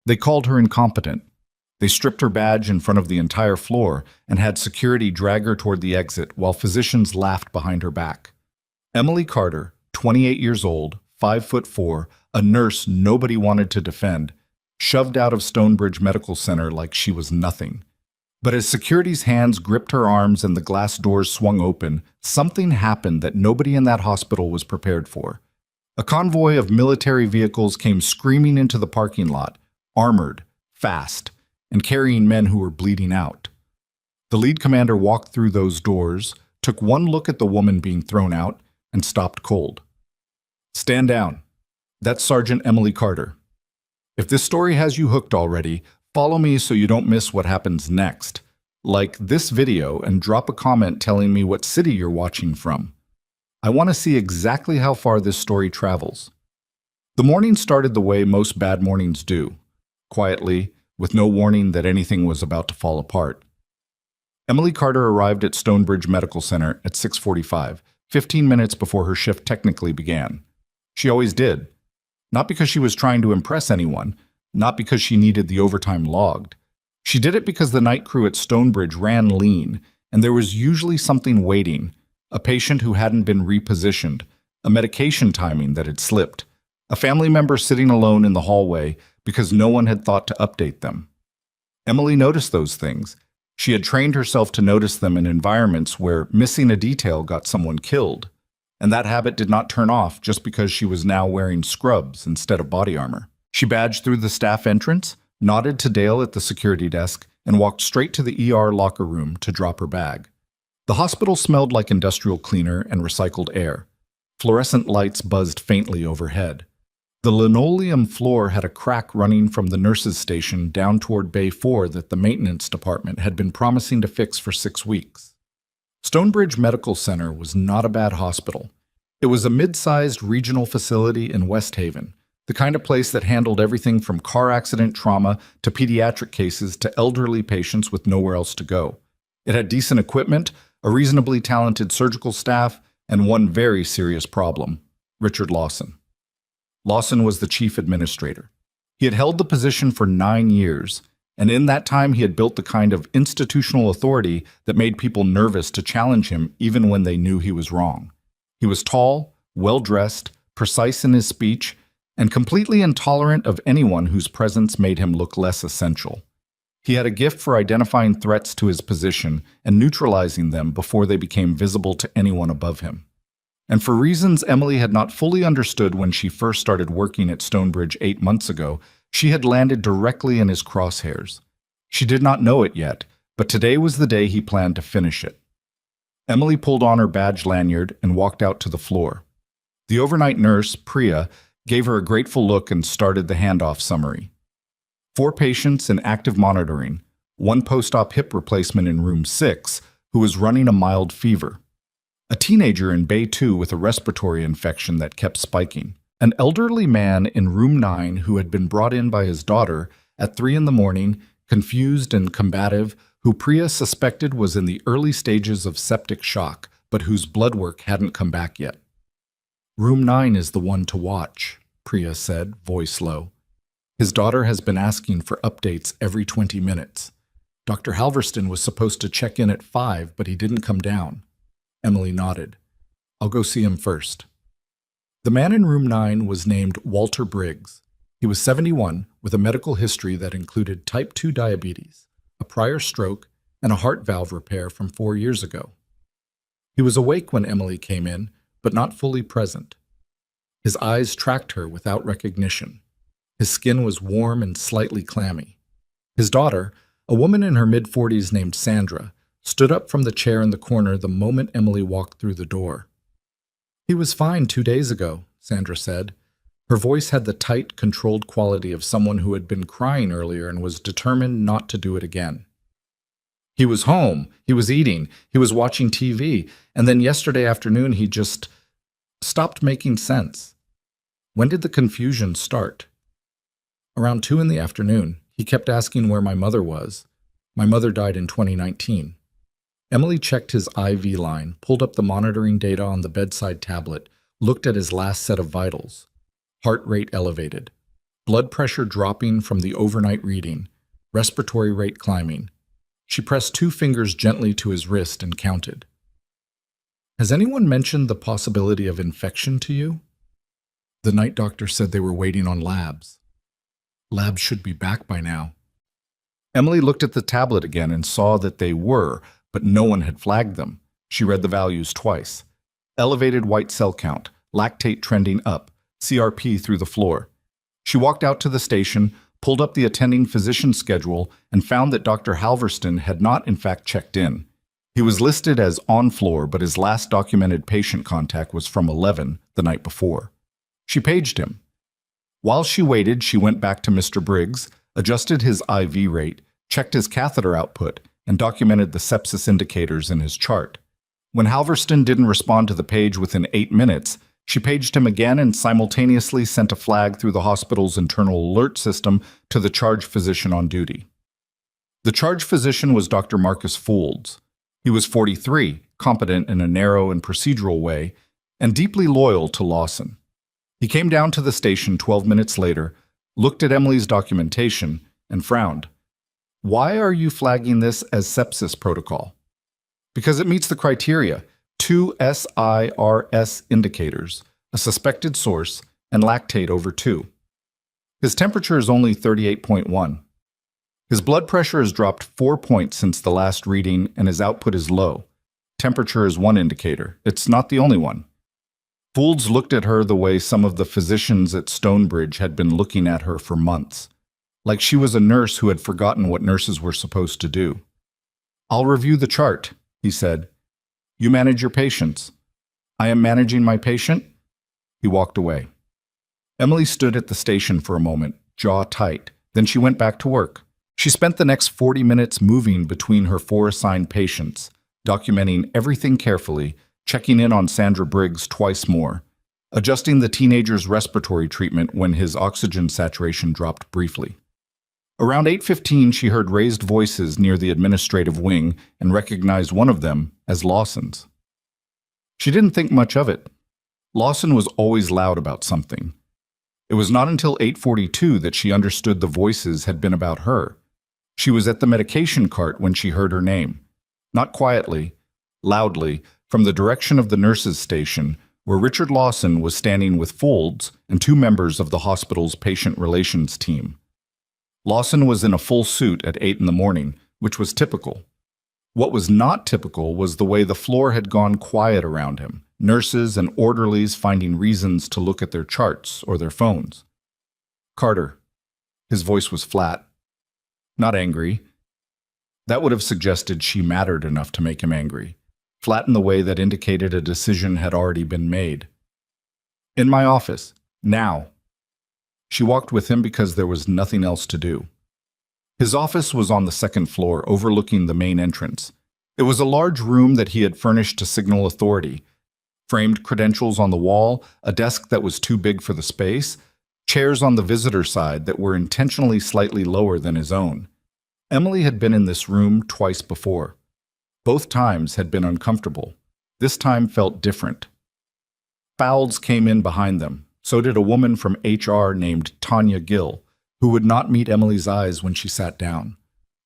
They called her incompetent. They stripped her badge in front of the entire floor and had security drag her toward the exit while physicians laughed behind her back. Emily Carter, 28 years old, 5'4", a nurse nobody wanted to defend, shoved out of Stonebridge Medical Center like she was nothing. But as security's hands gripped her arms and the glass doors swung open, something happened that nobody in that hospital was prepared for. A convoy of military vehicles came screaming into the parking lot, armored, fast, and carrying men who were bleeding out. The lead commander walked through those doors, took one look at the woman being thrown out, and stopped cold. "Stand down. That's Sergeant Emily Carter. If this story has you hooked already, follow me so you don't miss what happens next. Like this video and drop a comment telling me what city you're watching from. I want to see exactly how far this story travels." The morning started the way most bad mornings do, quietly, with no warning that anything was about to fall apart. Emily Carter arrived at Stonebridge Medical Center at 6:45, 15 minutes before her shift technically began. She always did. Not because she was trying to impress anyone, not because she needed the overtime logged. She did it because the night crew at Stonebridge ran lean, and there was usually something waiting, a patient who hadn't been repositioned, a medication timing that had slipped, a family member sitting alone in the hallway because no one had thought to update them. Emily noticed those things. She had trained herself to notice them in environments where missing a detail got someone killed, and that habit did not turn off just because she was now wearing scrubs instead of body armor. She badged through the staff entrance, nodded to Dale at the security desk, and walked straight to the ER locker room to drop her bag. The hospital smelled like industrial cleaner and recycled air. Fluorescent lights buzzed faintly overhead. The linoleum floor had a crack running from the nurses' station down toward Bay 4 that the maintenance department had been promising to fix for 6 weeks. Stonebridge Medical Center was not a bad hospital. It was a mid-sized regional facility in West Haven, the kind of place that handled everything from car accident trauma to pediatric cases to elderly patients with nowhere else to go. It had decent equipment, a reasonably talented surgical staff, and one very serious problem: Richard Lawson. Lawson was the chief administrator. He had held the position for 9 years, and in that time he had built the kind of institutional authority that made people nervous to challenge him even when they knew he was wrong. He was tall, well-dressed, precise in his speech, and completely intolerant of anyone whose presence made him look less essential. He had a gift for identifying threats to his position and neutralizing them before they became visible to anyone above him. And for reasons Emily had not fully understood when she first started working at Stonebridge 8 months ago, she had landed directly in his crosshairs. She did not know it yet, but today was the day he planned to finish it. Emily pulled on her badge lanyard and walked out to the floor. The overnight nurse, Priya, gave her a grateful look and started the handoff summary. 4 patients in active monitoring, 1 post-op hip replacement in room 6, who was running a mild fever. A teenager in Bay 2 with a respiratory infection that kept spiking. An elderly man in room 9 who had been brought in by his daughter at 3 in the morning, confused and combative, who Priya suspected was in the early stages of septic shock, but whose blood work hadn't come back yet. "Room 9 is the one to watch," Priya said, voice low. "His daughter has been asking for updates every 20 minutes. Dr. Halverston was supposed to check in at 5, but he didn't come down." Emily nodded. "I'll go see him first." The man in room 9 was named Walter Briggs. He was 71, with a medical history that included type 2 diabetes, a prior stroke, and a heart valve repair from 4 years ago. He was awake when Emily came in, but not fully present. His eyes tracked her without recognition. His skin was warm and slightly clammy. His daughter, a woman in her mid-40s named Sandra, stood up from the chair in the corner the moment Emily walked through the door. "He was fine 2 days ago," Sandra said. Her voice had the tight, controlled quality of someone who had been crying earlier and was determined not to do it again. "He was home, he was eating, he was watching TV, and then yesterday afternoon he just stopped making sense." "When did the confusion start?" "Around 2 in the afternoon. He kept asking where my mother was. My mother died in 2019. Emily checked his IV line, pulled up the monitoring data on the bedside tablet, looked at his last set of vitals. Heart rate elevated. blood pressure dropping from the overnight reading, respiratory rate climbing. She pressed 2 fingers gently to his wrist and counted. Has anyone mentioned the possibility of infection to you? The night doctor said they were waiting on labs. Labs should be back by now. Emily looked at the tablet again and saw that they were, but no one had flagged them. She read the values twice. Elevated white cell count, lactate trending up, CRP through the floor. She walked out to the station, pulled up the attending physician's schedule, and found that Dr. Halverston had not in fact checked in. He was listed as on floor, but his last documented patient contact was from 11 the night before. She paged him. While she waited, she went back to Mr. Briggs, adjusted his IV rate, checked his catheter output, and documented the sepsis indicators in his chart. When Halverston didn't respond to the page within 8 minutes, she paged him again and simultaneously sent a flag through the hospital's internal alert system to the charge physician on duty. The charge physician was Dr. Marcus Foulds. He was 43, competent in a narrow and procedural way, and deeply loyal to Lawson. He came down to the station 12 minutes later, looked at Emily's documentation, and frowned. Why are you flagging this as sepsis protocol? Because it meets the criteria: 2 SIRS indicators, a suspected source, and lactate over 2. His temperature is only 38.1. His blood pressure has dropped 4 points since the last reading, and his output is low. Temperature is one indicator. It's not the only one. Foulds looked at her the way some of the physicians at Stonebridge had been looking at her for months, like she was a nurse who had forgotten what nurses were supposed to do. I'll review the chart, he said. You manage your patients. I am managing my patient? He walked away. Emily stood at the station for a moment, jaw tight. Then she went back to work. She spent the next 40 minutes moving between her 4 assigned patients, documenting everything carefully, checking in on Sandra Briggs twice more, adjusting the teenager's respiratory treatment when his oxygen saturation dropped briefly. Around 8:15, she heard raised voices near the administrative wing and recognized one of them as Lawson's. She didn't think much of it. Lawson was always loud about something. It was not until 8:42 that she understood the voices had been about her. She was at the medication cart when she heard her name. Not quietly, loudly, from the direction of the nurses' station, where Richard Lawson was standing with Foulds and 2 members of the hospital's patient relations team. Lawson was in a full suit at 8 in the morning, which was typical. What was not typical was the way the floor had gone quiet around him, nurses and orderlies finding reasons to look at their charts or their phones. Carter. His voice was flat. Not angry. That would have suggested she mattered enough to make him angry. Flat in the way that indicated a decision had already been made. In my office. Now. She walked with him because there was nothing else to do. His office was on the 2nd floor, overlooking the main entrance. It was a large room that he had furnished to signal authority. Framed credentials on the wall, a desk that was too big for the space, chairs on the visitor side that were intentionally slightly lower than his own. Emily had been in this room twice before. Both times had been uncomfortable. This time felt different. Foulds came in behind them. So did a woman from HR named Tanya Gill, who would not meet Emily's eyes when she sat down.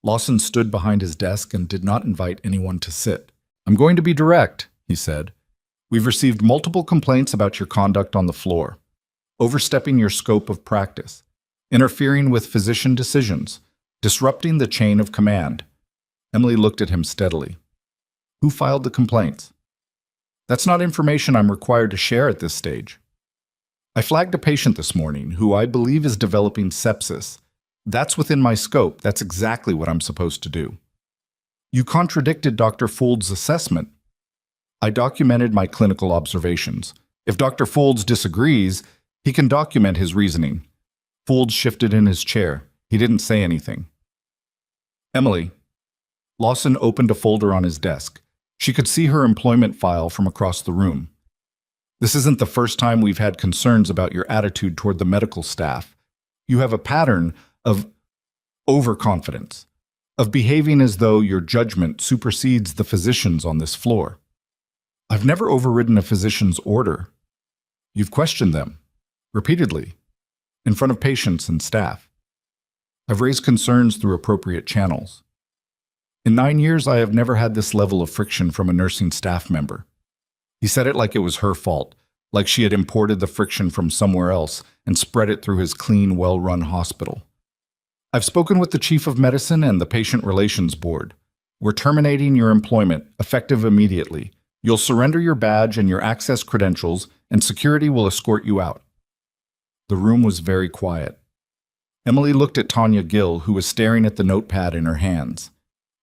Lawson stood behind his desk and did not invite anyone to sit. I'm going to be direct, he said. We've received multiple complaints about your conduct on the floor, overstepping your scope of practice, interfering with physician decisions, disrupting the chain of command. Emily looked at him steadily. Who filed the complaints? That's not information I'm required to share at this stage. I flagged a patient this morning who I believe is developing sepsis. That's within my scope. That's exactly what I'm supposed to do. You contradicted Dr. Foulds' assessment. I documented my clinical observations. If Dr. Foulds disagrees, he can document his reasoning. Foulds shifted in his chair. He didn't say anything. Emily. Lawson opened a folder on his desk. She could see her employment file from across the room. This isn't the first time we've had concerns about your attitude toward the medical staff. You have a pattern of overconfidence, of behaving as though your judgment supersedes the physicians on this floor. I've never overridden a physician's order. You've questioned them, repeatedly. in front of patients and staff. I've raised concerns through appropriate channels. In 9 years, I have never had this level of friction from a nursing staff member. He said it like it was her fault, like she had imported the friction from somewhere else and spread it through his clean, well-run hospital. I've spoken with the Chief of Medicine and the Patient Relations Board. We're terminating your employment, effective immediately. You'll surrender your badge and your access credentials, and security will escort you out. The room was very quiet. Emily looked at Tanya Gill, who was staring at the notepad in her hands.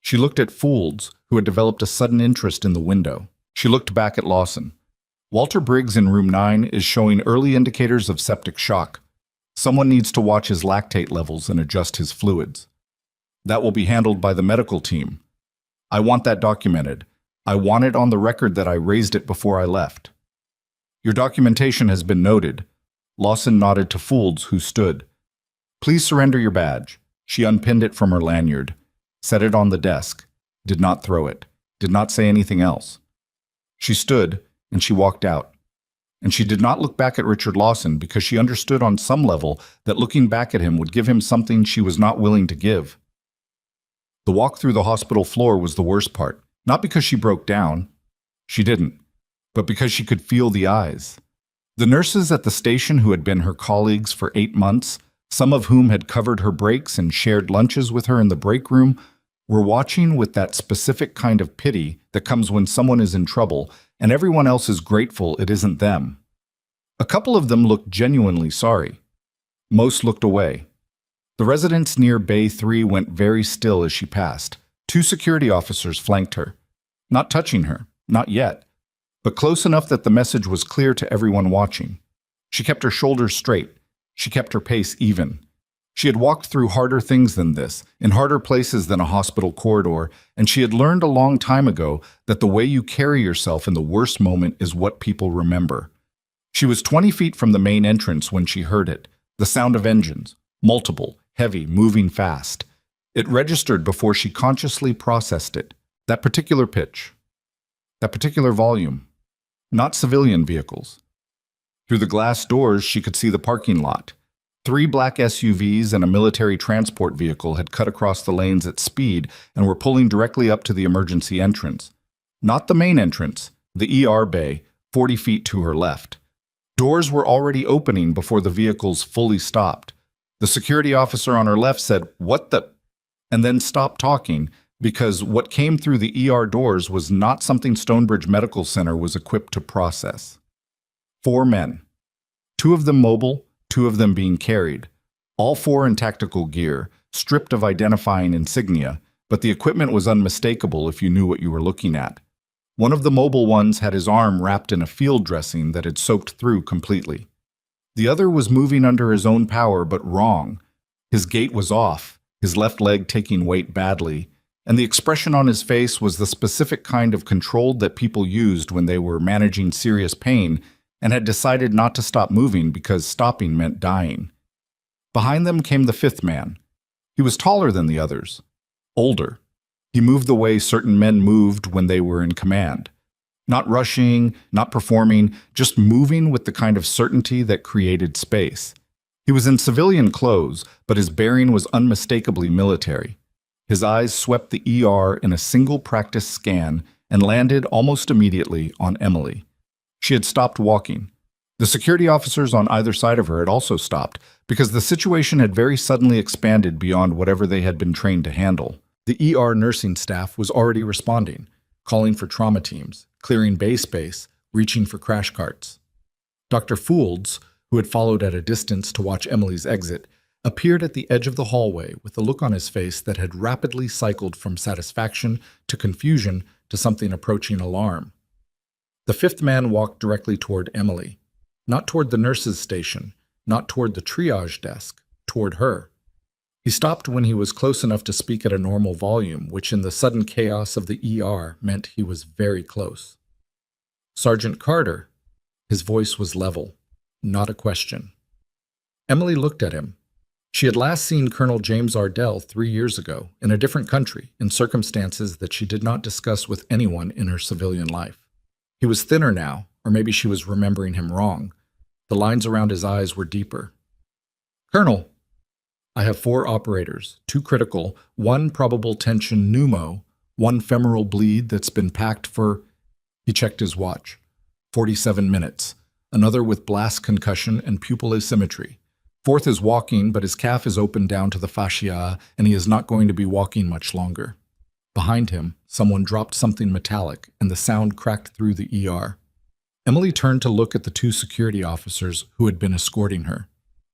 She looked at Foulds, who had developed a sudden interest in the window. She looked back at Lawson. Walter Briggs in room 9 is showing early indicators of septic shock. Someone needs to watch his lactate levels and adjust his fluids. That will be handled by the medical team. I want that documented. I want it on the record that I raised it before I left. Your documentation has been noted. Lawson nodded to Foulds, who stood. Please surrender your badge. She unpinned it from her lanyard, set it on the desk, did not throw it, did not say anything else. She stood, and she walked out. And she did not look back at Richard Lawson because she understood on some level that looking back at him would give him something she was not willing to give. The walk through the hospital floor was the worst part, not because she broke down. She didn't, but because she could feel the eyes. The nurses at the station who had been her colleagues for 8 months, some of whom had covered her breaks and shared lunches with her in the break room, were watching with that specific kind of pity that comes when someone is in trouble and everyone else is grateful it isn't them. A couple of them looked genuinely sorry. Most looked away. The residents near Bay 3 went very still as she passed. 2 security officers flanked her. Not touching her, not yet, but close enough that the message was clear to everyone watching. She kept her shoulders straight. She kept her pace even. She had walked through harder things than this, in harder places than a hospital corridor, and she had learned a long time ago that the way you carry yourself in the worst moment is what people remember. She was 20 feet from the main entrance when she heard it, the sound of engines, multiple, heavy, moving fast. It registered before she consciously processed it, that particular pitch, that particular volume. Not civilian vehicles. Through the glass doors, she could see the parking lot. 3 black SUVs and a military transport vehicle had cut across the lanes at speed and were pulling directly up to the emergency entrance. Not the main entrance, the ER bay, 40 feet to her left. Doors were already opening before the vehicles fully stopped. The security officer on her left said, "What the?" and then stopped talking because what came through the ER doors was not something Stonebridge Medical Center was equipped to process. 4 men. 2 of them mobile, 2 of them being carried. All 4 in tactical gear, stripped of identifying insignia, but the equipment was unmistakable if you knew what you were looking at. One of the mobile ones had his arm wrapped in a field dressing that had soaked through completely. The other was moving under his own power, but wrong. His gait was off, his left leg taking weight badly, and the expression on his face was the specific kind of control that people used when they were managing serious pain and had decided not to stop moving because stopping meant dying. Behind them came the 5th man. He was taller than the others, older. He moved the way certain men moved when they were in command. Not rushing, not performing, just moving with the kind of certainty that created space. He was in civilian clothes, but his bearing was unmistakably military. His eyes swept the ER in a single practice scan and landed almost immediately on Emily. She had stopped walking. The security officers on either side of her had also stopped because the situation had very suddenly expanded beyond whatever they had been trained to handle. The ER nursing staff was already responding, calling for trauma teams, clearing bay space, reaching for crash carts. Dr. Foulds, who had followed at a distance to watch Emily's exit, appeared at the edge of the hallway with a look on his face that had rapidly cycled from satisfaction to confusion to something approaching alarm. The 5th man walked directly toward Emily, not toward the nurse's station, not toward the triage desk, toward her. He stopped when he was close enough to speak at a normal volume, which in the sudden chaos of the ER meant he was very close. "Sergeant Carter." His voice was level, not a question. Emily looked at him. She had last seen Colonel James Ardell 3 years ago, in a different country, in circumstances that she did not discuss with anyone in her civilian life. He was thinner now, or maybe she was remembering him wrong. The lines around his eyes were deeper. Colonel, I have 4 operators, 2 critical, 1 probable tension pneumo, 1 femoral bleed that's been packed for, he checked his watch, 47 minutes, another with blast concussion and pupil asymmetry. 4th is walking, but his calf is open down to the fascia, and he is not going to be walking much longer. Behind him, someone dropped something metallic, and the sound cracked through the ER. Emily turned to look at the 2 security officers who had been escorting her.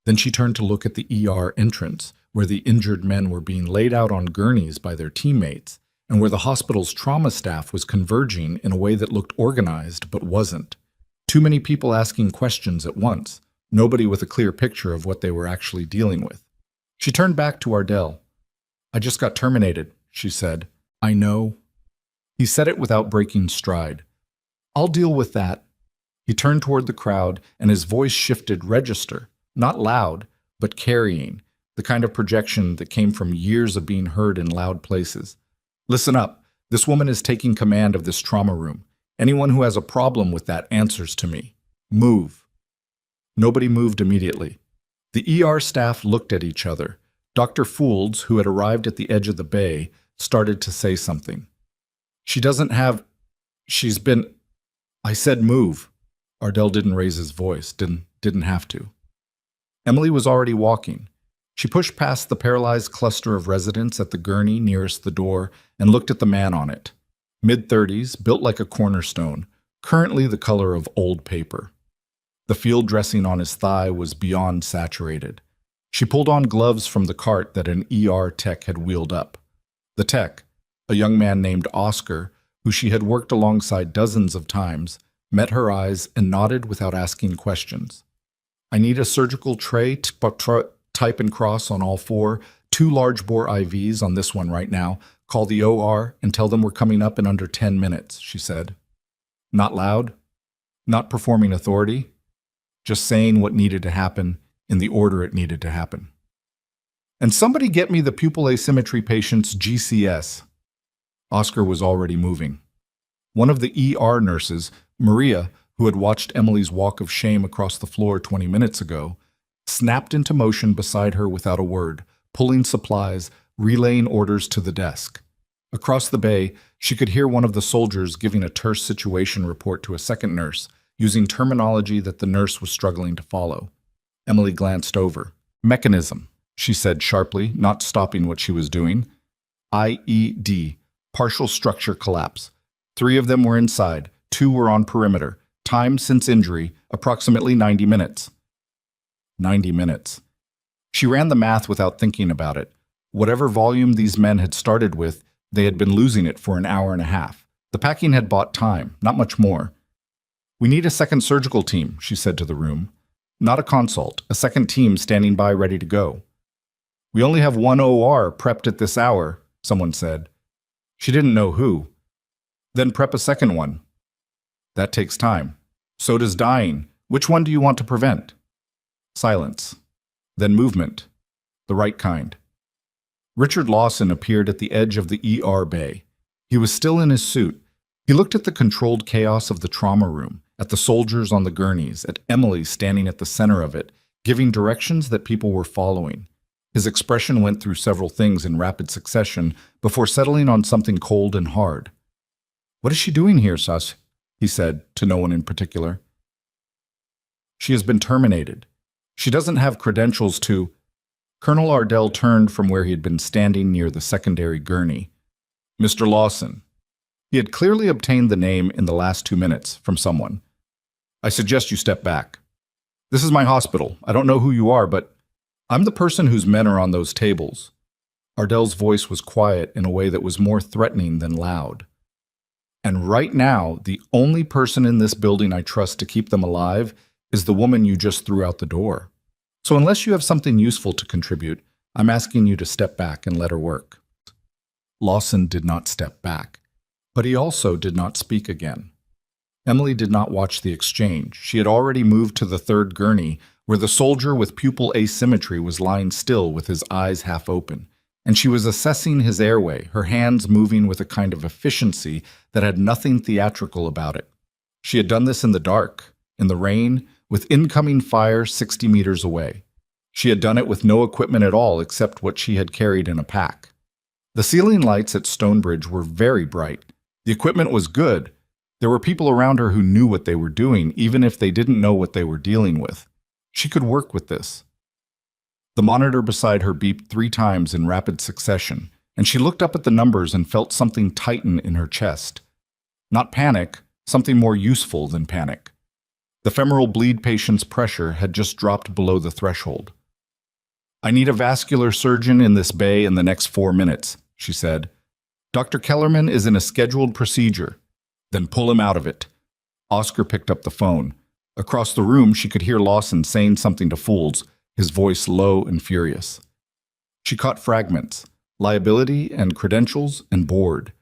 Then she turned to look at the ER entrance, where the injured men were being laid out on gurneys by their teammates, and where the hospital's trauma staff was converging in a way that looked organized but wasn't. Too many people asking questions at once, nobody with a clear picture of what they were actually dealing with. She turned back to Ardell. "I just got terminated," she said. "I know." He said it without breaking stride. "I'll deal with that." He turned toward the crowd, and his voice shifted register, not loud, but carrying, the kind of projection that came from years of being heard in loud places. "Listen up. This woman is taking command of this trauma room. Anyone who has a problem with that answers to me. Move." Nobody moved immediately. The ER staff looked at each other. Dr. Foulds, who had arrived at the edge of the bay, started to say something. "She doesn't have... She's been... I said move." Ardell didn't raise his voice, didn't have to. Emily was already walking. She pushed past the paralyzed cluster of residents at the gurney nearest the door and looked at the man on it. Mid-30s, built like a cornerstone, currently the color of old paper. The field dressing on his thigh was beyond saturated. She pulled on gloves from the cart that an ER tech had wheeled up. The tech, a young man named Oscar, who she had worked alongside dozens of times, met her eyes and nodded without asking questions. "I need a surgical tray, type and cross on all 4, 2 large-bore IVs on this one right now. Call the OR and tell them we're coming up in under 10 minutes, she said. Not loud, not performing authority, just saying what needed to happen in the order it needed to happen. "And somebody get me the pupil asymmetry patient's GCS. Oscar was already moving. One of the ER nurses, Maria, who had watched Emily's walk of shame across the floor 20 minutes ago, snapped into motion beside her without a word, pulling supplies, relaying orders to the desk. Across the bay, she could hear one of the soldiers giving a terse situation report to a second nurse, using terminology that the nurse was struggling to follow. Emily glanced over. "Mechanism," she said sharply, not stopping what she was doing. IED, partial structure collapse. 3 of them were inside, 2 were on perimeter. Time since injury, approximately 90 minutes. 90 minutes. She ran the math without thinking about it. Whatever volume these men had started with, they had been losing it for an hour and a half. The packing had bought time, not much more. "We need a second surgical team," she said to the room. "Not a consult, a second team standing by ready to go." "We only have 1 OR prepped at this hour," someone said. She didn't know who. "Then prep a second one." "That takes time. So does dying. Which one do you want to prevent?" Silence. Then movement. The right kind. Richard Lawson appeared at the edge of the ER bay. He was still in his suit. He looked at the controlled chaos of the trauma room, at the soldiers on the gurneys, at Emily standing at the center of it, giving directions that people were following. His expression went through several things in rapid succession before settling on something cold and hard. "What is she doing here, Sus?" he said, to no one in particular. "She has been terminated. She doesn't have credentials to—" Colonel Ardell turned from where he had been standing near the secondary gurney. "Mr. Lawson." He had clearly obtained the name in the last 2 minutes from someone. "I suggest you step back. This is my hospital. I don't know who you are, but I'm the person whose men are on those tables." Ardell's voice was quiet in a way that was more threatening than loud. "And right now, the only person in this building I trust to keep them alive is the woman you just threw out the door. So unless you have something useful to contribute, I'm asking you to step back and let her work." Lawson did not step back, but he also did not speak again. Emily did not watch the exchange. She had already moved to the third gurney, where the soldier with pupil asymmetry was lying still with his eyes half open, and she was assessing his airway, her hands moving with a kind of efficiency that had nothing theatrical about it. She had done this in the dark, in the rain, with incoming fire 60 meters away. She had done it with no equipment at all except what she had carried in a pack. The ceiling lights at Stonebridge were very bright. The equipment was good. There were people around her who knew what they were doing, even if they didn't know what they were dealing with. She could work with this. The monitor beside her beeped 3 times in rapid succession, and she looked up at the numbers and felt something tighten in her chest. Not panic, something more useful than panic. The femoral bleed patient's pressure had just dropped below the threshold. "I need a vascular surgeon in this bay in the next 4 minutes," she said. "Dr. Kellerman is in a scheduled procedure." "Then pull him out of it." Oscar picked up the phone. Across the room, she could hear Lawson saying something to Fools, his voice low and furious. She caught fragments, liability and credentials and board.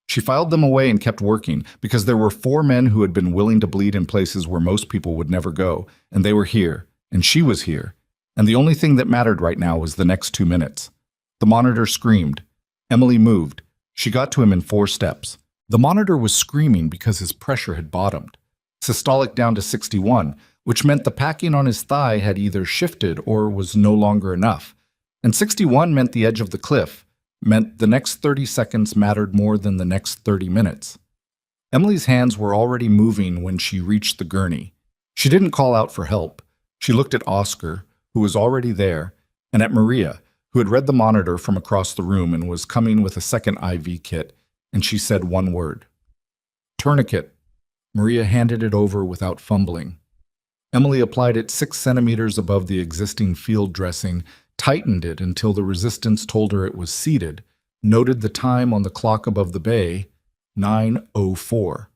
She filed them away and kept working, because there were 4 men who had been willing to bleed in places where most people would never go, and they were here, and she was here, and the only thing that mattered right now was the next 2 minutes. The monitor screamed. Emily moved. She got to him in 4 steps. The monitor was screaming because his pressure had bottomed. Systolic down to 61, which meant the packing on his thigh had either shifted or was no longer enough. And 61 meant the edge of the cliff, meant the next 30 seconds mattered more than the next 30 minutes. Emily's hands were already moving when she reached the gurney. She didn't call out for help. She looked at Oscar, who was already there, and at Maria, who had read the monitor from across the room and was coming with a second IV kit, and she said one word. "Tourniquet." Maria handed it over without fumbling. Emily applied it 6 centimeters above the existing field dressing, tightened it until the resistance told her it was seated, noted the time on the clock above the bay, 9:04,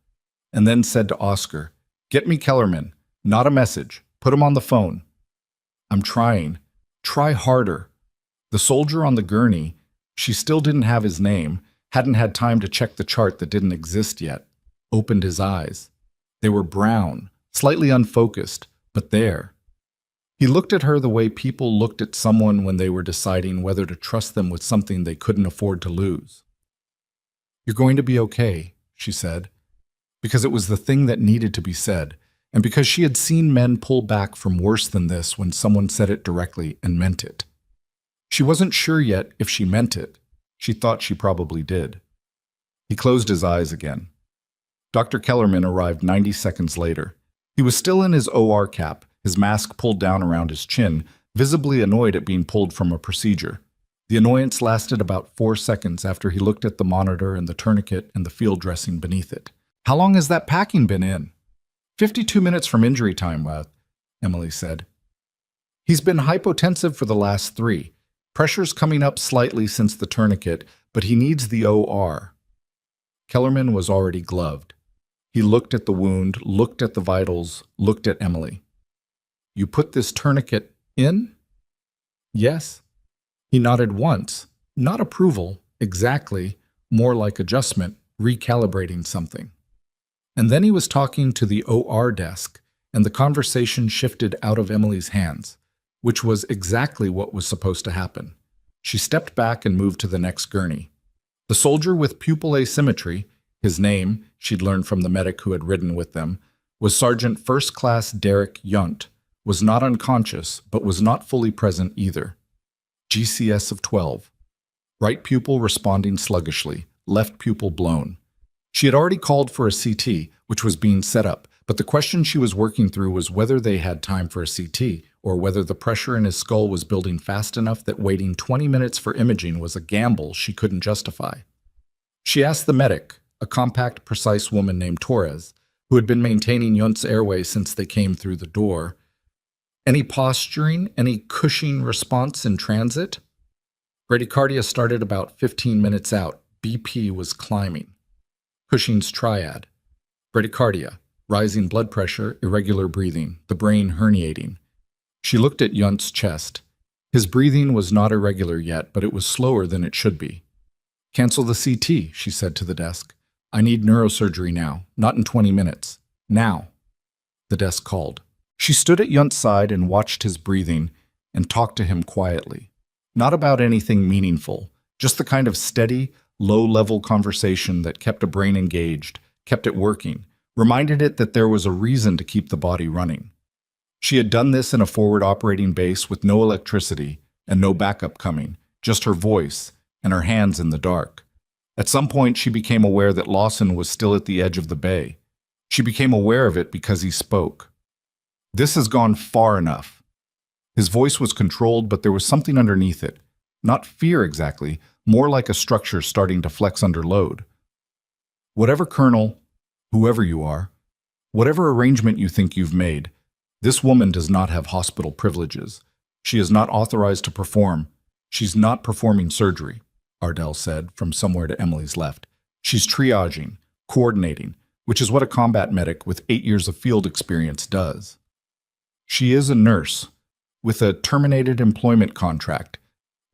and then said to Oscar, "Get me Kellerman, not a message. Put him on the phone." "I'm trying. Try harder." The soldier on the gurney, she still didn't have his name, hadn't had time to check the chart that didn't exist yet, opened his eyes. They were brown, slightly unfocused, but there. He looked at her the way people looked at someone when they were deciding whether to trust them with something they couldn't afford to lose. "You're going to be okay," she said, because it was the thing that needed to be said, and because she had seen men pull back from worse than this when someone said it directly and meant it. She wasn't sure yet if she meant it. She thought she probably did. He closed his eyes again. Dr. Kellerman arrived 90 seconds later. He was still in his OR cap, his mask pulled down around his chin, visibly annoyed at being pulled from a procedure. The annoyance lasted about 4 seconds after he looked at the monitor and the tourniquet and the field dressing beneath it. "How long has that packing been in?" 52 minutes from injury time, Emily said. "He's been hypotensive for the last 3. Pressure's coming up slightly since the tourniquet, but he needs the OR. Kellerman was already gloved. He looked at the wound, looked at the vitals, looked at Emily. "You put this tourniquet in?" "Yes." He nodded once, not approval, exactly, more like adjustment, recalibrating something. And then he was talking to the OR desk, and the conversation shifted out of Emily's hands, which was exactly what was supposed to happen. She stepped back and moved to the next gurney. The soldier with pupil asymmetry, his name, she'd learned from the medic who had ridden with them, was Sergeant First Class Derek Yunt, was not unconscious, but was not fully present either. GCS of 12. Right pupil responding sluggishly, left pupil blown. She had already called for a CT, which was being set up, but the question she was working through was whether they had time for a CT, or whether the pressure in his skull was building fast enough that waiting 20 minutes for imaging was a gamble she couldn't justify. She asked the medic, a compact, precise woman named Torres, who had been maintaining Yunt's airway since they came through the door, "Any posturing, any Cushing response in transit?" Bradycardia started about 15 minutes out. BP was climbing. Cushing's triad. Bradycardia, rising blood pressure, irregular breathing, the brain herniating. She looked at Yunt's chest. His breathing was not irregular yet, but it was slower than it should be. "Cancel the CT," she said to the desk. "I need neurosurgery now, not in 20 minutes. Now." The desk called. She stood at Yunt's side and watched his breathing and talked to him quietly. Not about anything meaningful, just the kind of steady, low-level conversation that kept a brain engaged, kept it working, reminded it that there was a reason to keep the body running. She had done this in a forward operating base with no electricity and no backup coming, just her voice and her hands in the dark. At some point, she became aware that Lawson was still at the edge of the bay. She became aware of it because he spoke. "This has gone far enough." His voice was controlled, but there was something underneath it. Not fear exactly, more like a structure starting to flex under load. "Whatever Colonel, whoever you are, whatever arrangement you think you've made, this woman does not have hospital privileges. She is not authorized to perform. She's not performing surgery," Ardell said from somewhere to Emily's left. "She's triaging, coordinating, which is what a combat medic with 8 years of field experience does. She is a nurse with a terminated employment contract.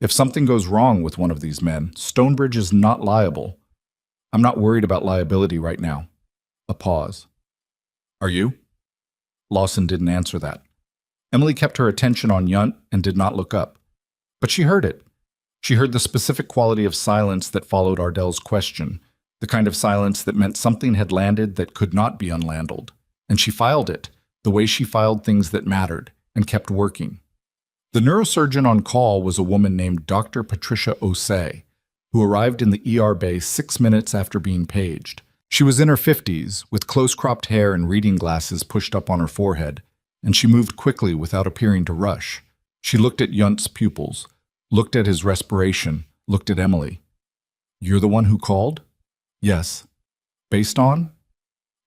If something goes wrong with one of these men, Stonebridge is not liable. I'm not worried about liability right now." A pause. "Are you?" Lawson didn't answer that. Emily kept her attention on Yunt and did not look up. But she heard it. She heard the specific quality of silence that followed Ardell's question, the kind of silence that meant something had landed that could not be unlandled. And she filed it, the way she filed things that mattered, and kept working. The neurosurgeon on call was a woman named Dr. Patricia Osei, who arrived in the ER bay 6 minutes after being paged. She was in her 50s, with close-cropped hair and reading glasses pushed up on her forehead, and she moved quickly without appearing to rush. She looked at Yunt's pupils, looked at his respiration, looked at Emily. "You're the one who called?" "Yes." "Based on?"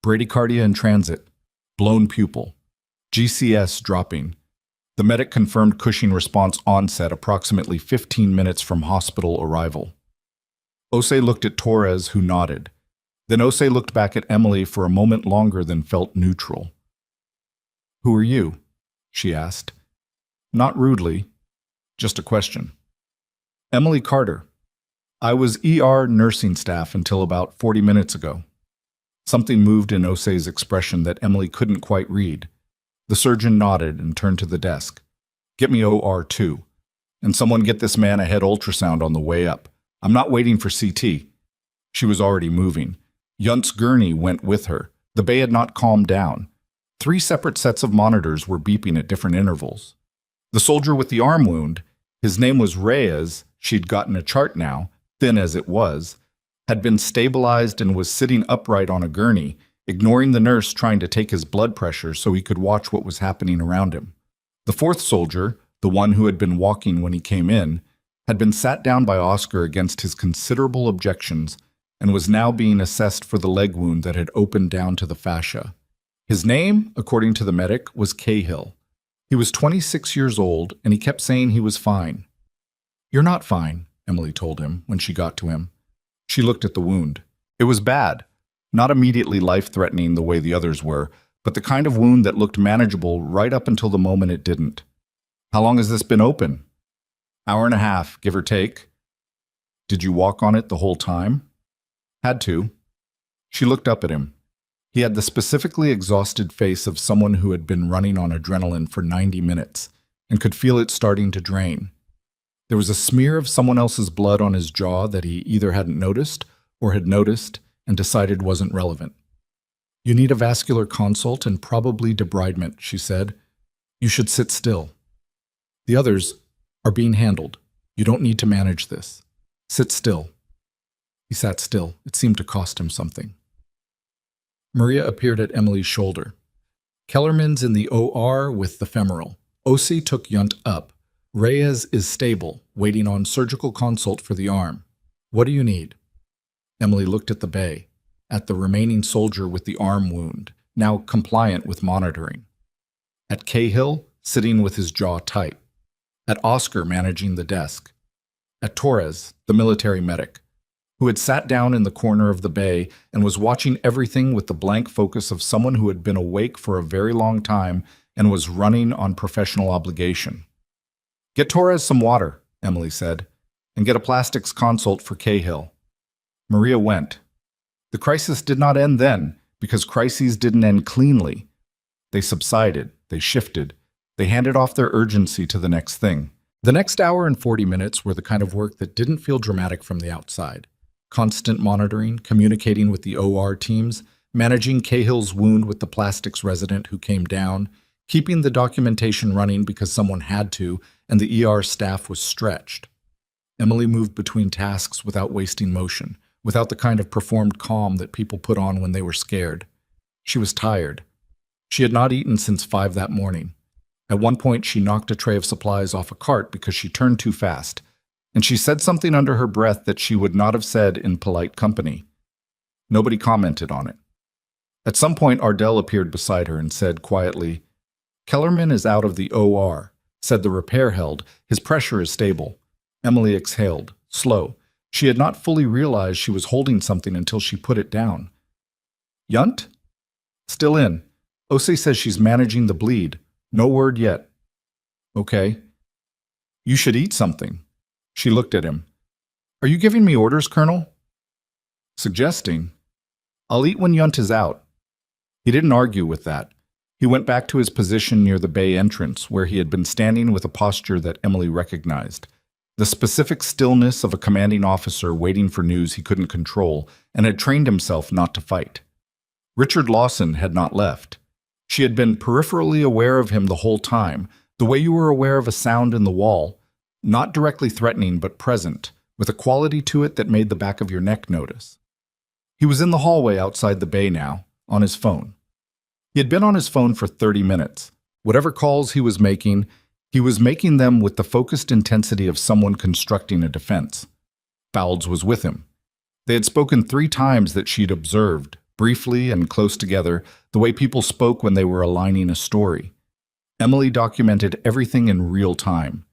"Bradycardia in transit. Blown pupil. GCS dropping." The medic confirmed Cushing response onset approximately 15 minutes from hospital arrival. Osei looked at Torres, who nodded. Then Osei looked back at Emily for a moment longer than felt neutral. "Who are you?" she asked. Not rudely, just a question. "Emily Carter. I was ER nursing staff until about 40 minutes ago." Something moved in Osei's expression that Emily couldn't quite read. The surgeon nodded and turned to the desk. "Get me OR2. And someone get this man a head ultrasound on the way up. I'm not waiting for CT." She was already moving. Yunt's gurney went with her. The bay had not calmed down. 3 separate sets of monitors were beeping at different intervals. The soldier with the arm wound, his name was Reyes, she'd gotten a chart now, thin as it was, had been stabilized and was sitting upright on a gurney, ignoring the nurse trying to take his blood pressure so he could watch what was happening around him. The 4th soldier, the one who had been walking when he came in, had been sat down by Oscar against his considerable objections and was now being assessed for the leg wound that had opened down to the fascia. His name, according to the medic, was Cahill. He was 26 years old, and he kept saying he was fine. "You're not fine," Emily told him when she got to him. She looked at the wound. It was bad. Not immediately life-threatening the way the others were, but the kind of wound that looked manageable right up until the moment it didn't. "How long has this been open?" "Hour and a half, give or take." "Did you walk on it the whole time?" "Had to." She looked up at him. He had the specifically exhausted face of someone who had been running on adrenaline for 90 minutes and could feel it starting to drain. There was a smear of someone else's blood on his jaw that he either hadn't noticed or had noticed and decided wasn't relevant. "You need a vascular consult and probably debridement," she said. "You should sit still. The others are being handled. You don't need to manage this. Sit still." He sat still. It seemed to cost him something. Maria appeared at Emily's shoulder. "Kellerman's in the OR with the femoral. Osei took Yunt up. Reyes is stable, waiting on surgical consult for the arm. What do you need?" Emily looked at the bay, at the remaining soldier with the arm wound, now compliant with monitoring. At Cahill, sitting with his jaw tight. At Oscar managing the desk. At Torres, the military medic, who had sat down in the corner of the bay and was watching everything with the blank focus of someone who had been awake for a very long time and was running on professional obligation. "Get Torres some water," Emily said, "and get a plastics consult for Cahill." Maria went. The crisis did not end then, because crises didn't end cleanly. They subsided, they shifted, they handed off their urgency to the next thing. The next hour and 40 minutes were the kind of work that didn't feel dramatic from the outside. Constant monitoring, communicating with the OR teams, managing Cahill's wound with the plastics resident who came down, keeping the documentation running because someone had to, and the ER staff was stretched. Emily moved between tasks without wasting motion, without the kind of performed calm that people put on when they were scared. She was tired. She had not eaten since 5 that morning. At one point, she knocked a tray of supplies off a cart because she turned too fast, and she said something under her breath that she would not have said in polite company. Nobody commented on it. At some point, Ardell appeared beside her and said quietly, "Kellerman is out of the OR," said the repair held. "His pressure is stable." Emily exhaled, slow. She had not fully realized she was holding something until she put it down. "Yunt?" "Still in. Ose says she's managing the bleed. No word yet." "Okay." "You should eat something." She looked at him. "Are you giving me orders, Colonel?" "Suggesting. I'll eat when Yunt is out." He didn't argue with that. He went back to his position near the bay entrance, where he had been standing with a posture that Emily recognized. The specific stillness of a commanding officer waiting for news he couldn't control, and had trained himself not to fight. Richard Lawson had not left. She had been peripherally aware of him the whole time, the way you were aware of a sound in the wall, not directly threatening but present, with a quality to it that made the back of your neck notice. He was in the hallway outside the bay now, on his phone. He had been on his phone for 30 minutes. Whatever calls he was making them with the focused intensity of someone constructing a defense. Fouls was with him. They had spoken 3 times that she'd observed, briefly and close together, the way people spoke when they were aligning a story. Emily documented everything in real time.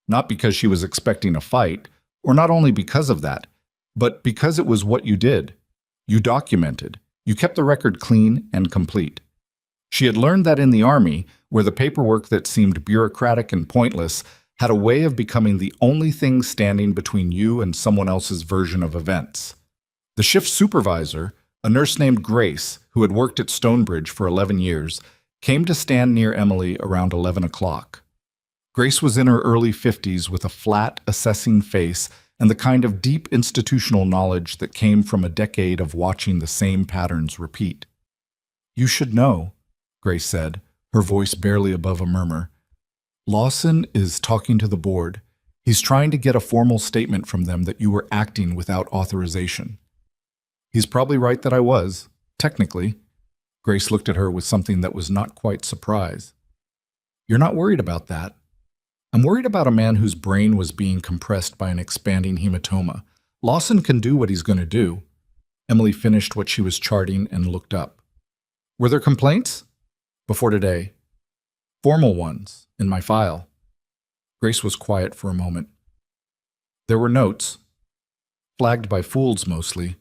Not because she was expecting a fight, or not only because of that, but because it was what you did. You documented. You kept the record clean and complete. She had learned that in the Army, where the paperwork that seemed bureaucratic and pointless had a way of becoming the only thing standing between you and someone else's version of events. The shift supervisor, a nurse named Grace, who had worked at Stonebridge for 11 years, came to stand near Emily around 11 o'clock. Grace was in her early 50s with a flat, assessing face and the kind of deep institutional knowledge that came from a decade of watching the same patterns repeat. "You should know," Grace said, her voice barely above a murmur. "Lawson is talking to the board. He's trying to get a formal statement from them that you were acting without authorization." "He's probably right that I was, technically." Grace looked at her with something that was not quite surprise. "You're not worried about that?" "I'm worried about a man whose brain was being compressed by an expanding hematoma. Lawson can do what he's going to do." Emily finished what she was charting and looked up. "Were there complaints?" "Before today. Formal ones, in my file." Grace was quiet for a moment. "There were notes, flagged by fools mostly,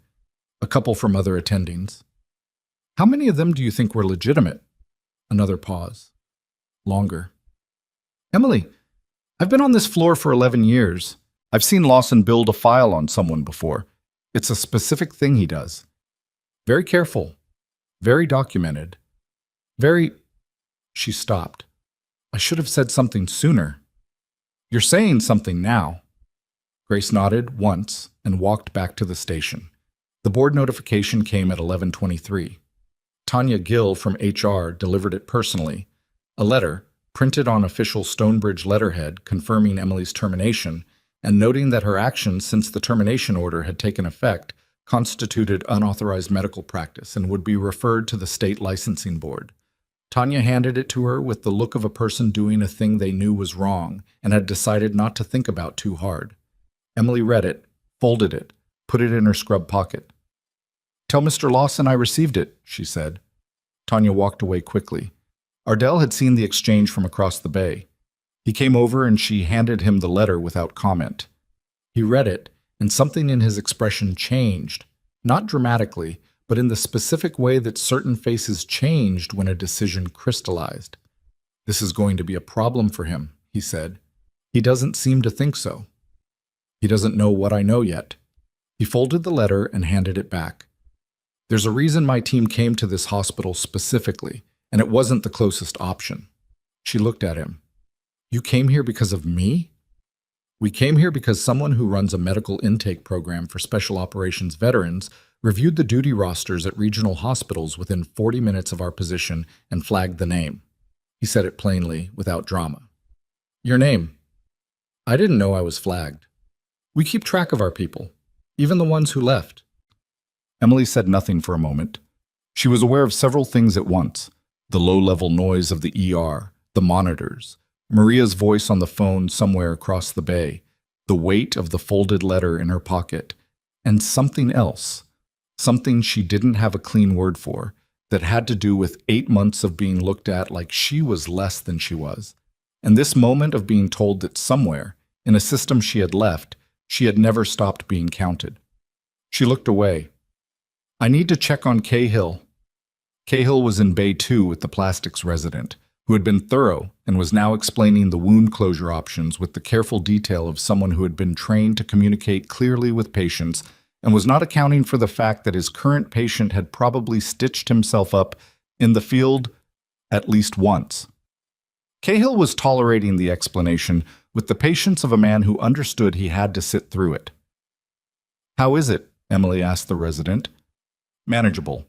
a couple from other attendings." "How many of them do you think were legitimate?" Another pause. Longer. "Emily, I've been on this floor for 11 years. I've seen Lawson build a file on someone before. It's a specific thing he does. Very careful, very documented, very—" She stopped. "I should have said something sooner." "You're saying something now." Grace nodded once and walked back to the station. The board notification came at 11:23. Tanya Gill from HR delivered it personally. A letter, printed on official Stonebridge letterhead confirming Emily's termination and noting that her actions since the termination order had taken effect constituted unauthorized medical practice and would be referred to the state licensing board. Tanya handed it to her with the look of a person doing a thing they knew was wrong and had decided not to think about too hard. Emily read it, folded it, put it in her scrub pocket. "Tell Mr. Lawson I received it," she said. Tanya walked away quickly. Ardell had seen the exchange from across the bay. He came over and she handed him the letter without comment. He read it, and something in his expression changed, not dramatically, but in the specific way that certain faces changed when a decision crystallized. "This is going to be a problem for him," he said. "He doesn't seem to think so. He doesn't know what I know yet." He folded the letter and handed it back. "There's a reason my team came to this hospital specifically, and it wasn't the closest option." She looked at him. "You came here because of me?" "We came here because someone who runs a medical intake program for special operations veterans reviewed the duty rosters at regional hospitals within 40 minutes of our position and flagged the name." He said it plainly, without drama. Your name. I didn't know I was flagged. We keep track of our people, even the ones who left. Emily said nothing for a moment. She was aware of several things at once: the low-level noise of the ER, the monitors, Maria's voice on the phone somewhere across the bay, the weight of the folded letter in her pocket, and something else, something she didn't have a clean word for, that had to do with 8 months of being looked at like she was less than she was, and this moment of being told that somewhere, in a system she had left, she had never stopped being counted. She looked away. I need to check on Cahill. Cahill was in Bay 2 with the plastics resident, who had been thorough and was now explaining the wound closure options with the careful detail of someone who had been trained to communicate clearly with patients and was not accounting for the fact that his current patient had probably stitched himself up in the field at least once. Cahill was tolerating the explanation with the patience of a man who understood he had to sit through it. How is it? Emily asked the resident. Manageable.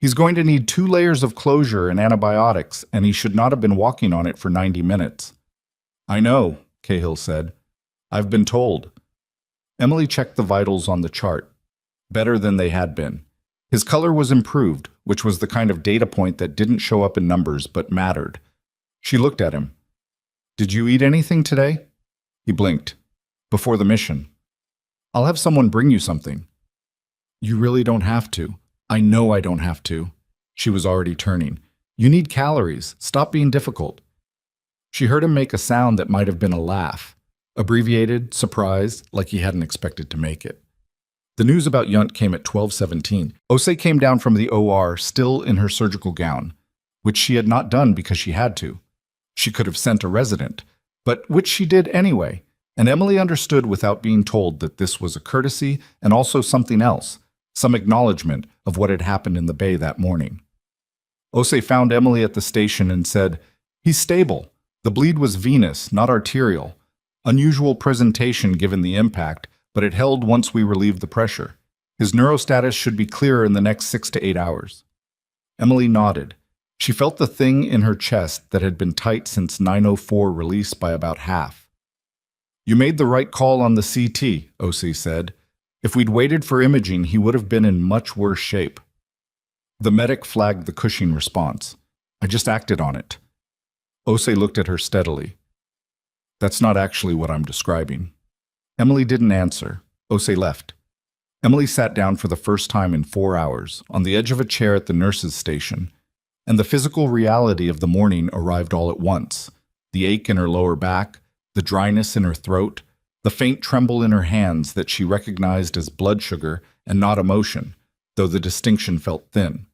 He's going to need 2 layers of closure and antibiotics, and he should not have been walking on it for 90 minutes. I know, Cahill said. I've been told. Emily checked the vitals on the chart. Better than they had been. His color was improved, which was the kind of data point that didn't show up in numbers but mattered. She looked at him. Did you eat anything today? He blinked. Before the mission. I'll have someone bring you something. You really don't have to. I know I don't have to. She was already turning. You need calories. Stop being difficult. She heard him make a sound that might have been a laugh. Abbreviated, surprised, like he hadn't expected to make it. The news about Yunt came at 12:17. Osei came down from the OR, still in her surgical gown, which she had not done because she had to. She could have sent a resident, but which she did anyway, and Emily understood without being told that this was a courtesy and also something else, some acknowledgement of what had happened in the bay that morning. Osei found Emily at the station and said, He's stable. The bleed was venous, not arterial. Unusual presentation given the impact, but it held once we relieved the pressure. His neurostatus should be clearer in the next 6 to 8 hours. Emily nodded. She felt the thing in her chest that had been tight since 9:04 release by about half. You made the right call on the CT, Osei said. If we'd waited for imaging, he would have been in much worse shape. The medic flagged the Cushing response. I just acted on it. Osei looked at her steadily. That's not actually what I'm describing. Emily didn't answer. Osei left. Emily sat down for the first time in 4 hours, on the edge of a chair at the nurse's station, and the physical reality of the morning arrived all at once. The ache in her lower back, the dryness in her throat, the faint tremble in her hands that she recognized as blood sugar and not emotion, though the distinction felt thin.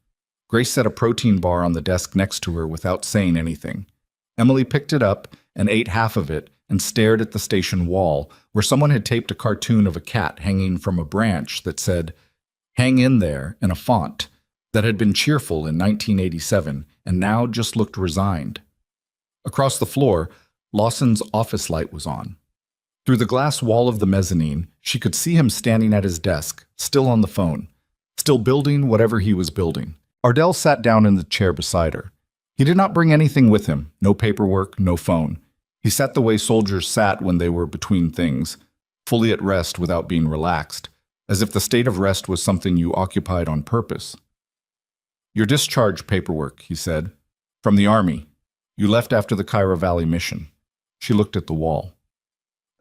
Grace set a protein bar on the desk next to her without saying anything. Emily picked it up and ate half of it and stared at the station wall, where someone had taped a cartoon of a cat hanging from a branch that said, Hang in there, in a font that had been cheerful in 1987 and now just looked resigned. Across the floor, Lawson's office light was on. Through the glass wall of the mezzanine, she could see him standing at his desk, still on the phone, still building whatever he was building. Ardell sat down in the chair beside her. He did not bring anything with him, no paperwork, no phone. He sat the way soldiers sat when they were between things, fully at rest without being relaxed, as if the state of rest was something you occupied on purpose. Your discharge paperwork, he said. From the Army. You left after the Cairo Valley mission. She looked at the wall.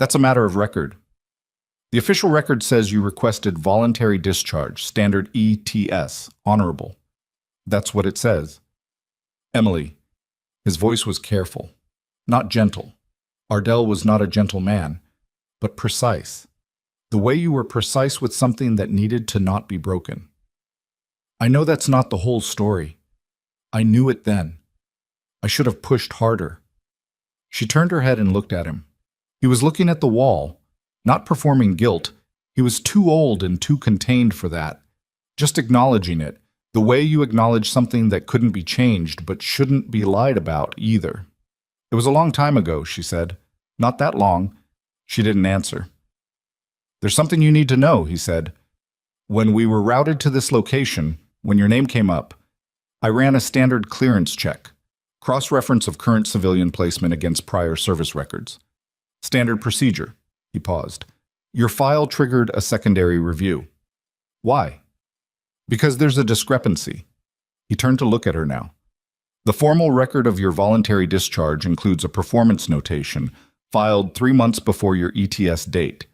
That's a matter of record. The official record says you requested voluntary discharge, standard ETS, honorable. That's what it says. Emily. His voice was careful, not gentle. Ardell was not a gentle man, but precise. The way you were precise with something that needed to not be broken. I know that's not the whole story. I knew it then. I should have pushed harder. She turned her head and looked at him. He was looking at the wall, not performing guilt. He was too old and too contained for that. Just acknowledging it, the way you acknowledge something that couldn't be changed but shouldn't be lied about either. It was a long time ago, she said. Not that long. She didn't answer. There's something you need to know, he said. When we were routed to this location, when your name came up, I ran a standard clearance check. Cross-reference of current civilian placement against prior service records. Standard procedure. He paused. Your file triggered a secondary review. Why? Because there's a discrepancy. He turned to look at her now. The formal record of your voluntary discharge includes a performance notation filed 3 months before your ETS date.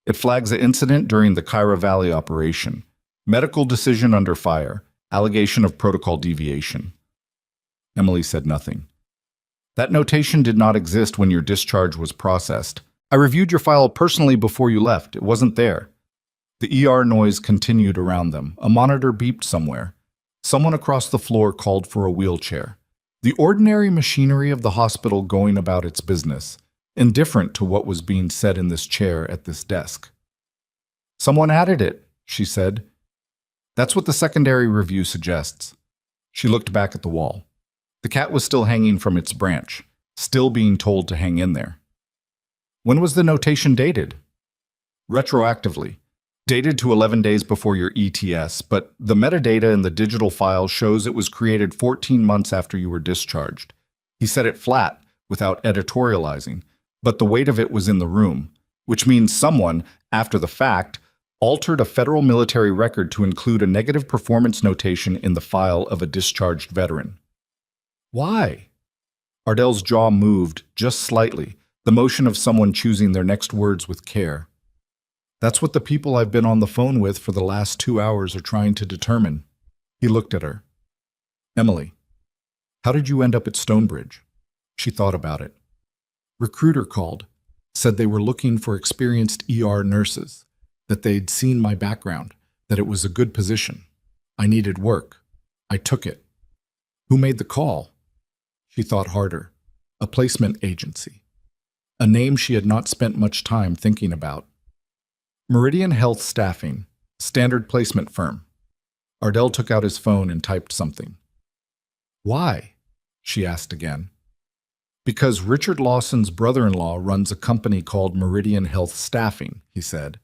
It flags an incident during the Kyra Valley operation. Medical decision under fire. Allegation of protocol deviation. Emily said nothing. That notation did not exist when your discharge was processed. I reviewed your file personally before you left. It wasn't there. The ER noise continued around them. A monitor beeped somewhere. Someone across the floor called for a wheelchair. The ordinary machinery of the hospital going about its business, indifferent to what was being said in this chair at this desk. Someone added it, she said. That's what the secondary review suggests. She looked back at the wall. The cat was still hanging from its branch, still being told to hang in there. When was the notation dated? Retroactively. Dated to 11 days before your ETS, but the metadata in the digital file shows it was created 14 months after you were discharged. He said it flat, without editorializing, but the weight of it was in the room, which means someone, after the fact, altered a federal military record to include a negative performance notation in the file of a discharged veteran. Why? Ardell's jaw moved, just slightly, the motion of someone choosing their next words with care. That's what the people I've been on the phone with for the last 2 hours are trying to determine. He looked at her. Emily, how did you end up at Stonebridge? She thought about it. Recruiter called, said they were looking for experienced ER nurses, that they'd seen my background, that it was a good position. I needed work. I took it. Who made the call? She thought harder. A placement agency. A name she had not spent much time thinking about. Meridian Health Staffing, standard placement firm. Ardell took out his phone and typed something. Why? She asked again. Because Richard Lawson's brother-in-law runs a company called Meridian Health Staffing, he said.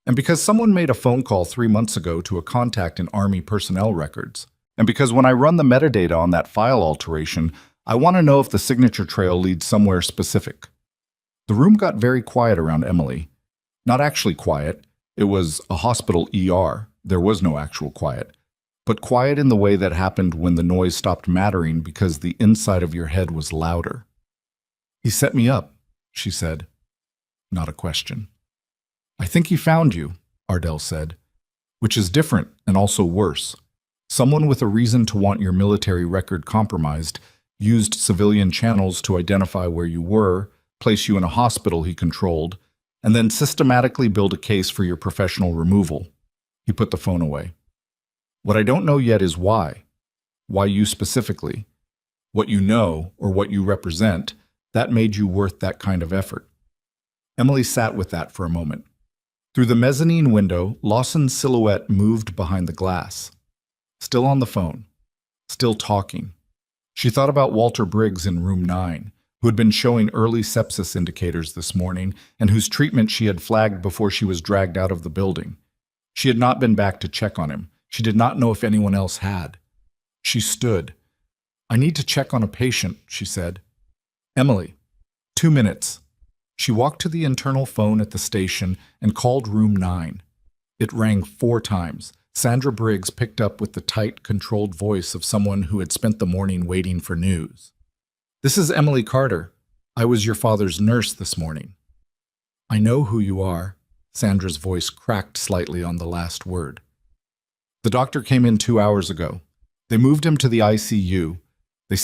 And because someone made a phone call 3 months ago to a contact in Army personnel records. And because when I run the metadata on that file alteration, I want to know if the signature trail leads somewhere specific. The room got very quiet around Emily. Not actually quiet. It was a hospital ER. There was no actual quiet. But quiet in the way that happened when the noise stopped mattering because the inside of your head was louder. He set me up, she said. Not a question. I think he found you, Ardell said, which is different and also worse. Someone with a reason to want your military record compromised used civilian channels to identify where you were, place you in a hospital he controlled, and then systematically build a case for your professional removal. He put the phone away. What I don't know yet is why. Why you specifically. What you know, or what you represent, that made you worth that kind of effort. Emily sat with that for a moment. Through the mezzanine window, Lawson's silhouette moved behind the glass. Still on the phone. Still talking. She thought about Walter Briggs in room 9, who had been showing early sepsis indicators this morning and whose treatment she had flagged before she was dragged out of the building. She had not been back to check on him. She did not know if anyone else had. She stood. I need to check on a patient, she said. Emily, 2 minutes. She walked to the internal phone at the station and called room 9. It rang 4 times. Sandra Briggs picked up with the tight, controlled voice of someone who had spent the morning waiting for news. This is Emily Carter. I was your father's nurse this morning. I know who you are. Sandra's voice cracked slightly on the last word. The doctor came in 2 hours ago. They moved him to the ICU. They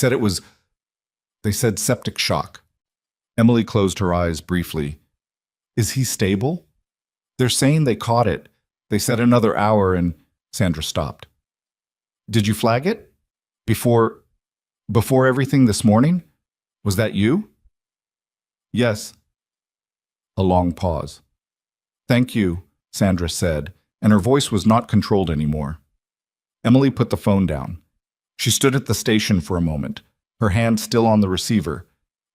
said septic shock. Emily closed her eyes briefly. Is he stable? They're saying they caught it. They said another hour and Sandra stopped. Did you flag it? Before everything this morning? Was that you? Yes. A long pause. Thank you, Sandra said, and her voice was not controlled anymore. Emily put the phone down. She stood at the station for a moment, her hand still on the receiver,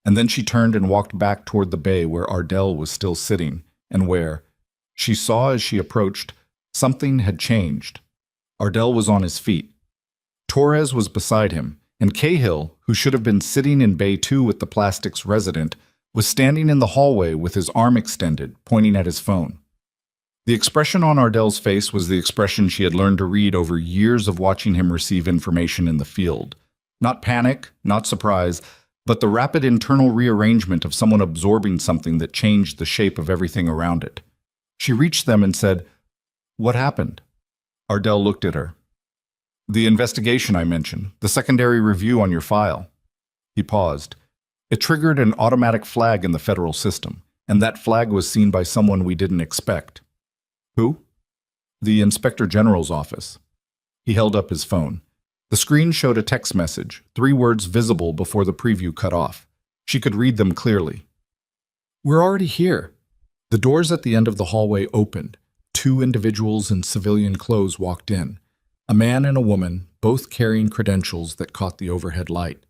and then she turned and walked back toward the bay where Ardell was still sitting, and where, she saw as she approached, something had changed. Ardell was on his feet. Torres was beside him, and Cahill, who should have been sitting in Bay 2 with the plastics resident, was standing in the hallway with his arm extended, pointing at his phone. The expression on Ardell's face was the expression she had learned to read over years of watching him receive information in the field. Not panic, not surprise, but the rapid internal rearrangement of someone absorbing something that changed the shape of everything around it. She reached them and said, "What happened?" Ardell looked at her. "The investigation I mentioned, the secondary review on your file." He paused. It triggered an automatic flag in the federal system, and that flag was seen by someone we didn't expect. "Who?" "The Inspector General's office." He held up his phone. The screen showed a text message, 3 words visible before the preview cut off. She could read them clearly. "We're already here." The doors at the end of the hallway opened. 2 individuals in civilian clothes walked in. A man and a woman, both carrying credentials that caught the overhead light.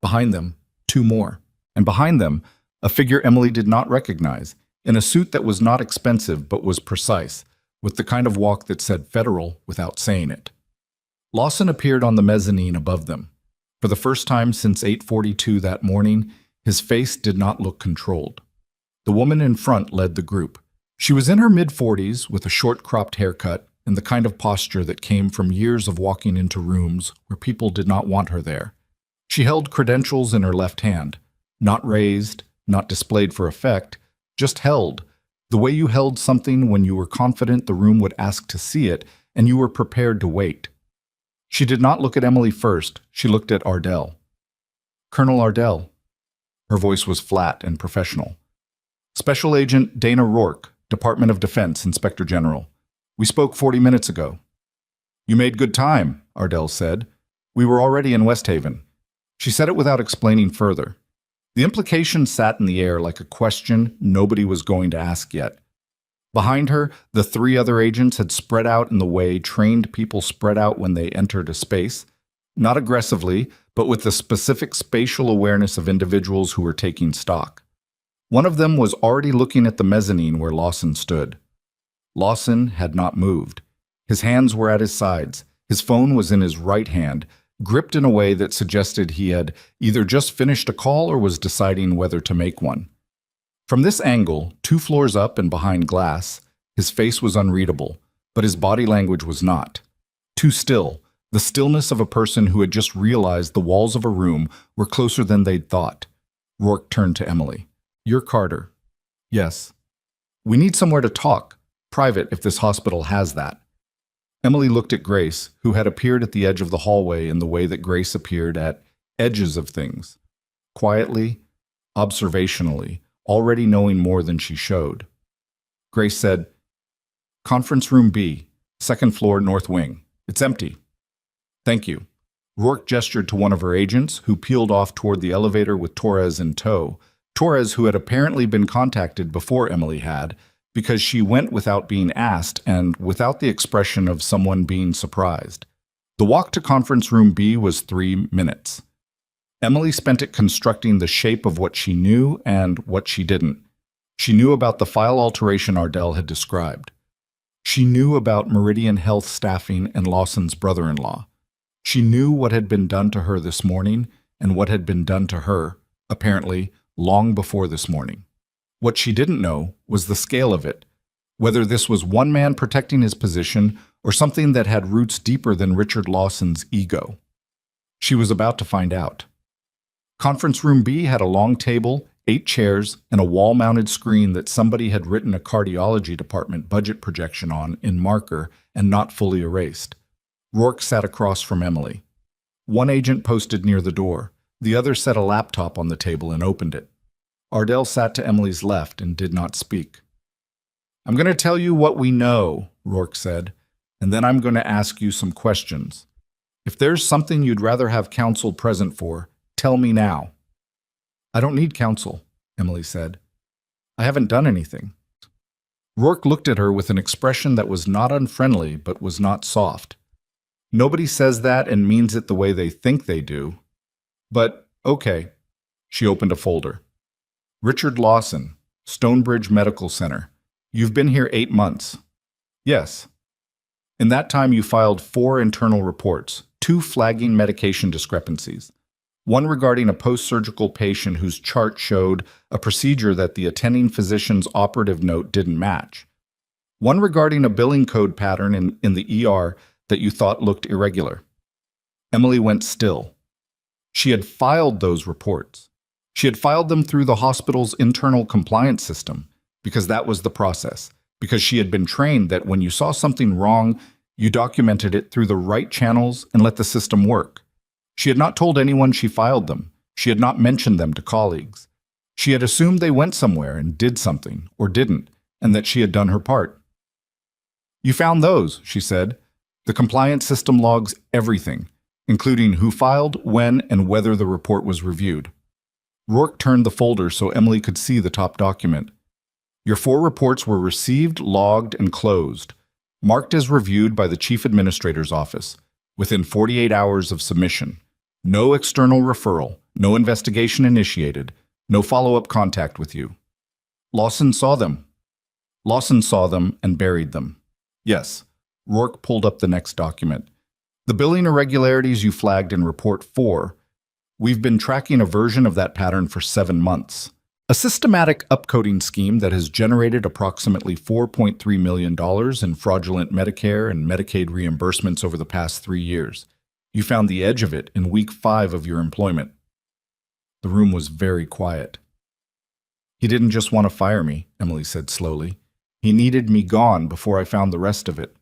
Behind them, 2 more. And behind them, a figure Emily did not recognize, in a suit that was not expensive but was precise, with the kind of walk that said federal without saying it. Lawson appeared on the mezzanine above them. For the first time since 8:42 that morning, his face did not look controlled. The woman in front led the group. She was in her mid-40s with a short cropped haircut and the kind of posture that came from years of walking into rooms where people did not want her there. She held credentials in her left hand, not raised, not displayed for effect, just held, the way you held something when you were confident the room would ask to see it and you were prepared to wait. She did not look at Emily first, she looked at Ardell. "Colonel Ardell." Her voice was flat and professional. "Special Agent Dana Rourke, Department of Defense, Inspector General. We spoke 40 minutes ago." "You made good time," Ardell said. "We were already in West Haven." She said it without explaining further. The implication sat in the air like a question nobody was going to ask yet. Behind her, the 3 other agents had spread out in the way trained people spread out when they entered a space, not aggressively, but with the specific spatial awareness of individuals who were taking stock. One of them was already looking at the mezzanine where Lawson stood. Lawson had not moved. His hands were at his sides. His phone was in his right hand, gripped in a way that suggested he had either just finished a call or was deciding whether to make one. From this angle, 2 floors up and behind glass, his face was unreadable, but his body language was not. Too still, the stillness of a person who had just realized the walls of a room were closer than they'd thought. Rourke turned to Emily. "You're Carter." "Yes." "We need somewhere to talk. Private, if this hospital has that." Emily looked at Grace, who had appeared at the edge of the hallway in the way that Grace appeared at edges of things. Quietly, observationally, already knowing more than she showed. Grace said, "Conference room B, 2nd floor, north wing. It's empty." "Thank you." Rourke gestured to one of her agents, who peeled off toward the elevator with Torres in tow. Torres, who had apparently been contacted before Emily had, because she went without being asked and without the expression of someone being surprised. The walk to conference room B was 3 minutes. Emily spent it constructing the shape of what she knew and what she didn't. She knew about the file alteration Ardell had described. She knew about Meridian Health staffing and Lawson's brother-in-law. She knew what had been done to her this morning and what had been done to her, apparently, long before this morning. What she didn't know was the scale of it, whether this was one man protecting his position or something that had roots deeper than Richard Lawson's ego. She was about to find out. Conference room B had a long table, 8 chairs, and a wall-mounted screen that somebody had written a cardiology department budget projection on in marker and not fully erased. Rourke sat across from Emily. One agent posted near the door. The other set a laptop on the table and opened it. Ardell sat to Emily's left and did not speak. "I'm going to tell you what we know," Rourke said, "and then I'm going to ask you some questions. If there's something you'd rather have counsel present for, tell me now." "I don't need counsel," Emily said. "I haven't done anything." Rourke looked at her with an expression that was not unfriendly but was not soft. "Nobody says that and means it the way they think they do. But, okay." She opened a folder. "Richard Lawson, Stonebridge Medical Center. You've been here 8 months." "Yes." "In that time you filed 4 internal reports, 2 flagging medication discrepancies. One regarding a post-surgical patient whose chart showed a procedure that the attending physician's operative note didn't match. One regarding a billing code pattern in the ER that you thought looked irregular. Emily went still. She had filed those reports. She had filed them through the hospital's internal compliance system, because that was the process, because she had been trained that when you saw something wrong, you documented it through the right channels and let the system work. She had not told anyone she filed them. She had not mentioned them to colleagues. She had assumed they went somewhere and did something, or didn't, and that she had done her part. "You found those," she said. "The compliance system logs everything, including who filed, when, and whether the report was reviewed." Rourke turned the folder so Emily could see the top document. "Your 4 reports were received, logged, and closed, marked as reviewed by the Chief Administrator's Office, within 48 hours of submission. No external referral, no investigation initiated, no follow-up contact with you." Lawson saw them. Lawson saw them and buried them. Yes. Rourke pulled up the next document. "The billing irregularities you flagged in Report 4, we've been tracking a version of that pattern for 7 months. A systematic upcoding scheme that has generated approximately $4.3 million in fraudulent Medicare and Medicaid reimbursements over the past 3 years. You found the edge of it in week 5 of your employment." The room was very quiet. "He didn't just want to fire me," Emily said slowly. "He needed me gone before I found the rest of it.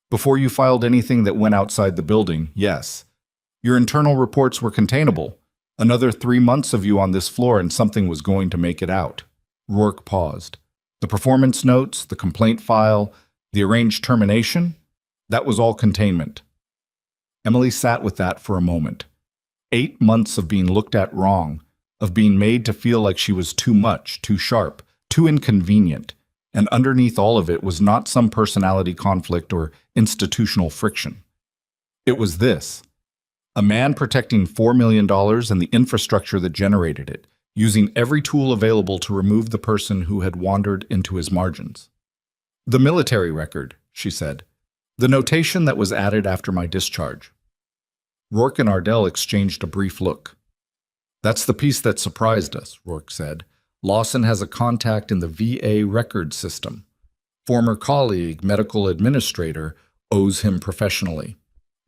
Before you filed anything that went outside the building, yes. Your internal reports were containable. Another 3 months of you on this floor and something was going to make it out." Rourke paused. "The performance notes, the complaint file, the arranged termination, that was all containment." Emily sat with that for a moment. 8 months of being looked at wrong, of being made to feel like she was too much, too sharp, too inconvenient, and underneath all of it was not some personality conflict or institutional friction. It was this. A man protecting $4 million and the infrastructure that generated it, using every tool available to remove the person who had wandered into his margins. "The military record," she said. "The notation that was added after my discharge." Rourke and Ardell exchanged a brief look. "That's the piece that surprised us," Rourke said. "Lawson has a contact in the VA record system. Former colleague, medical administrator, owes him professionally.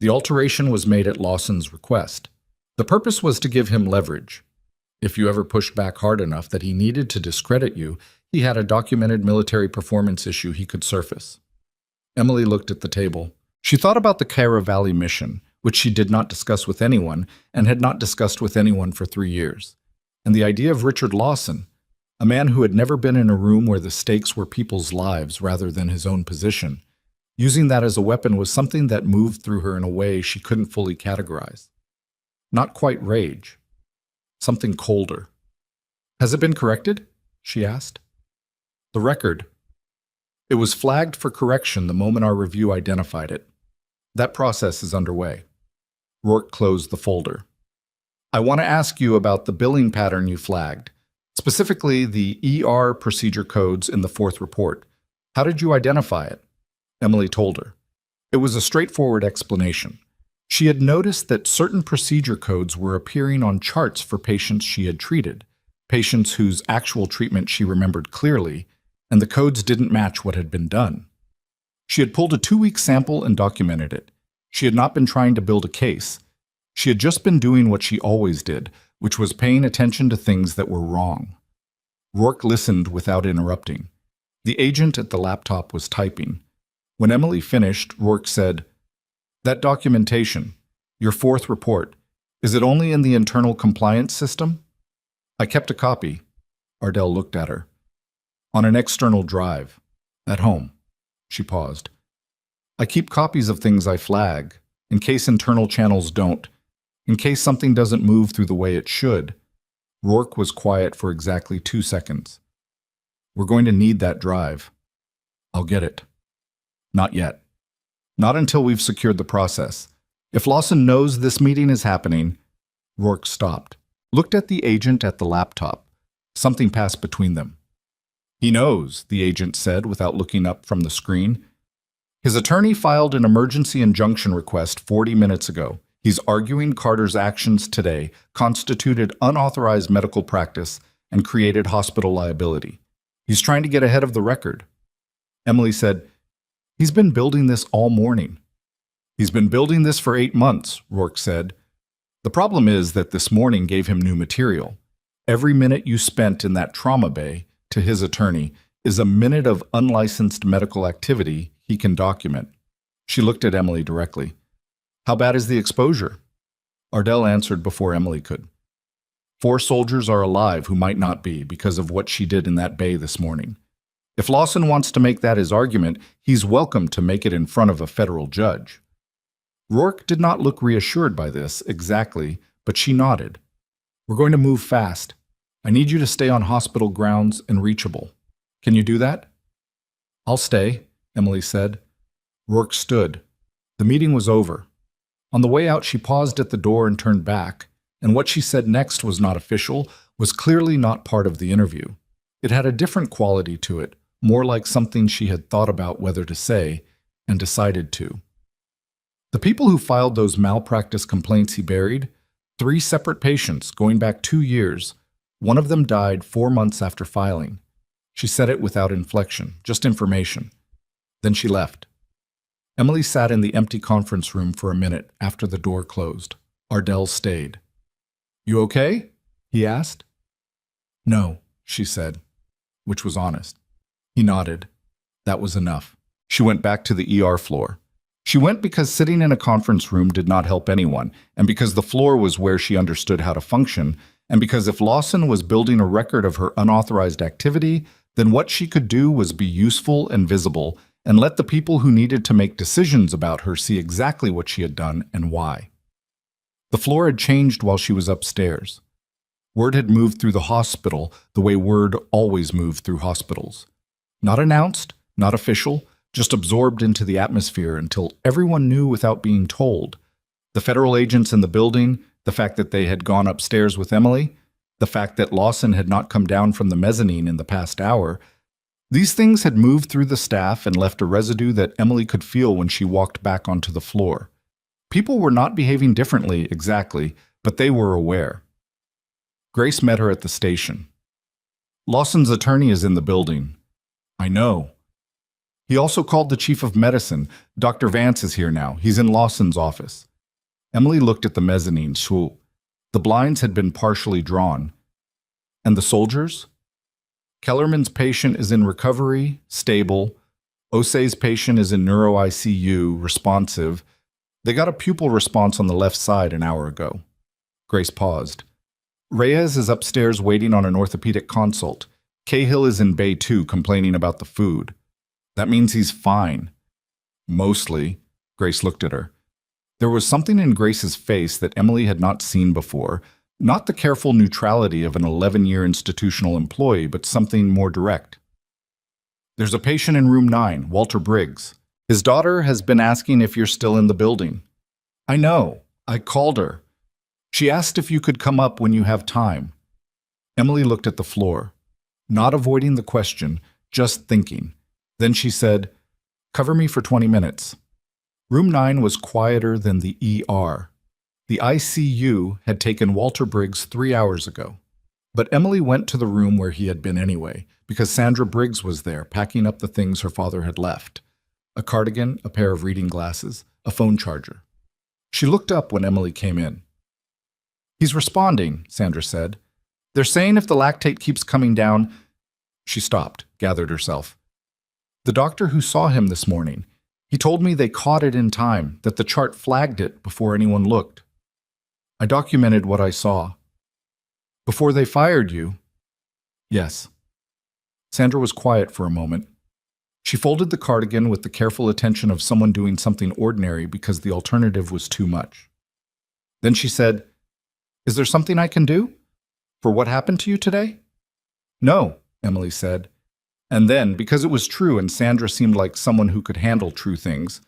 The alteration was made at Lawson's request. The purpose was to give him leverage. If you ever pushed back hard enough that he needed to discredit you, he had a documented military performance issue he could surface." Emily looked at the table. She thought about the Cara Valley mission, which she did not discuss with anyone and had not discussed with anyone for 3 years. And the idea of Richard Lawson, a man who had never been in a room where the stakes were people's lives rather than his own position. Using that as a weapon was something that moved through her in a way she couldn't fully categorize. Not quite rage. Something colder. "Has it been corrected?" she asked. "The record. It was flagged for correction the moment our review identified it. That process is underway." Rourke closed the folder. "I want to ask you about the billing pattern you flagged, specifically the ER procedure codes in the 4th report. How did you identify it?" Emily told her. It was a straightforward explanation. She had noticed that certain procedure codes were appearing on charts for patients she had treated, patients whose actual treatment she remembered clearly, and the codes didn't match what had been done. She had pulled a 2-week sample and documented it. She had not been trying to build a case. She had just been doing what she always did, which was paying attention to things that were wrong. Rourke listened without interrupting. The agent at the laptop was typing. When Emily finished, Rourke said, "That documentation, your 4th report, is it only in the internal compliance system?" "I kept a copy." Ardell looked at her. "On an external drive. At home." She paused. "I keep copies of things I flag, in case internal channels don't, in case something doesn't move through the way it should." Rourke was quiet for exactly 2 seconds. "We're going to need that drive." "I'll get it." "Not yet. Not until we've secured the process. If Lawson knows this meeting is happening..." Rourke stopped, looked at the agent at the laptop. Something passed between them. "He knows," the agent said without looking up from the screen. "His attorney filed an emergency injunction request 40 minutes ago. He's arguing Carter's actions today constituted unauthorized medical practice and created hospital liability. He's trying to get ahead of the record. Emily said, "He's been building this all morning." "He's been building this for 8 months," Rourke said. "The problem is that this morning gave him new material. Every minute you spent in that trauma bay," to his attorney, "is a minute of unlicensed medical activity he can document." She looked at Emily directly. "How bad is the exposure?" Ardell answered before Emily could. 4 soldiers are alive who might not be because of what she did in that bay this morning. If Lawson wants to make that his argument, he's welcome to make it in front of a federal judge. Rourke did not look reassured by this exactly, but she nodded. "We're going to move fast. I need you to stay on hospital grounds and reachable. Can you do that?" "I'll stay," Emily said. Rourke stood. The meeting was over. On the way out, she paused at the door and turned back, and what she said next was not official, was clearly not part of the interview. It had a different quality to it, more like something she had thought about whether to say, and decided to. The people who filed those malpractice complaints he buried, 3 separate patients going back 2 years, one of them died 4 months after filing. She said it without inflection, just information. Then she left. Emily sat in the empty conference room for a minute after the door closed. Ardell stayed. "You okay?" he asked. "No," she said, which was honest. He nodded. That was enough. She went back to the ER floor. She went because sitting in a conference room did not help anyone, and because the floor was where she understood how to function, and because if Lawson was building a record of her unauthorized activity, then what she could do was be useful and visible, and let the people who needed to make decisions about her see exactly what she had done and why. The floor had changed while she was upstairs. Word had moved through the hospital the way word always moved through hospitals. Not announced, not official, just absorbed into the atmosphere until everyone knew without being told. The federal agents in the building, the fact that they had gone upstairs with Emily, the fact that Lawson had not come down from the mezzanine in the past hour, these things had moved through the staff and left a residue that Emily could feel when she walked back onto the floor. People were not behaving differently, exactly, but they were aware. Grace met her at the station. "Lawson's attorney is in the building." "I know." "He also called the chief of medicine. Dr. Vance is here now. He's in Lawson's office." Emily looked at the mezzanine. The blinds had been partially drawn. "And the soldiers?" "Kellerman's patient is in recovery, stable. Osei's patient is in neuro-ICU, responsive. They got a pupil response on the left side an hour ago." Grace paused. "Reyes is upstairs waiting on an orthopedic consult. Cahill is in Bay 2 complaining about the food. That means he's fine." "Mostly." Grace looked at her. There was something in Grace's face that Emily had not seen before, not the careful neutrality of an 11-year institutional employee, but something more direct. "There's a patient in room 9, Walter Briggs. His daughter has been asking if you're still in the building." "I know. I called her. She asked if you could come up when you have time." Emily looked at the floor, not avoiding the question, just thinking. Then she said, "Cover me for 20 minutes." Room 9 was quieter than the ER. The ICU had taken Walter Briggs 3 hours ago. But Emily went to the room where he had been anyway, because Sandra Briggs was there, packing up the things her father had left. A cardigan, a pair of reading glasses, a phone charger. She looked up when Emily came in. "He's responding," Sandra said. "They're saying if the lactate keeps coming down—" She stopped, gathered herself. "The doctor who saw him this morning, he told me they caught it in time, that the chart flagged it before anyone looked. I documented what I saw." "Before they fired you?" "Yes." Sandra was quiet for a moment. She folded the cardigan with the careful attention of someone doing something ordinary because the alternative was too much. Then she said, "Is there something I can do? For what happened to you today?" "No," Emily said. And then, because it was true and Sandra seemed like someone who could handle true things,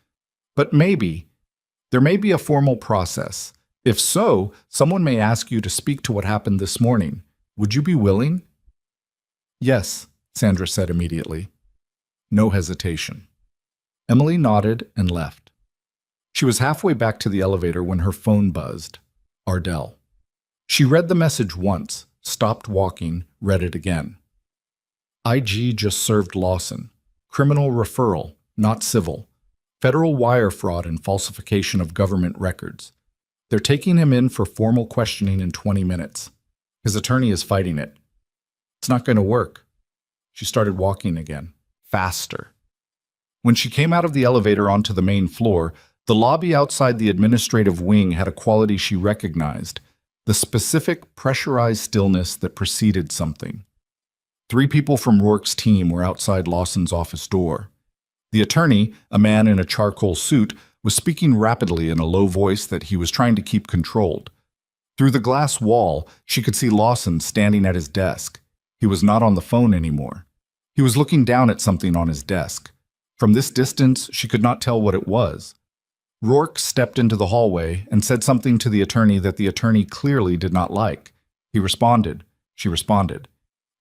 "But maybe. There may be a formal process. If so, someone may ask you to speak to what happened this morning. Would you be willing?" "Yes," Sandra said immediately. No hesitation. Emily nodded and left. She was halfway back to the elevator when her phone buzzed. Ardell. She read the message once, stopped walking, read it again. IG just served Lawson. Criminal referral, not civil. Federal wire fraud and falsification of government records. They're taking him in for formal questioning in 20 minutes. His attorney is fighting it. It's not going to work. She started walking again, faster. When she came out of the elevator onto the main floor, the lobby outside the administrative wing had a quality she recognized, the specific pressurized stillness that preceded something. 3 people from Rourke's team were outside Lawson's office door. The attorney, a man in a charcoal suit, was speaking rapidly in a low voice that he was trying to keep controlled. Through the glass wall, she could see Lawson standing at his desk. He was not on the phone anymore. He was looking down at something on his desk. From this distance, she could not tell what it was. Rourke stepped into the hallway and said something to the attorney that the attorney clearly did not like. He responded. She responded.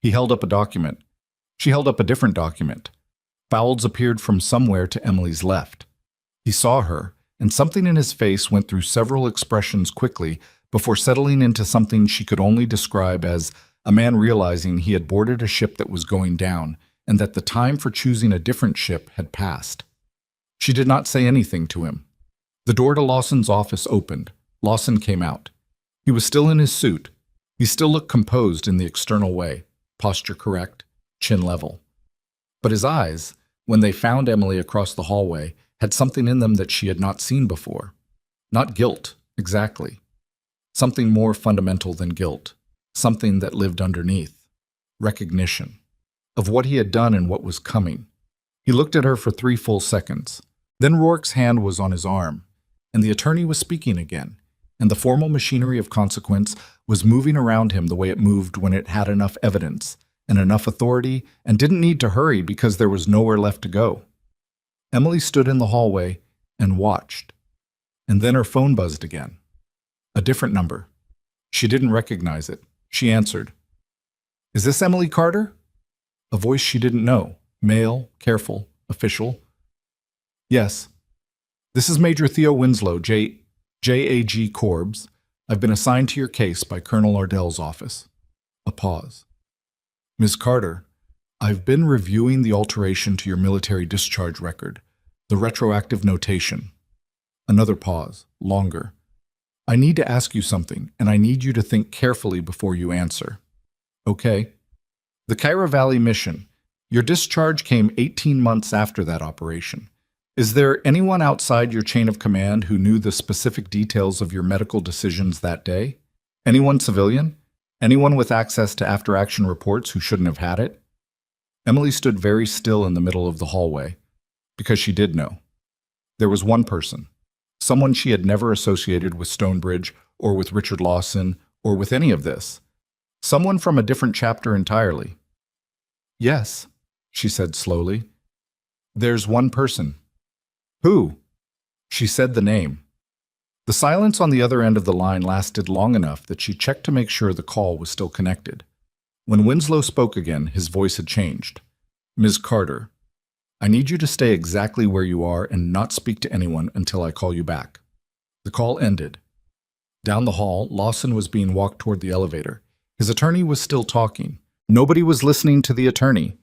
He held up a document. She held up a different document. Fowles appeared from somewhere to Emily's left. He saw her, and something in his face went through several expressions quickly before settling into something she could only describe as a man realizing he had boarded a ship that was going down and that the time for choosing a different ship had passed. She did not say anything to him. The door to Lawson's office opened. Lawson came out. He was still in his suit. He still looked composed in the external way, posture correct, chin level. But his eyes, when they found Emily across the hallway, had something in them that she had not seen before. Not guilt, exactly. Something more fundamental than guilt. Something that lived underneath. Recognition. Of what he had done and what was coming. He looked at her for 3 full seconds. Then Rourke's hand was on his arm, and the attorney was speaking again, and the formal machinery of consequence was moving around him the way it moved when it had enough evidence and enough authority and didn't need to hurry because there was nowhere left to go. Emily stood in the hallway and watched, and then her phone buzzed again. A different number. She didn't recognize it. She answered. "Is this Emily Carter?" A voice she didn't know, male, careful, official. "Yes. This is Major Theo Winslow, JAG Corbs. I've been assigned to your case by Colonel Ardell's office." A pause. "Ms. Carter, I've been reviewing the alteration to your military discharge record, the retroactive notation." Another pause, longer. "I need to ask you something, and I need you to think carefully before you answer." "Okay." "The Kyra Valley mission. Your discharge came 18 months after that operation. Is there anyone outside your chain of command who knew the specific details of your medical decisions that day? Anyone civilian? Anyone with access to after-action reports who shouldn't have had it?" Emily stood very still in the middle of the hallway, because she did know. There was one person, someone she had never associated with Stonebridge or with Richard Lawson or with any of this. Someone from a different chapter entirely. "Yes," she said slowly. "There's one person." "Who?" She said the name. The silence on the other end of the line lasted long enough that she checked to make sure the call was still connected. When Winslow spoke again, his voice had changed. "Ms. Carter, I need you to stay exactly where you are and not speak to anyone until I call you back." The call ended. Down the hall, Lawson was being walked toward the elevator. His attorney was still talking. Nobody was listening to the attorney.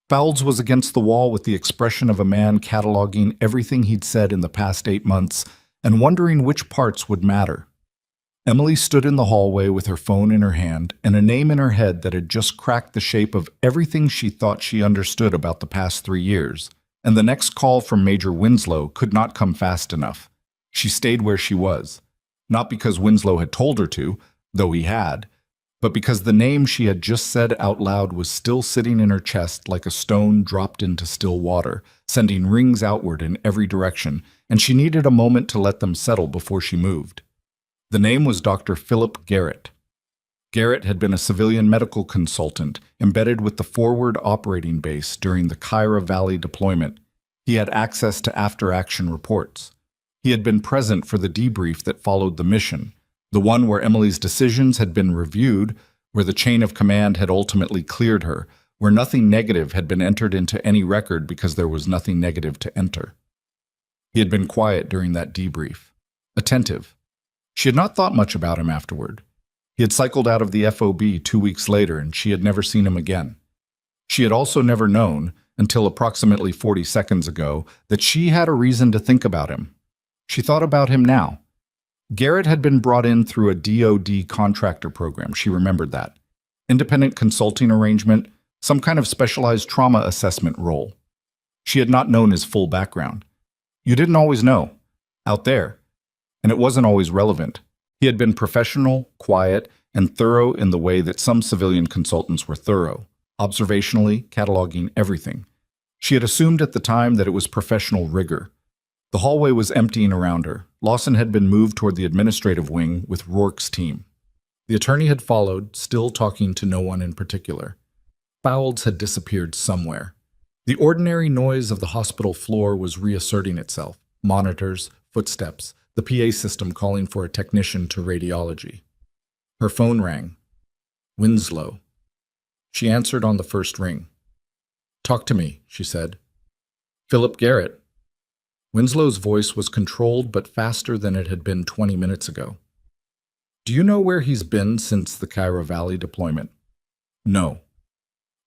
Fowles was against the wall with the expression of a man cataloging everything he'd said in the past 8 months and wondering which parts would matter. Emily stood in the hallway with her phone in her hand and a name in her head that had just cracked the shape of everything she thought she understood about the past 3 years, and the next call from Major Winslow could not come fast enough. She stayed where she was, not because Winslow had told her to, though he had, but because the name she had just said out loud was still sitting in her chest like a stone dropped into still water, sending rings outward in every direction, and she needed a moment to let them settle before she moved. The name was Dr. Philip Garrett. Garrett had been a civilian medical consultant embedded with the forward operating base during the Kyra Valley deployment. He had access to after-action reports. He had been present for the debrief that followed the mission, the one where Emily's decisions had been reviewed, where the chain of command had ultimately cleared her, where nothing negative had been entered into any record because there was nothing negative to enter. He had been quiet during that debrief, attentive. She had not thought much about him afterward. He had cycled out of the FOB 2 weeks later, and she had never seen him again. She had also never known, until approximately 40 seconds ago, that she had a reason to think about him. She thought about him now. Garrett had been brought in through a DoD contractor program, she remembered that. Independent consulting arrangement, some kind of specialized trauma assessment role. She had not known his full background. You didn't always know. Out there. And it wasn't always relevant. He had been professional, quiet, and thorough in the way that some civilian consultants were thorough, observationally cataloging everything. She had assumed at the time that it was professional rigor. The hallway was emptying around her. Lawson had been moved toward the administrative wing with Rourke's team. The attorney had followed, still talking to no one in particular. Fouls had disappeared somewhere. The ordinary noise of the hospital floor was reasserting itself. Monitors, footsteps, the PA system calling for a technician to radiology. Her phone rang. Winslow. She answered on the first ring. "Talk to me," she said. "Philip Garrett." Winslow's voice was controlled but faster than it had been 20 minutes ago. "Do you know where he's been since the Cairo Valley deployment?" "No."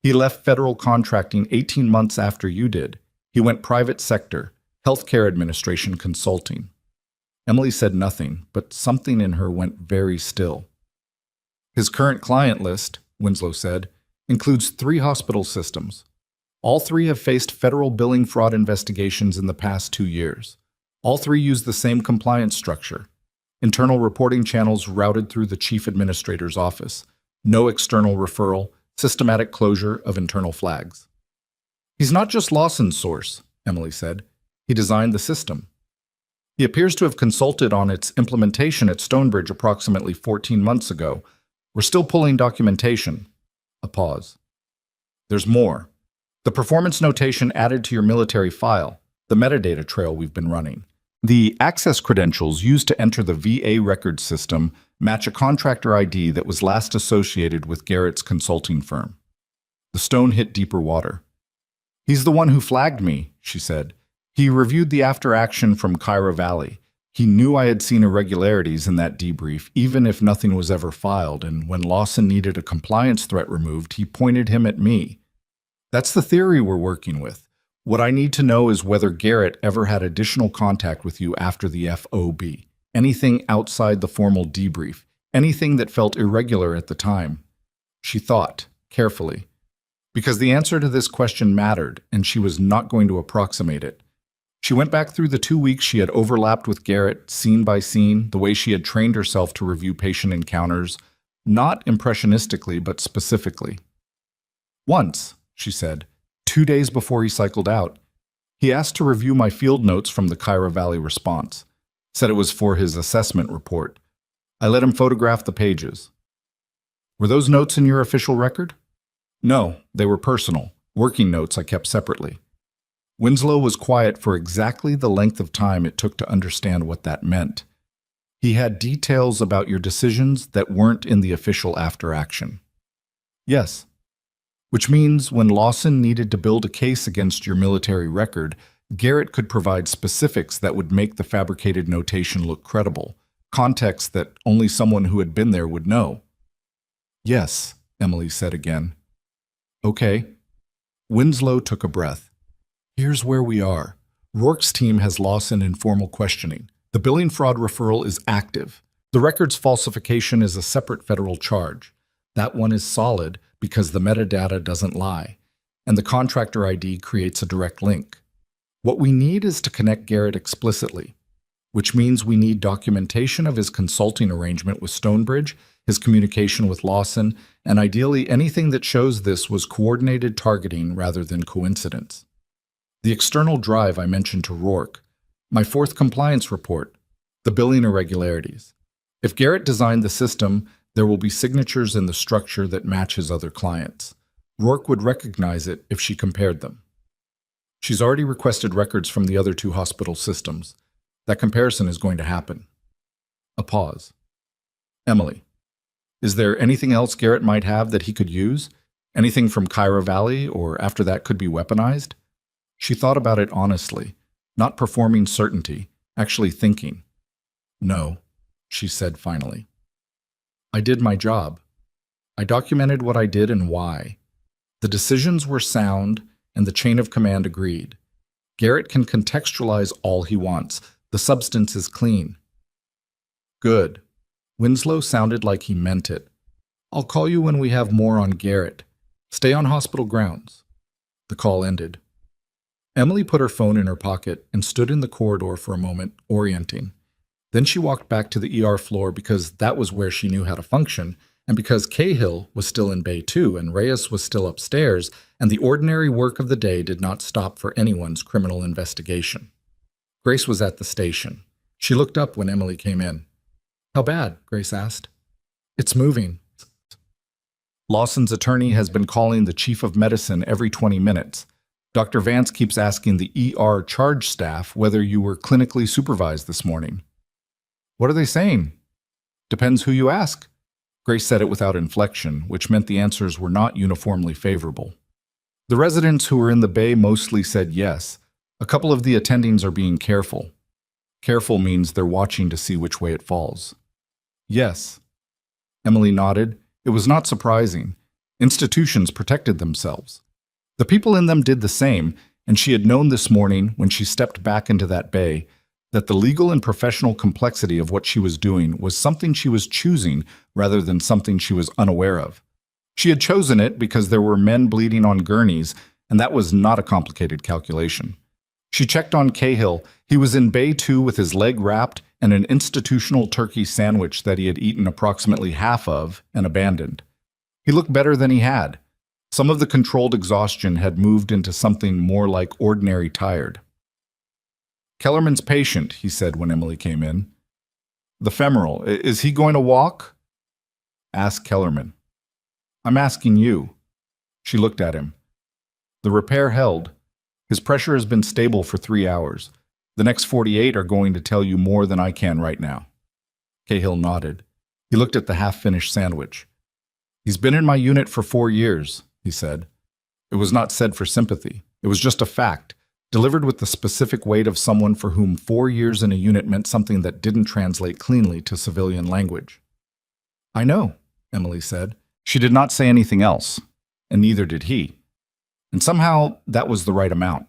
"He left federal contracting 18 months after you did. He went private sector, healthcare administration consulting." Emily said nothing, but something in her went very still. "His current client list," Winslow said, "includes 3 hospital systems. All 3 have faced federal billing fraud investigations in the past 2 years. All 3 use the same compliance structure. Internal reporting channels routed through the chief administrator's office. No external referral, systematic closure of internal flags." "He's not just Lawson's source," Emily said. "He designed the system. He appears to have consulted on its implementation at Stonebridge approximately 14 months ago. We're still pulling documentation." A pause. "There's more. The performance notation added to your military file, the metadata trail we've been running. The access credentials used to enter the VA record system match a contractor ID that was last associated with Garrett's consulting firm." The stone hit deeper water. "He's the one who flagged me," she said. "He reviewed the after-action from Cairo Valley. He knew I had seen irregularities in that debrief, even if nothing was ever filed, and when Lawson needed a compliance threat removed, he pointed him at me. That's the theory we're working with. What I need to know is whether Garrett ever had additional contact with you after the FOB. Anything outside the formal debrief. Anything that felt irregular at the time." She thought, carefully. Because the answer to this question mattered, and she was not going to approximate it. She went back through the 2 weeks she had overlapped with Garrett, scene by scene, the way she had trained herself to review patient encounters, not impressionistically, but specifically. "Once," she said, 2 days before he cycled out, he asked to review my field notes from the Cairo Valley response. Said it was for his assessment report. I let him photograph the pages." "Were those notes in your official record?" "No, they were personal. Working notes I kept separately." Winslow was quiet for exactly the length of time it took to understand what that meant. "He had details about your decisions that weren't in the official after-action." "Yes." "Which means when Lawson needed to build a case against your military record, Garrett could provide specifics that would make the fabricated notation look credible, context that only someone who had been there would know." "Yes," Emily said again. "Okay." Winslow took a breath. "Here's where we are. Rourke's team has Lawson in formal questioning. The billing fraud referral is active. The record's falsification is a separate federal charge. That one is solid because the metadata doesn't lie, and the contractor ID creates a direct link. What we need is to connect Garrett explicitly, which means we need documentation of his consulting arrangement with Stonebridge, his communication with Lawson, and ideally anything that shows this was coordinated targeting rather than coincidence. The external drive I mentioned to Rourke, my 4th compliance report, the billing irregularities. If Garrett designed the system, there will be signatures in the structure that match his other clients. Rourke would recognize it if she compared them. She's already requested records from the other 2 hospital systems. That comparison is going to happen." A pause. "Emily, is there anything else Garrett might have that he could use? Anything from Cairo Valley, or after that could be weaponized?" She thought about it honestly. Not performing certainty, actually thinking. No, she said finally. I did my job. I documented what I did and why. The decisions were sound, and the chain of command agreed. Garrett can contextualize all he wants. The substance is clean. Good. Winslow sounded like he meant it. I'll call you when we have more on Garrett. Stay on hospital grounds. The call ended. Emily put her phone in her pocket and stood in the corridor for a moment, orienting. Then she walked back to the ER floor because that was where she knew how to function, and because Cahill was still in Bay 2 and Reyes was still upstairs, and the ordinary work of the day did not stop for anyone's criminal investigation. Grace was at the station. She looked up when Emily came in. How bad? Grace asked. It's moving. Lawson's attorney has been calling the chief of medicine every 20 minutes. Dr. Vance keeps asking the ER charge staff whether you were clinically supervised this morning. What are they saying? Depends who you ask. Grace said it without inflection, which meant the answers were not uniformly favorable. The residents who were in the bay mostly said yes. A couple of the attendings are being careful. Careful means they're watching to see which way it falls. Yes. Emily nodded. It was not surprising. Institutions protected themselves. The people in them did the same, and she had known this morning, when she stepped back into that bay, that the legal and professional complexity of what she was doing was something she was choosing rather than something she was unaware of. She had chosen it because there were men bleeding on gurneys, and that was not a complicated calculation. She checked on Cahill. He was in Bay 2 with his leg wrapped and an institutional turkey sandwich that he had eaten approximately half of and abandoned. He looked better than he had. Some of the controlled exhaustion had moved into something more like ordinary tired. Kellerman's patient, he said when Emily came in. The femoral, is he going to walk? Ask Kellerman. I'm asking you. She looked at him. The repair held. His pressure has been stable for 3 hours. The next 48 are going to tell you more than I can right now. Cahill nodded. He looked at the half-finished sandwich. He's been in my unit for 4 years, he said. It was not said for sympathy. It was just a fact, delivered with the specific weight of someone for whom 4 years in a unit meant something that didn't translate cleanly to civilian language. I know, Emily said. She did not say anything else, and neither did he. And somehow that was the right amount.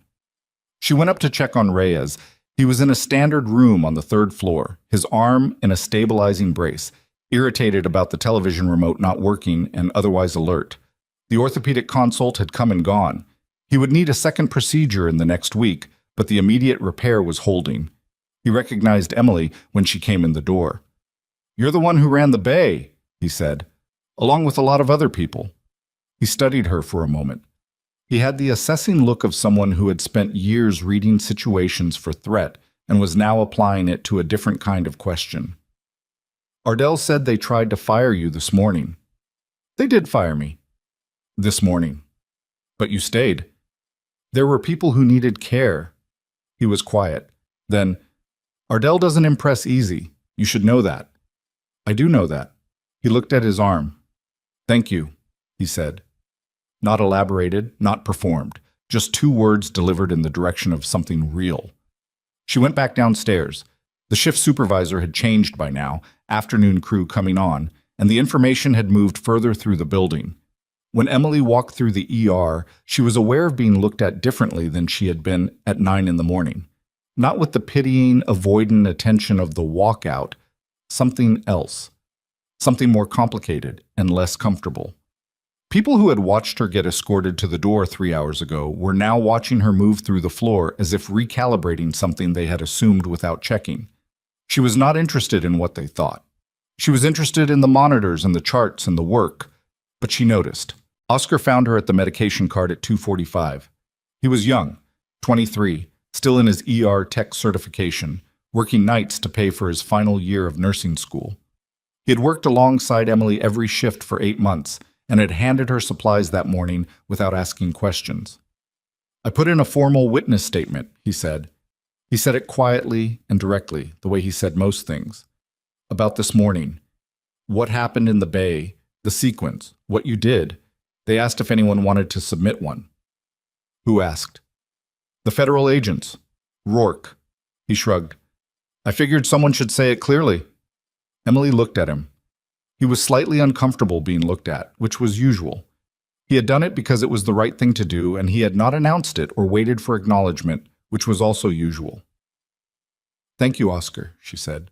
She went up to check on Reyes. He was in a standard room on the 3rd floor, his arm in a stabilizing brace, irritated about the television remote not working and otherwise alert. The orthopedic consult had come and gone. He would need a second procedure in the next week, but the immediate repair was holding. He recognized Emily when she came in the door. You're the one who ran the bay, he said, along with a lot of other people. He studied her for a moment. He had the assessing look of someone who had spent years reading situations for threat and was now applying it to a different kind of question. Ardell said they tried to fire you this morning. They did fire me. This morning. But you stayed. There were people who needed care. He was quiet. Then, Ardell doesn't impress easy. You should know that. I do know that. He looked at his arm. Thank you, he said. Not elaborated, not performed, just 2 words delivered in the direction of something real. She went back downstairs. The shift supervisor had changed by now, afternoon crew coming on, and the information had moved further through the building. When Emily walked through the ER, she was aware of being looked at differently than she had been at 9 in the morning. Not with the pitying, avoidant attention of the walkout, something else. Something more complicated and less comfortable. People who had watched her get escorted to the door 3 hours ago were now watching her move through the floor as if recalibrating something they had assumed without checking. She was not interested in what they thought. She was interested in the monitors and the charts and the work, but she noticed. Oscar found her at the medication cart at 2:45. He was young, 23, still in his ER tech certification, working nights to pay for his final year of nursing school. He had worked alongside Emily every shift for 8 months, and had handed her supplies that morning without asking questions. I put in a formal witness statement, he said. He said it quietly and directly, the way he said most things. About this morning. What happened in the bay, the sequence, what you did. They asked if anyone wanted to submit one. Who asked? The federal agents. Rourke. He shrugged. I figured someone should say it clearly. Emily looked at him. He was slightly uncomfortable being looked at, which was usual. He had done it because it was the right thing to do, and he had not announced it or waited for acknowledgement, which was also usual. Thank you, Oscar, she said.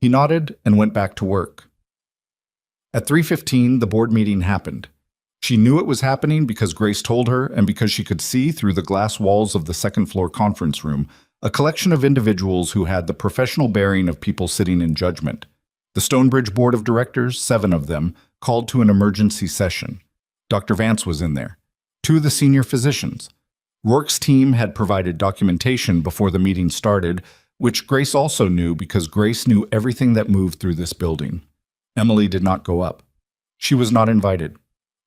He nodded and went back to work. At 3:15, the board meeting happened. She knew it was happening because Grace told her and because she could see through the glass walls of the second-floor conference room a collection of individuals who had the professional bearing of people sitting in judgment. The Stonebridge Board of Directors, 7 of them, called to an emergency session. Dr. Vance was in there. 2 of the senior physicians. Rourke's team had provided documentation before the meeting started, which Grace also knew because Grace knew everything that moved through this building. Emily did not go up. She was not invited.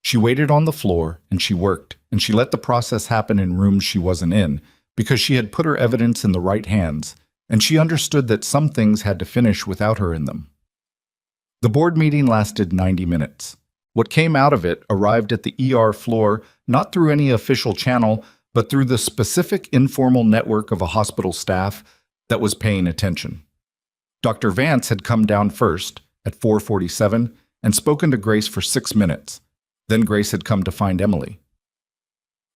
She waited on the floor, and she worked, and she let the process happen in rooms she wasn't in, because she had put her evidence in the right hands, and she understood that some things had to finish without her in them. The board meeting lasted 90 minutes. What came out of it arrived at the ER floor not through any official channel, but through the specific informal network of a hospital staff that was paying attention. Dr. Vance had come down first, at 4:47, and spoken to Grace for 6 minutes. Then Grace had come to find Emily.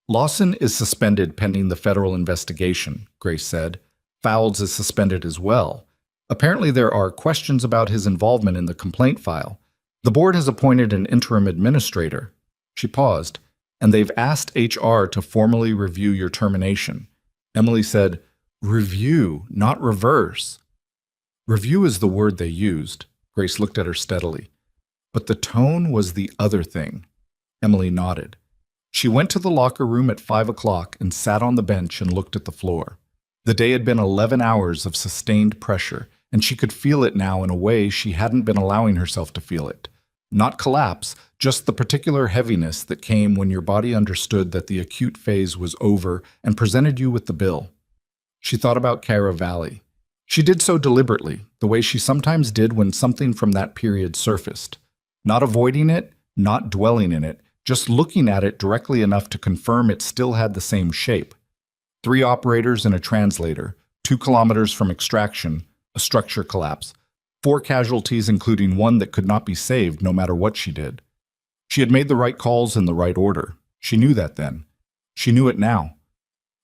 Lawson is suspended pending the federal investigation, Grace said. Fowles is suspended as well. Apparently there are questions about his involvement in the complaint file. The board has appointed an interim administrator. She paused, and they've asked HR to formally review your termination. Emily said, review, not reverse. Review is the word they used. Grace looked at her steadily. But the tone was the other thing. Emily nodded. She went to the locker room at 5 o'clock and sat on the bench and looked at the floor. The day had been 11 hours of sustained pressure, and she could feel it now in a way she hadn't been allowing herself to feel it. Not collapse, just the particular heaviness that came when your body understood that the acute phase was over and presented you with the bill. She thought about Cara Valley. She did so deliberately, the way she sometimes did when something from that period surfaced. Not avoiding it, not dwelling in it, just looking at it directly enough to confirm it still had the same shape. 3 operators and a translator, 2 kilometers from extraction, a structure collapse, 4 casualties including one that could not be saved no matter what she did. She had made the right calls in the right order. She knew that then. She knew it now.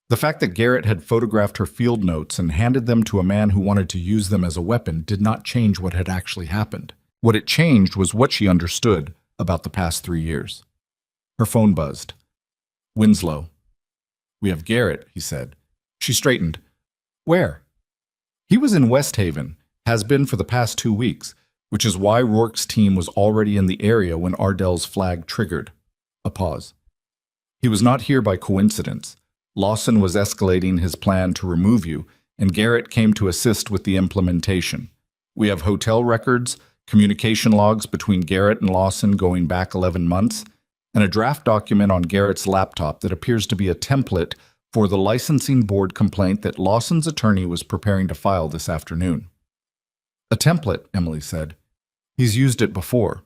The fact that Garrett had photographed her field notes and handed them to a man who wanted to use them as a weapon did not change what had actually happened. What it changed was what she understood about the past 3 years. Her phone buzzed. Winslow. We have Garrett, he said. She straightened. Where? He was in West Haven, has been for the past 2 weeks, which is why Rourke's team was already in the area when Ardell's flag triggered. A pause. He was not here by coincidence. Lawson was escalating his plan to remove you, and Garrett came to assist with the implementation. We have hotel records, communication logs between Garrett and Lawson going back 11 months, and a draft document on Garrett's laptop that appears to be a template for the licensing board complaint that Lawson's attorney was preparing to file this afternoon. A template, Emily said. He's used it before.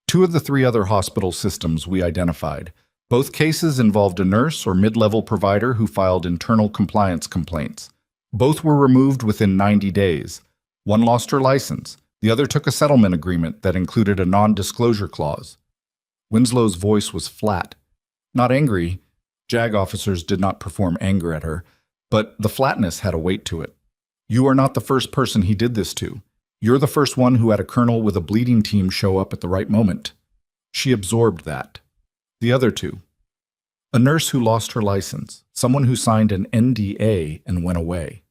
2 of the 3 other hospital systems we identified. Both cases involved a nurse or mid-level provider who filed internal compliance complaints. Both were removed within 90 days. One lost her license. The other took a settlement agreement that included a non-disclosure clause. Winslow's voice was flat. Not angry. JAG officers did not perform anger at her, but the flatness had a weight to it. You are not the first person he did this to. You're the first one who had a colonel with a bleeding team show up at the right moment. She absorbed that. The other 2. A nurse who lost her license, someone who signed an NDA and went away.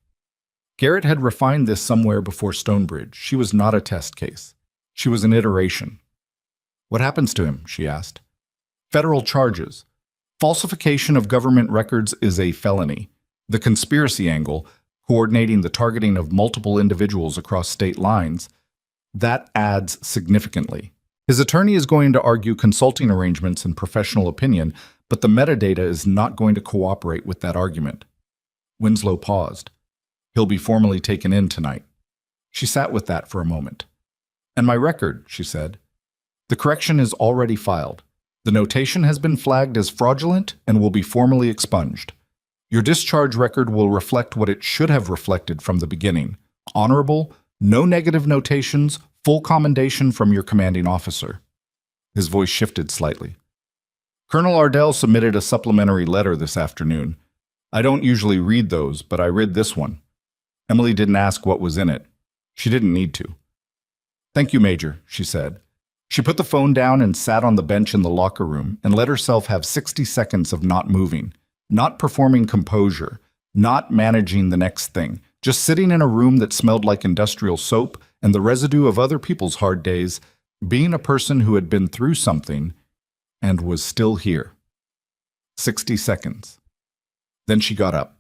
Garrett had refined this somewhere before Stonebridge. She was not a test case. She was an iteration. What happens to him? She asked. Federal charges. Falsification of government records is a felony. The conspiracy angle, coordinating the targeting of multiple individuals across state lines, that adds significantly. His attorney is going to argue consulting arrangements and professional opinion, but the metadata is not going to cooperate with that argument. Winslow paused. He'll be formally taken in tonight. She sat with that for a moment. And my record, she said. The correction is already filed. The notation has been flagged as fraudulent and will be formally expunged. Your discharge record will reflect what it should have reflected from the beginning. Honorable, no negative notations, full commendation from your commanding officer." His voice shifted slightly. "Colonel Ardell submitted a supplementary letter this afternoon. I don't usually read those, but I read this one." Emily didn't ask what was in it. She didn't need to. "Thank you, Major," she said. She put the phone down and sat on the bench in the locker room and let herself have 60 seconds of not moving, not performing composure, not managing the next thing, just sitting in a room that smelled like industrial soap and the residue of other people's hard days, being a person who had been through something and was still here. 60 seconds. Then she got up.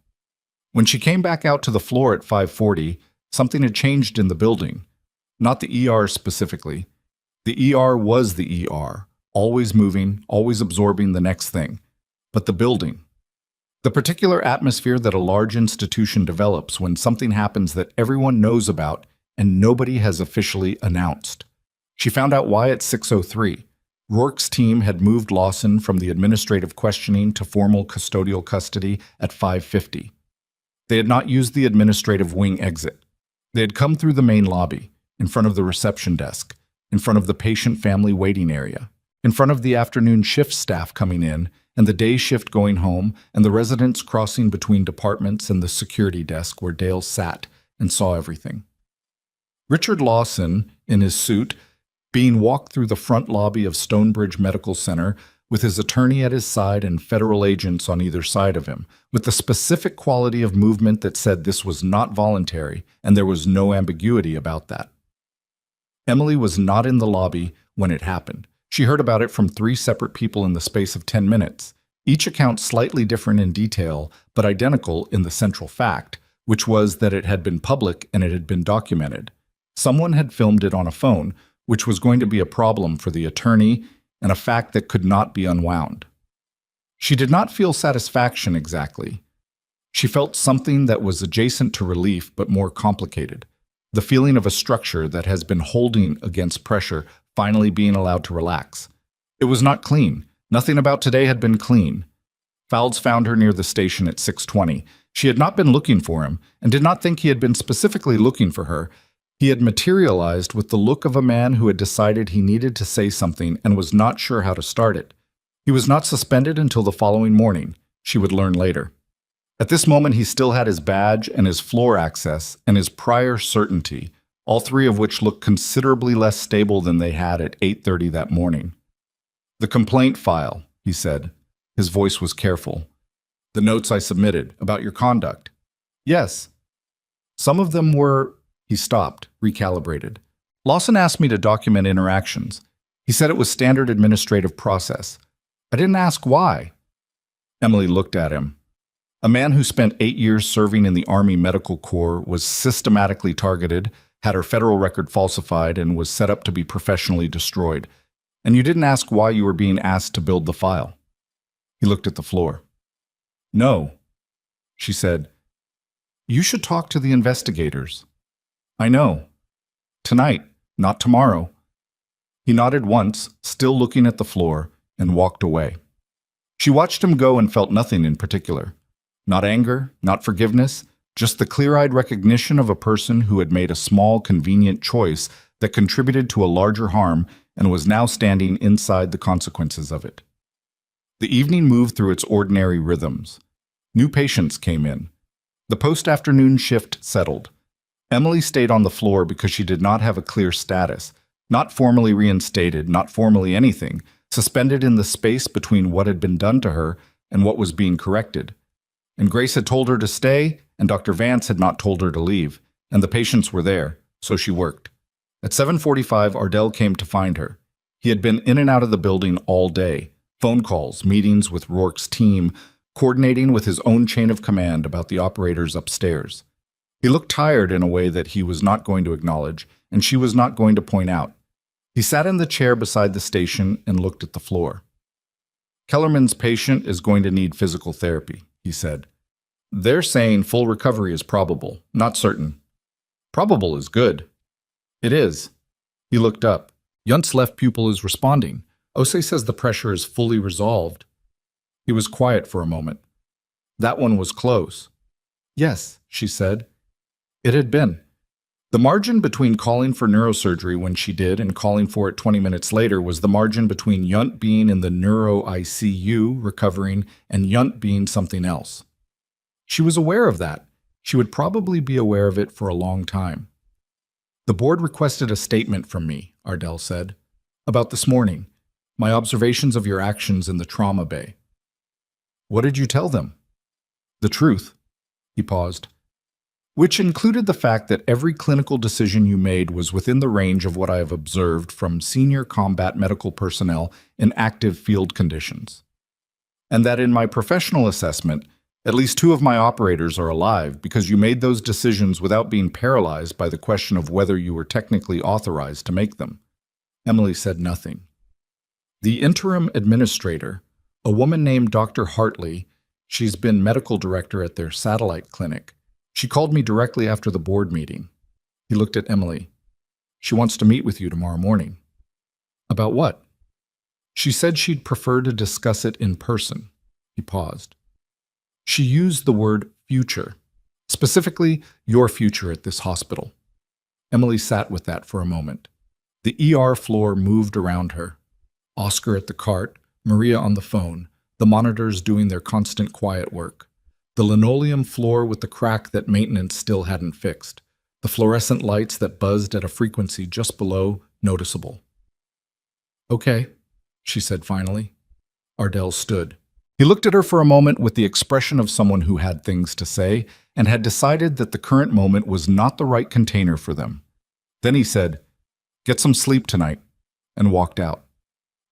When she came back out to the floor at 5:40, something had changed in the building. Not the ER specifically. The ER was the ER, always moving, always absorbing the next thing. But the building. The particular atmosphere that a large institution develops when something happens that everyone knows about and nobody has officially announced. She found out why at 6:03. Rourke's team had moved Lawson from the administrative questioning to formal custodial custody at 5:50. They had not used the administrative wing exit. They had come through the main lobby, in front of the reception desk, in front of the patient family waiting area, in front of the afternoon shift staff coming in, and the day shift going home, and the residents crossing between departments and the security desk where Dale sat and saw everything. Richard Lawson, in his suit, being walked through the front lobby of Stonebridge Medical Center with his attorney at his side and federal agents on either side of him, with the specific quality of movement that said this was not voluntary and there was no ambiguity about that. Emily was not in the lobby when it happened. She heard about it from 3 separate people in the space of 10 minutes, each account slightly different in detail, but identical in the central fact, which was that it had been public and it had been documented. Someone had filmed it on a phone, which was going to be a problem for the attorney and a fact that could not be unwound. She did not feel satisfaction exactly. She felt something that was adjacent to relief but more complicated. The feeling of a structure that has been holding against pressure finally being allowed to relax. It was not clean. Nothing about today had been clean. Fouls found her near the station at 6:20. She had not been looking for him and did not think he had been specifically looking for her. He had materialized with the look of a man who had decided he needed to say something and was not sure how to start it. He was not suspended until the following morning. She would learn later. At this moment, he still had his badge and his floor access and his prior certainty, all 3 of which looked considerably less stable than they had at 8:30 that morning. "The complaint file," he said. His voice was careful. "The notes I submitted about your conduct." "Yes." "Some of them were—" He stopped, recalibrated. "Lawson asked me to document interactions. He said it was standard administrative process. I didn't ask why." Emily looked at him. A man who spent 8 years serving in the Army Medical Corps was systematically targeted, had her federal record falsified, and was set up to be professionally destroyed. And you didn't ask why you were being asked to build the file. He looked at the floor. "No," she said. "You should talk to the investigators." "I know. Tonight, not tomorrow." He nodded once, still looking at the floor, and walked away. She watched him go and felt nothing in particular. Not anger, not forgiveness, just the clear-eyed recognition of a person who had made a small, convenient choice that contributed to a larger harm and was now standing inside the consequences of it. The evening moved through its ordinary rhythms. New patients came in. The post-afternoon shift settled. Emily stayed on the floor because she did not have a clear status, not formally reinstated, not formally anything, suspended in the space between what had been done to her and what was being corrected. And Grace had told her to stay, and Dr. Vance had not told her to leave, and the patients were there, so she worked. At 7:45, Ardell came to find her. He had been in and out of the building all day, phone calls, meetings with Rourke's team, coordinating with his own chain of command about the operators upstairs. He looked tired in a way that he was not going to acknowledge, and she was not going to point out. He sat in the chair beside the station and looked at the floor. "Kellerman's patient is going to need physical therapy," he said. "They're saying full recovery is probable, not certain." "Probable is good." "It is." He looked up. "Yunt's left pupil is responding. Osei says the pressure is fully resolved." He was quiet for a moment. That one was close. Yes, she said. It had been. The margin between calling for neurosurgery when she did and calling for it 20 minutes later was the margin between Yunt being in the neuro ICU recovering and Yunt being something else. She was aware of that. She would probably be aware of it for a long time. The board requested a statement from me, Ardell said, about this morning, my observations of your actions in the trauma bay. What did you tell them? The truth. He paused. Which included the fact that every clinical decision you made was within the range of what I have observed from senior combat medical personnel in active field conditions. And that in my professional assessment, at least 2 of my operators are alive because you made those decisions without being paralyzed by the question of whether you were technically authorized to make them. Emily said nothing. The interim administrator, a woman named Dr. Hartley, she's been medical director at their satellite clinic. She called me directly after the board meeting. He looked at Emily. She wants to meet with you tomorrow morning. About what? She said she'd prefer to discuss it in person. He paused. She used the word future, specifically your future at this hospital. Emily sat with that for a moment. The ER floor moved around her. Oscar at the cart, Maria on the phone, the monitors doing their constant quiet work. The linoleum floor with the crack that maintenance still hadn't fixed. The fluorescent lights that buzzed at a frequency just below noticeable. Okay, she said finally. Ardell stood. He looked at her for a moment with the expression of someone who had things to say and had decided that the current moment was not the right container for them. Then he said, "Get some sleep tonight," and walked out.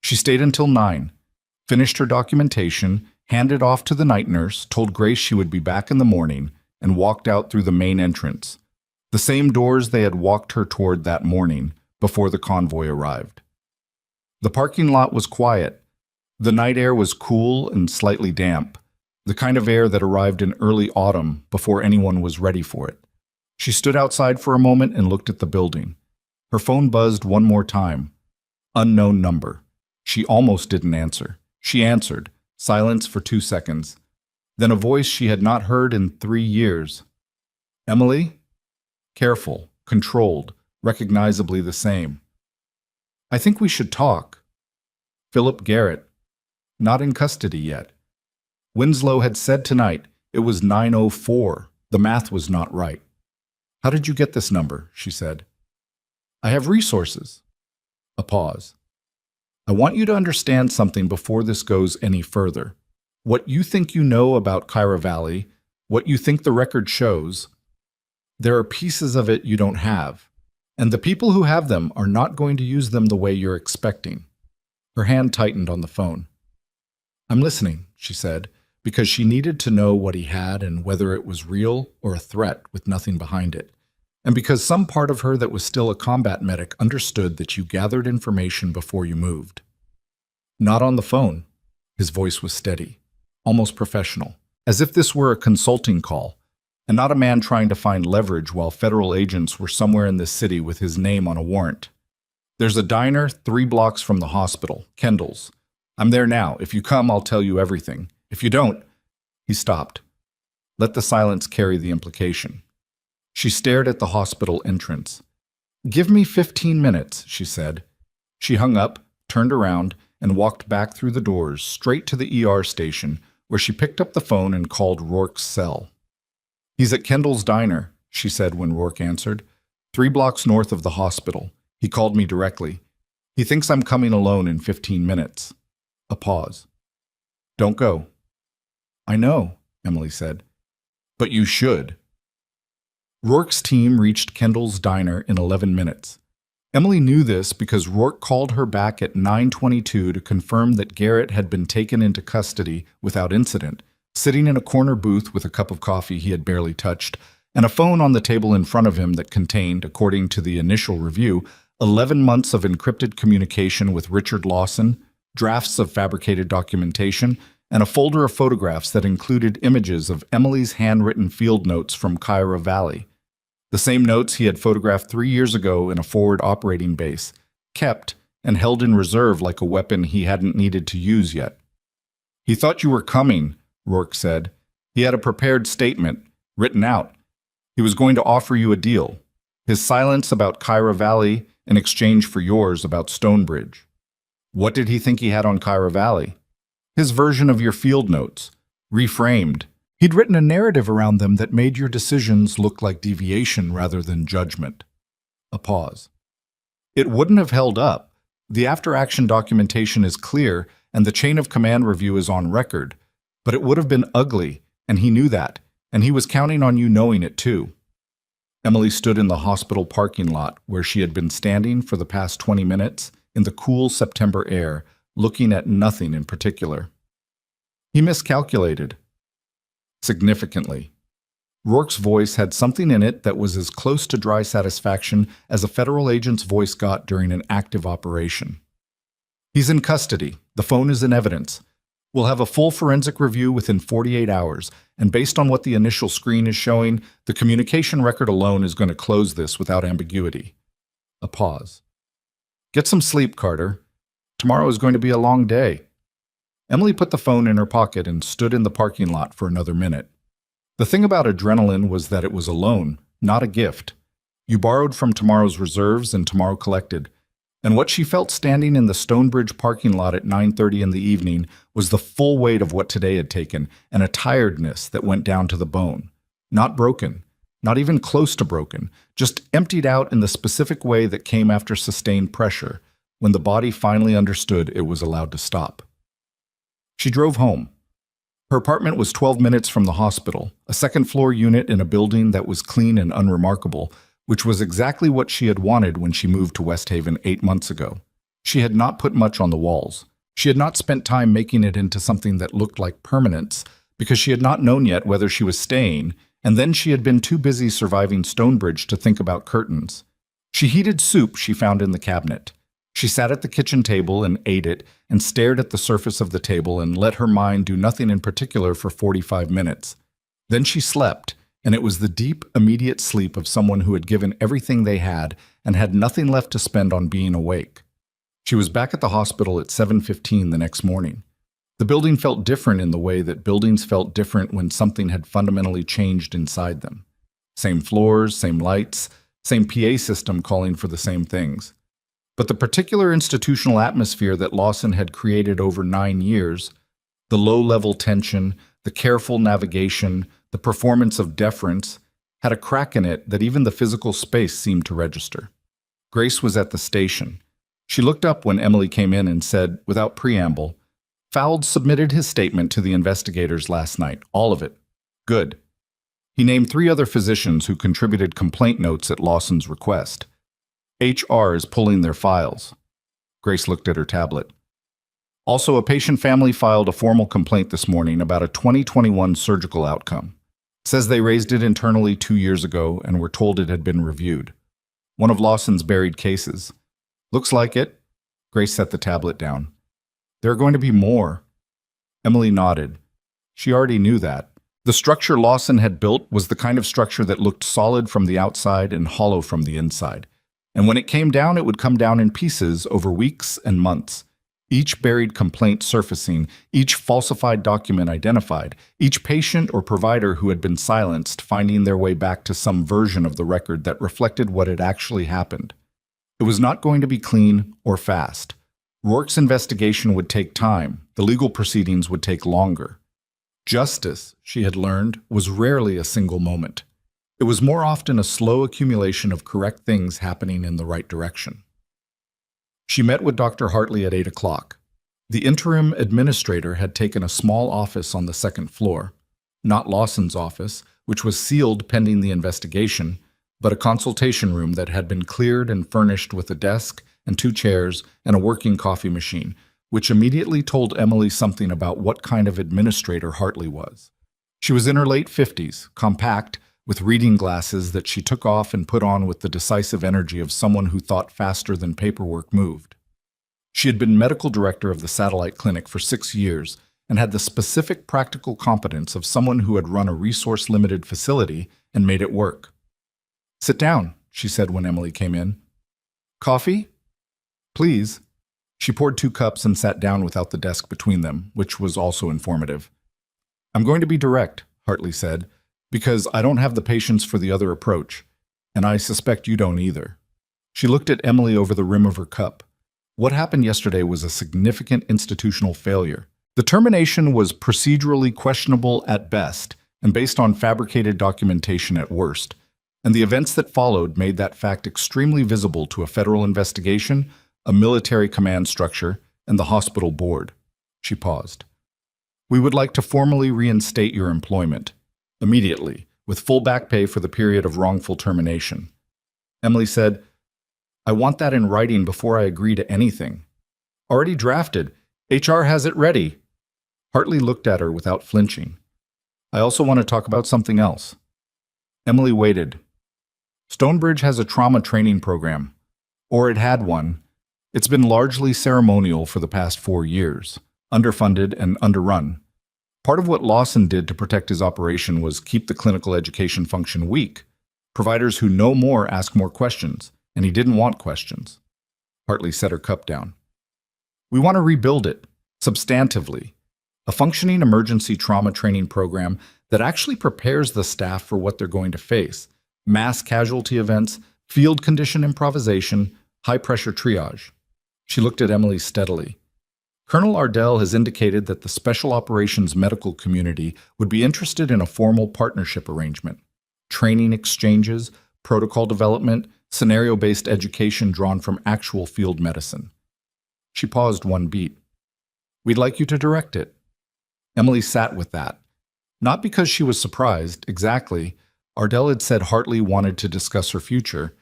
She stayed until 9, finished her documentation, handed off to the night nurse, told Grace she would be back in the morning, and walked out through the main entrance, the same doors they had walked her toward that morning before the convoy arrived. The parking lot was quiet. The night air was cool and slightly damp, the kind of air that arrived in early autumn before anyone was ready for it. She stood outside for a moment and looked at the building. Her phone buzzed one more time. Unknown number. She almost didn't answer. She answered. Silence for 2 seconds. Then a voice she had not heard in 3 years. Emily? Careful, controlled, recognizably the same. I think we should talk. Philip Garrett. Not in custody yet. Winslow had said tonight it was 9:04. The math was not right. How did you get this number? She said. I have resources. A pause. I want you to understand something before this goes any further. What you think you know about Kyra Valley, what you think the record shows, there are pieces of it you don't have, and the people who have them are not going to use them the way you're expecting. Her hand tightened on the phone. I'm listening, she said, because she needed to know what he had and whether it was real or a threat with nothing behind it. And because some part of her that was still a combat medic understood that you gathered information before you moved. Not on the phone. His voice was steady, almost professional, as if this were a consulting call, and not a man trying to find leverage while federal agents were somewhere in this city with his name on a warrant. There's a diner 3 blocks from the hospital, Kendall's. I'm there now. If you come, I'll tell you everything. If you don't... He stopped. Let the silence carry the implication. She stared at the hospital entrance. Give me 15 minutes, she said. She hung up, turned around, and walked back through the doors, straight to the ER station, where she picked up the phone and called Rourke's cell. He's at Kendall's Diner, she said when Rourke answered. 3 blocks north of the hospital. He called me directly. He thinks I'm coming alone in 15 minutes. A pause. Don't go. I know, Emily said. But you should. Rourke's team reached Kendall's Diner in 11 minutes. Emily knew this because Rourke called her back at 9:22 to confirm that Garrett had been taken into custody without incident, sitting in a corner booth with a cup of coffee he had barely touched, and a phone on the table in front of him that contained, according to the initial review, 11 months of encrypted communication with Richard Lawson, drafts of fabricated documentation, and a folder of photographs that included images of Emily's handwritten field notes from Kyra Valley. The same notes he had photographed 3 years ago in a forward operating base, kept and held in reserve like a weapon he hadn't needed to use yet. He thought you were coming, Rourke said. He had a prepared statement, written out. He was going to offer you a deal. His silence about Kyra Valley in exchange for yours about Stonebridge. What did he think he had on Kyra Valley? His version of your field notes, reframed. He'd written a narrative around them that made your decisions look like deviation rather than judgment. A pause. It wouldn't have held up. The after-action documentation is clear and the chain of command review is on record, but it would have been ugly, and he knew that, and he was counting on you knowing it too. Emily stood in the hospital parking lot where she had been standing for the past 20 minutes in the cool September air, looking at nothing in particular. He miscalculated. Significantly. Rourke's voice had something in it that was as close to dry satisfaction as a federal agent's voice got during an active operation. He's in custody. The phone is in evidence. We'll have a full forensic review within 48 hours, and based on what the initial screen is showing, the communication record alone is going to close this without ambiguity. A pause. Get some sleep, Carter. Tomorrow is going to be a long day. Emily put the phone in her pocket and stood in the parking lot for another minute. The thing about adrenaline was that it was a loan, not a gift. You borrowed from tomorrow's reserves and tomorrow collected. And what she felt standing in the Stonebridge parking lot at 9:30 in the evening was the full weight of what today had taken, and a tiredness that went down to the bone. Not broken, not even close to broken, just emptied out in the specific way that came after sustained pressure, when the body finally understood it was allowed to stop. She drove home. Her apartment was 12 minutes from the hospital, a second-floor unit in a building that was clean and unremarkable, which was exactly what she had wanted when she moved to West Haven 8 months ago. She had not put much on the walls. She had not spent time making it into something that looked like permanence, because she had not known yet whether she was staying, and then she had been too busy surviving Stonebridge to think about curtains. She heated soup she found in the cabinet. She sat at the kitchen table and ate it, and stared at the surface of the table and let her mind do nothing in particular for 45 minutes. Then she slept, and it was the deep, immediate sleep of someone who had given everything they had and had nothing left to spend on being awake. She was back at the hospital at 7:15 the next morning. The building felt different in the way that buildings felt different when something had fundamentally changed inside them. Same floors, same lights, same PA system calling for the same things. But the particular institutional atmosphere that Lawson had created over 9 years, the low-level tension, the careful navigation, the performance of deference, had a crack in it that even the physical space seemed to register. Grace was at the station. She looked up when Emily came in and said, without preamble, "Fould submitted his statement to the investigators last night, all of it. Good." He named 3 other physicians who contributed complaint notes at Lawson's request. HR is pulling their files. Grace looked at her tablet. Also, a patient family filed a formal complaint this morning about a 2021 surgical outcome. Says they raised it internally 2 years ago and were told it had been reviewed. One of Lawson's buried cases. Looks like it. Grace set the tablet down. There are going to be more. Emily nodded. She already knew that. The structure Lawson had built was the kind of structure that looked solid from the outside and hollow from the inside. And when it came down, it would come down in pieces over weeks and months. Each buried complaint surfacing, each falsified document identified, each patient or provider who had been silenced finding their way back to some version of the record that reflected what had actually happened. It was not going to be clean or fast. Rourke's investigation would take time. The legal proceedings would take longer. Justice, she had learned, was rarely a single moment. It was more often a slow accumulation of correct things happening in the right direction. She met with Dr. Hartley at 8 o'clock. The interim administrator had taken a small office on the second floor, not Lawson's office, which was sealed pending the investigation, but a consultation room that had been cleared and furnished with a desk and 2 chairs and a working coffee machine, which immediately told Emily something about what kind of administrator Hartley was. She was in her late 50s, compact, with reading glasses that she took off and put on with the decisive energy of someone who thought faster than paperwork moved. She had been medical director of the satellite clinic for 6 years and had the specific practical competence of someone who had run a resource-limited facility and made it work. "Sit down," she said when Emily came in. "Coffee?" "Please." She poured 2 cups and sat down without the desk between them, which was also informative. "I'm going to be direct," Hartley said, because I don't have the patience for the other approach, and I suspect you don't either. She looked at Emily over the rim of her cup. What happened yesterday was a significant institutional failure. The termination was procedurally questionable at best and based on fabricated documentation at worst, and the events that followed made that fact extremely visible to a federal investigation, a military command structure, and the hospital board. She paused. We would like to formally reinstate your employment, immediately, with full back pay for the period of wrongful termination. Emily said, I want that in writing before I agree to anything. Already drafted. HR has it ready. Hartley looked at her without flinching. I also want to talk about something else. Emily waited. Stonebridge has a trauma training program. Or it had one. It's been largely ceremonial for the past 4 years, underfunded and underrun. Part of what Lawson did to protect his operation was keep the clinical education function weak. Providers who know more ask more questions, and he didn't want questions. Hartley set her cup down. We want to rebuild it, substantively. A functioning emergency trauma training program that actually prepares the staff for what they're going to face. Mass casualty events, field condition improvisation, high-pressure triage. She looked at Emily steadily. Colonel Ardell has indicated that the Special Operations medical community would be interested in a formal partnership arrangement. Training exchanges, protocol development, scenario-based education drawn from actual field medicine. She paused one beat. We'd like you to direct it. Emily sat with that. Not because she was surprised, exactly. Ardell had said Hartley wanted to discuss her future,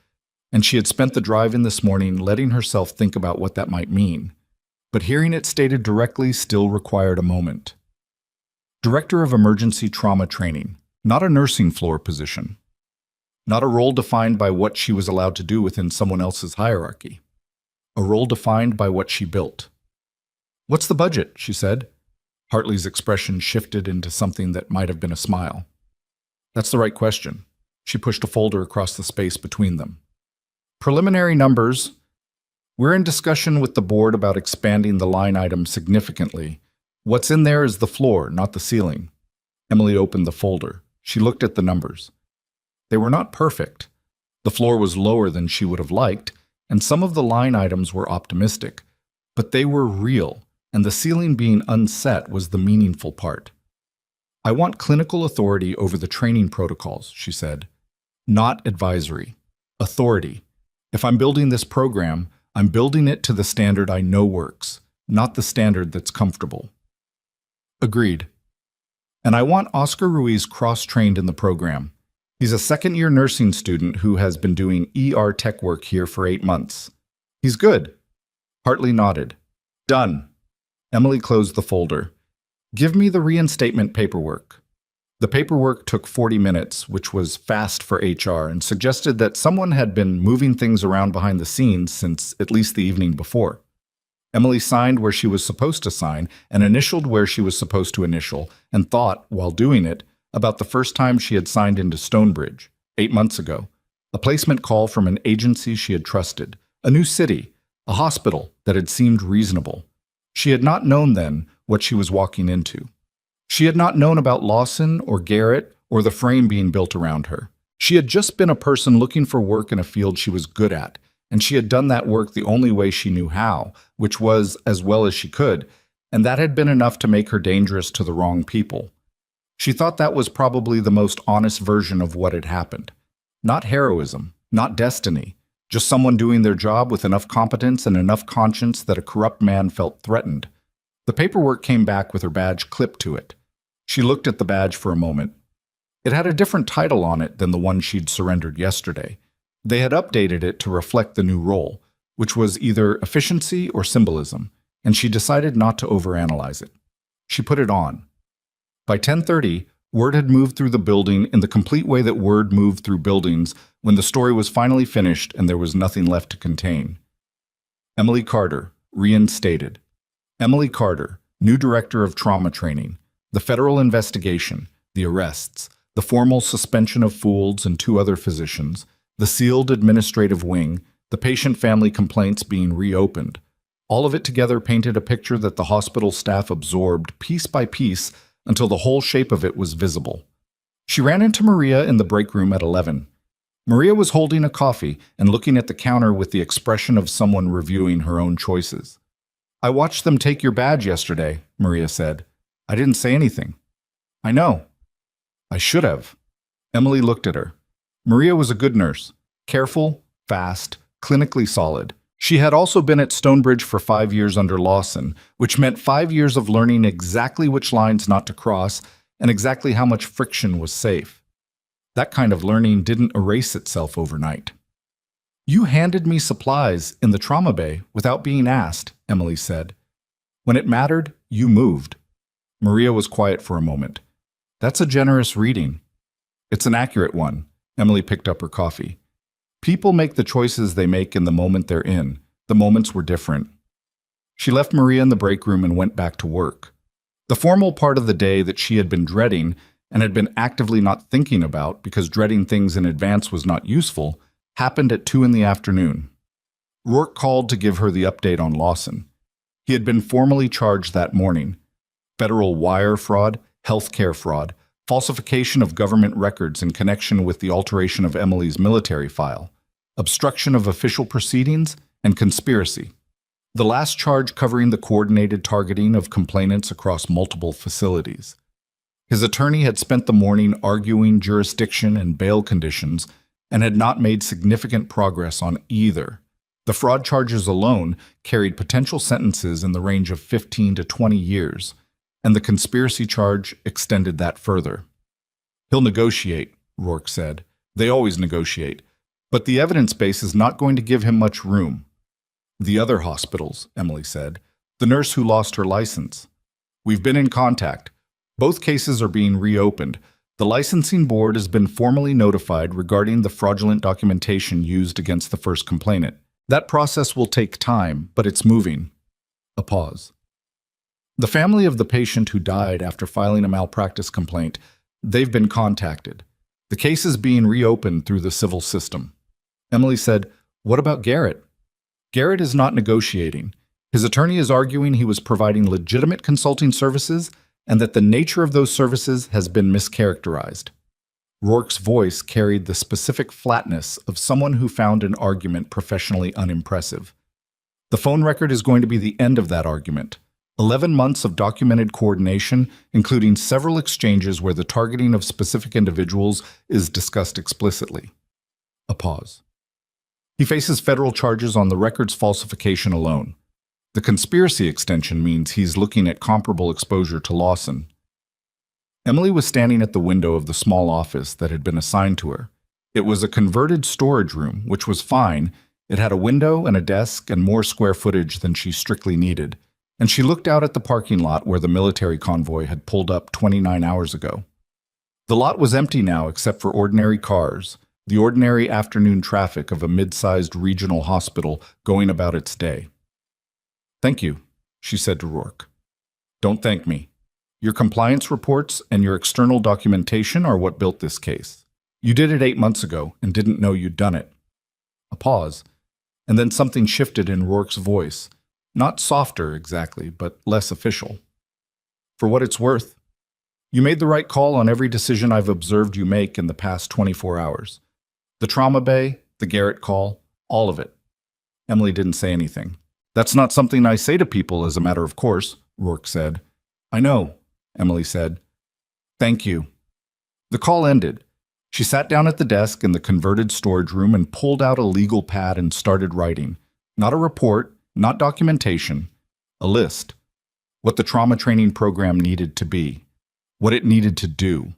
and she had spent the drive in this morning letting herself think about what that might mean. But hearing it stated directly still required a moment. Director of Emergency Trauma Training, not a nursing floor position. Not a role defined by what she was allowed to do within someone else's hierarchy. A role defined by what she built. What's the budget? She said. Hartley's expression shifted into something that might have been a smile. That's the right question. She pushed a folder across the space between them. Preliminary numbers. We're in discussion with the board about expanding the line item significantly. What's in there is the floor, not the ceiling. Emily opened the folder. She looked at the numbers. They were not perfect. The floor was lower than she would have liked, and some of the line items were optimistic. But they were real, and the ceiling being unset was the meaningful part. I want clinical authority over the training protocols, she said. Not advisory. Authority. If I'm building this program, I'm building it to the standard I know works, not the standard that's comfortable. Agreed. And I want Oscar Ruiz cross-trained in the program. He's a second-year nursing student who has been doing ER tech work here for 8 months. He's good. Hartley nodded. Done. Emily closed the folder. Give me the reinstatement paperwork. The paperwork took 40 minutes, which was fast for HR, and suggested that someone had been moving things around behind the scenes since at least the evening before. Emily signed where she was supposed to sign and initialed where she was supposed to initial, and thought, while doing it, about the first time she had signed into Stonebridge, 8 months ago. A placement call from an agency she had trusted, a new city, a hospital that had seemed reasonable. She had not known then what she was walking into. She had not known about Lawson or Garrett or the frame being built around her. She had just been a person looking for work in a field she was good at, and she had done that work the only way she knew how, which was as well as she could, and that had been enough to make her dangerous to the wrong people. She thought that was probably the most honest version of what had happened. Not heroism, not destiny, just someone doing their job with enough competence and enough conscience that a corrupt man felt threatened. The paperwork came back with her badge clipped to it. She looked at the badge for a moment. It had a different title on it than the one she'd surrendered yesterday. They had updated it to reflect the new role, which was either efficiency or symbolism, and she decided not to overanalyze it. She put it on. By 10:30, word had moved through the building in the complete way that word moved through buildings when the story was finally finished and there was nothing left to contain. Emily Carter, reinstated. Emily Carter, new director of trauma training. The federal investigation, the arrests, the formal suspension of Foulds and 2 other physicians, the sealed administrative wing, the patient family complaints being reopened. All of it together painted a picture that the hospital staff absorbed piece by piece until the whole shape of it was visible. She ran into Maria in the break room at 11. Maria was holding a coffee and looking at the counter with the expression of someone reviewing her own choices. "I watched them take your badge yesterday," Maria said. "I didn't say anything." "I know. I should have." Emily looked at her. Maria was a good nurse. Careful, fast, clinically solid. She had also been at Stonebridge for 5 years under Lawson, which meant 5 years of learning exactly which lines not to cross and exactly how much friction was safe. That kind of learning didn't erase itself overnight. "You handed me supplies in the trauma bay without being asked," Emily said. "When it mattered, you moved." Maria was quiet for a moment. "That's a generous reading." "It's an accurate one." Emily picked up her coffee. "People make the choices they make in the moment they're in. The moments were different." She left Maria in the break room and went back to work. The formal part of the day that she had been dreading and had been actively not thinking about because dreading things in advance was not useful, happened at 2 in the afternoon. Rourke called to give her the update on Lawson. He had been formally charged that morning. Federal wire fraud, healthcare fraud, falsification of government records in connection with the alteration of Emily's military file, obstruction of official proceedings, and conspiracy. The last charge covering the coordinated targeting of complainants across multiple facilities. His attorney had spent the morning arguing jurisdiction and bail conditions and had not made significant progress on either. The fraud charges alone carried potential sentences in the range of 15 to 20 years, and the conspiracy charge extended that further. "He'll negotiate," Rourke said. "They always negotiate. But the evidence base is not going to give him much room." "The other hospitals," Emily said. "The nurse who lost her license. We've been in contact. Both cases are being reopened. The licensing board has been formally notified regarding the fraudulent documentation used against the first complainant. That process will take time, but it's moving." A pause. "The family of the patient who died after filing a malpractice complaint, they've been contacted. The case is being reopened through the civil system." Emily said, "What about Garrett?" "Garrett is not negotiating. His attorney is arguing he was providing legitimate consulting services and that the nature of those services has been mischaracterized." Rourke's voice carried the specific flatness of someone who found an argument professionally unimpressive. "The phone record is going to be the end of that argument. 11 months of documented coordination, including several exchanges where the targeting of specific individuals is discussed explicitly." A pause. "He faces federal charges on the records falsification alone. The conspiracy extension means he's looking at comparable exposure to Lawson." Emily was standing at the window of the small office that had been assigned to her. It was a converted storage room, which was fine. It had a window and a desk and more square footage than she strictly needed, and she looked out at the parking lot where the military convoy had pulled up 29 hours ago. The lot was empty now except for ordinary cars, the ordinary afternoon traffic of a mid-sized regional hospital going about its day. "Thank you," she said to Rourke. "Don't thank me. Your compliance reports and your external documentation are what built this case. You did it 8 months ago and didn't know you'd done it." A pause, and then something shifted in Rourke's voice. Not softer, exactly, but less official. "For what it's worth, you made the right call on every decision I've observed you make in the past 24 hours. The trauma bay, the Garrett call, all of it." Emily didn't say anything. "That's not something I say to people as a matter of course," Rourke said. "I know," Emily said. "Thank you." The call ended. She sat down at the desk in the converted storage room and pulled out a legal pad and started writing. Not a report, not documentation, a list. What the trauma training program needed to be. What it needed to do.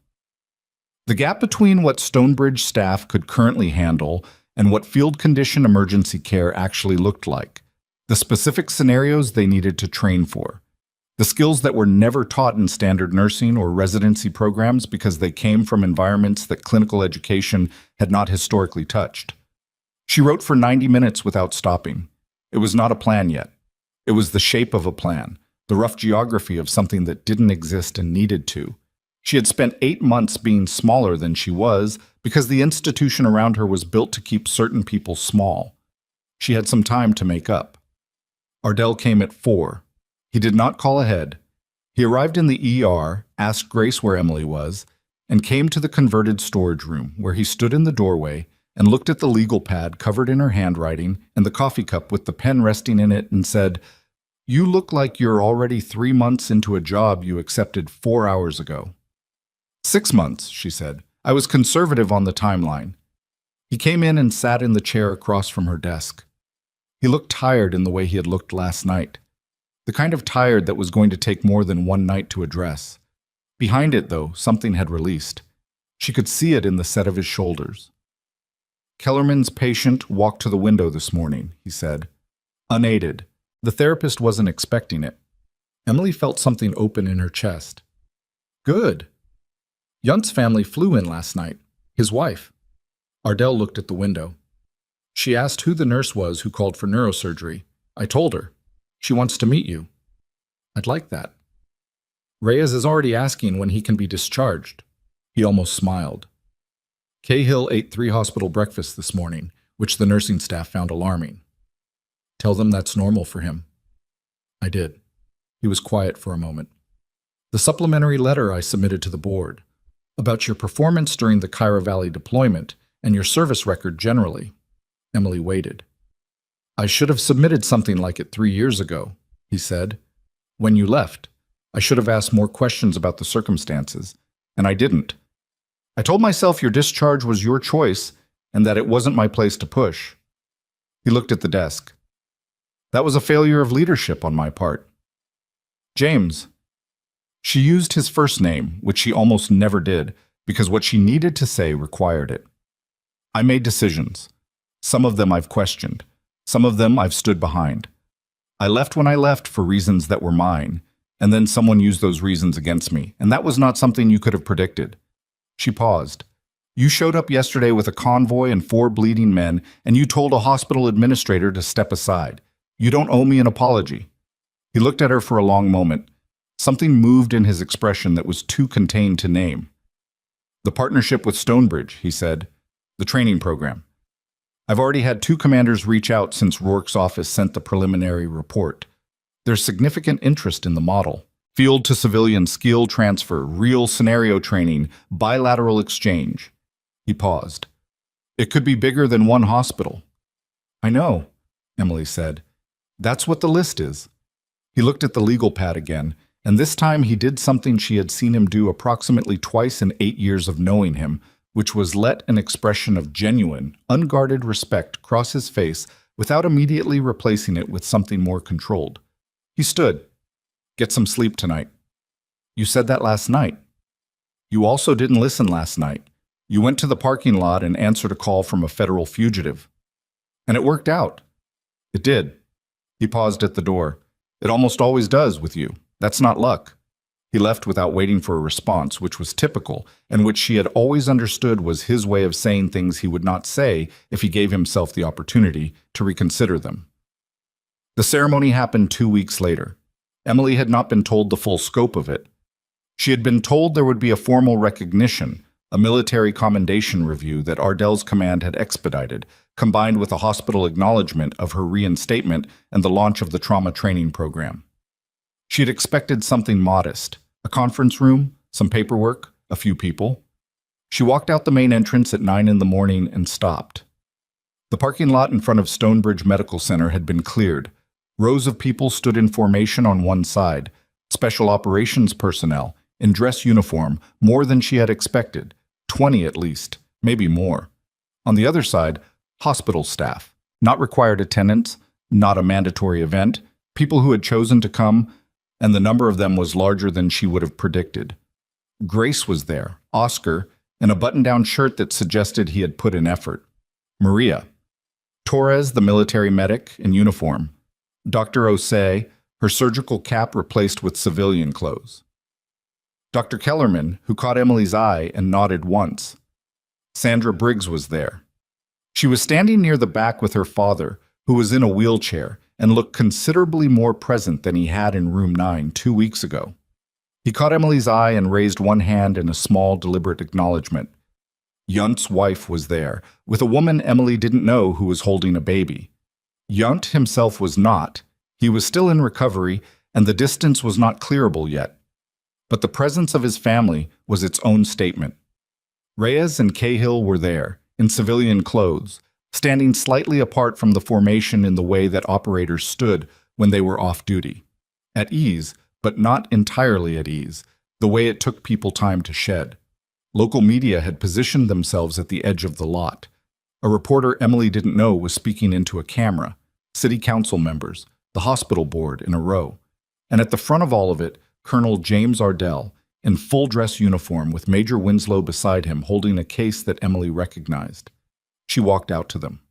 The gap between what Stonebridge staff could currently handle and what field condition emergency care actually looked like. The specific scenarios they needed to train for. The skills that were never taught in standard nursing or residency programs because they came from environments that clinical education had not historically touched. She wrote for 90 minutes without stopping. It was not a plan yet. It was the shape of a plan, the rough geography of something that didn't exist and needed to. She had spent 8 months being smaller than she was because the institution around her was built to keep certain people small. She had some time to make up. Ardell came at 4. He did not call ahead. He arrived in the ER, asked Grace where Emily was. and came to the converted storage room where he stood in the doorway and looked at the legal pad covered in her handwriting and the coffee cup with the pen resting in it and said, "You look like you're already 3 months into a job you accepted 4 hours ago." 6 months, she said. I was conservative on the timeline. He came in and sat in the chair across from her desk. He looked tired in the way he had looked last night. The kind of tired that was going to take more than one night to address. Behind it, though, something had released. She could see it in the set of his shoulders. "Kellerman's patient walked to the window this morning," he said. Unaided. The therapist wasn't expecting it. Emily felt something open in her chest. Good. Yunt's family flew in last night. His wife. Ardell looked at the window. She asked who the nurse was who called for neurosurgery. I told her. She wants to meet you. I'd like that. Reyes is already asking when he can be discharged. He almost smiled. Cahill ate 3 hospital breakfasts this morning, which the nursing staff found alarming. Tell them that's normal for him. I did. He was quiet for a moment. The supplementary letter I submitted to the board, about your performance during the Kyra Valley deployment and your service record generally. Emily waited. I should have submitted something like it 3 years ago, he said. When you left, I should have asked more questions about the circumstances, and I didn't. I told myself your discharge was your choice and that it wasn't my place to push. He looked at the desk. That was a failure of leadership on my part. James. She used his first name, which she almost never did, because what she needed to say required it. I made decisions. Some of them I've questioned. Some of them I've stood behind. I left when I left for reasons that were mine, and then someone used those reasons against me, and that was not something you could have predicted. She paused. You showed up yesterday with a convoy and 4 bleeding men, and you told a hospital administrator to step aside. You don't owe me an apology. He looked at her for a long moment. Something moved in his expression that was too contained to name. The partnership with Stonebridge, he said. The training program. I've already had 2 commanders reach out since Rourke's office sent the preliminary report. There's significant interest in the model. Field to civilian skill transfer, real scenario training, bilateral exchange. He paused. It could be bigger than one hospital. I know, Emily said. That's what the list is. He looked at the legal pad again, and this time he did something she had seen him do approximately twice in 8 years of knowing him, which was let an expression of genuine, unguarded respect cross his face without immediately replacing it with something more controlled. He stood. Get some sleep tonight. You said that last night. You also didn't listen last night. You went to the parking lot and answered a call from a federal fugitive. And it worked out. It did. He paused at the door. It almost always does with you. That's not luck. He left without waiting for a response, which was typical, and which she had always understood was his way of saying things he would not say if he gave himself the opportunity to reconsider them. The ceremony happened 2 weeks later. Emily had not been told the full scope of it. She had been told there would be a formal recognition, a military commendation review that Ardell's command had expedited, combined with a hospital acknowledgement of her reinstatement and the launch of the trauma training program. She had expected something modest, a conference room, some paperwork, a few people. She walked out the main entrance at 9 in the morning and stopped. The parking lot in front of Stonebridge Medical Center had been cleared. Rows of people stood in formation on one side, special operations personnel, in dress uniform, more than she had expected, 20 at least, maybe more. On the other side, hospital staff, not required attendance, not a mandatory event, people who had chosen to come, and the number of them was larger than she would have predicted. Grace was there, Oscar, in a button-down shirt that suggested he had put in effort. Maria. Torres, the military medic, in uniform. Dr. Osei, her surgical cap replaced with civilian clothes. Dr. Kellerman, who caught Emily's eye and nodded once. Sandra Briggs was there. She was standing near the back with her father, who was in a wheelchair and looked considerably more present than he had in room 9 2 weeks ago. He caught Emily's eye and raised one hand in a small, deliberate acknowledgement. Yunt's wife was there, with a woman Emily didn't know who was holding a baby. Yunt himself was not. He was still in recovery, and the distance was not clearable yet. but the presence of his family was its own statement. Reyes and Cahill were there, in civilian clothes, standing slightly apart from the formation in the way that operators stood when they were off duty. At ease, but not entirely at ease, the way it took people time to shed. Local media had positioned themselves at the edge of the lot. A reporter Emily didn't know was speaking into a camera, city council members, the hospital board in a row. And at the front of all of it, Colonel James Ardell, in full dress uniform with Major Winslow beside him holding a case that Emily recognized. She walked out to them.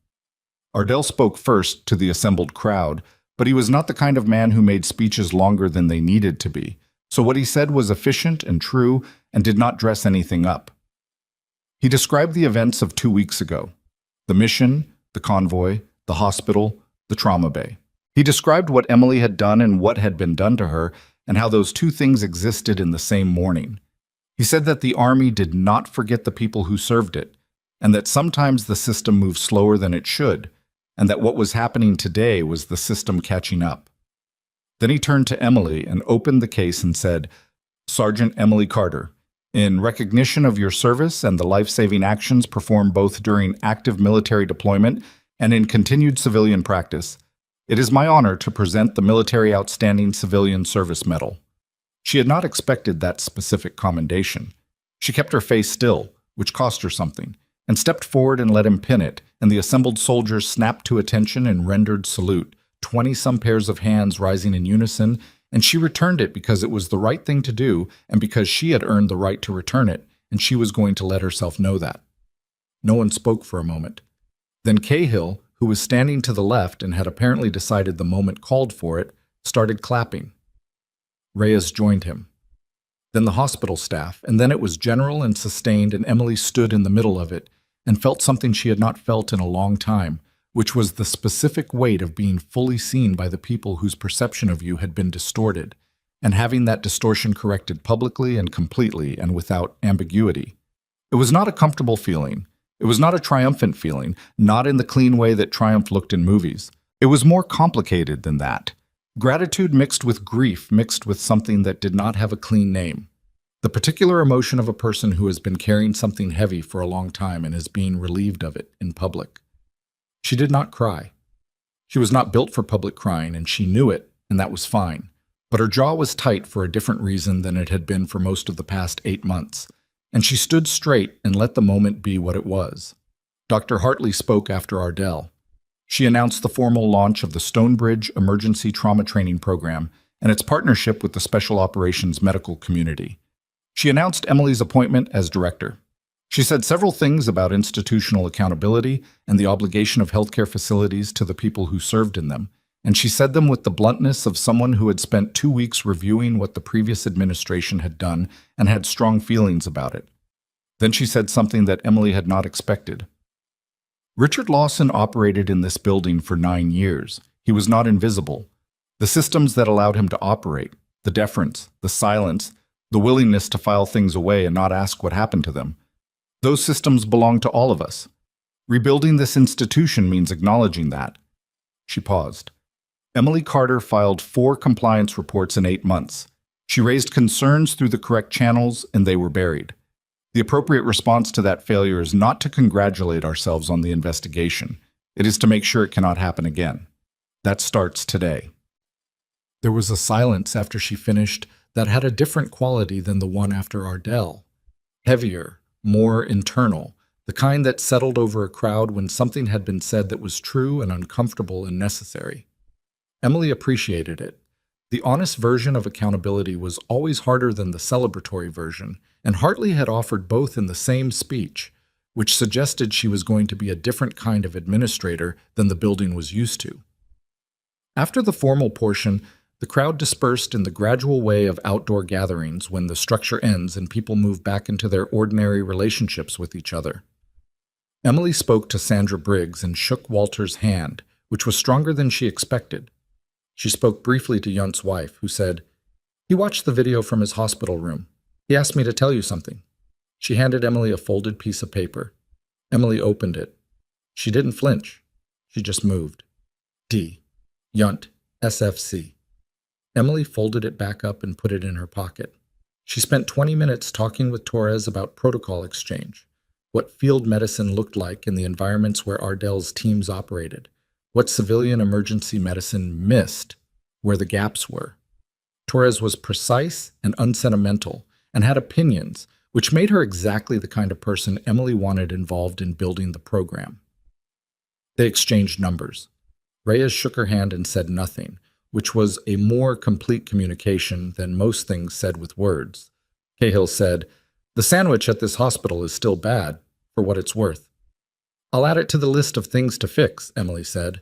Ardell spoke first to the assembled crowd, but he was not the kind of man who made speeches longer than they needed to be, so what he said was efficient and true and did not dress anything up. He described the events of 2 weeks ago: the mission, the convoy, the hospital, the trauma bay. He described what Emily had done and what had been done to her, and how those two things existed in the same morning. He said that the Army did not forget the people who served it, and that sometimes the system moves slower than it should, and that what was happening today was the system catching up. Then he turned to Emily and opened the case and said, "Sergeant Emily Carter, in recognition of your service and the life-saving actions performed both during active military deployment and in continued civilian practice, it is my honor to present the Military Outstanding Civilian Service Medal." She had not expected that specific commendation. She kept her face still, which cost her something, and stepped forward and let him pin it, and the assembled soldiers snapped to attention and rendered salute, 20-some pairs of hands rising in unison, and she returned it because it was the right thing to do and because she had earned the right to return it, and she was going to let herself know that. No one spoke for a moment. Then Cahill, who was standing to the left and had apparently decided the moment called for it, started clapping. Reyes joined him. Then the hospital staff, and then it was general and sustained, and Emily stood in the middle of it and felt something she had not felt in a long time, which was the specific weight of being fully seen by the people whose perception of you had been distorted, and having that distortion corrected publicly and completely and without ambiguity. It was not a comfortable feeling. It was not a triumphant feeling, not in the clean way that triumph looked in movies. It was more complicated than that. Gratitude mixed with grief, mixed with something that did not have a clean name. The particular emotion of a person who has been carrying something heavy for a long time and is being relieved of it in public. She did not cry. She was not built for public crying, and she knew it, and that was fine. But her jaw was tight for a different reason than it had been for most of the past 8 months, and she stood straight and let the moment be what it was. Dr. Hartley spoke after Ardell. She announced the formal launch of the Stonebridge Emergency Trauma Training Program and its partnership with the Special Operations Medical Community. She announced Emily's appointment as director. She said several things about institutional accountability and the obligation of healthcare facilities to the people who served in them, and she said them with the bluntness of someone who had spent 2 weeks reviewing what the previous administration had done and had strong feelings about it. Then she said something that Emily had not expected. Richard Lawson operated in this building for 9 years. He was not invisible. The systems that allowed him to operate, the deference, the silence, the willingness to file things away and not ask what happened to them, those systems belong to all of us. Rebuilding this institution means acknowledging that. She paused. Emily Carter filed 4 compliance reports in 8 months. She raised concerns through the correct channels, and they were buried. The appropriate response to that failure is not to congratulate ourselves on the investigation. It is to make sure it cannot happen again. That starts today. There was a silence after she finished that had a different quality than the one after Ardell. Heavier, more internal, the kind that settled over a crowd when something had been said that was true and uncomfortable and necessary. Emily appreciated it. The honest version of accountability was always harder than the celebratory version, and Hartley had offered both in the same speech, which suggested she was going to be a different kind of administrator than the building was used to. After the formal portion, the crowd dispersed in the gradual way of outdoor gatherings when the structure ends and people move back into their ordinary relationships with each other. Emily spoke to Sandra Briggs and shook Walter's hand, which was stronger than she expected. She spoke briefly to Yunt's wife, who said, "He watched the video from his hospital room. He asked me to tell you something." She handed Emily a folded piece of paper. Emily opened it. She didn't flinch. She just moved. D. Yunt, SFC. Emily folded it back up and put it in her pocket. She spent 20 minutes talking with Torres about protocol exchange, what field medicine looked like in the environments where Ardell's teams operated, what civilian emergency medicine missed, where the gaps were. Torres was precise and unsentimental and had opinions, which made her exactly the kind of person Emily wanted involved in building the program. They exchanged numbers. Reyes shook her hand and said nothing, which was a more complete communication than most things said with words. Cahill said, "The sandwich at this hospital is still bad, for what it's worth." "I'll add it to the list of things to fix," Emily said.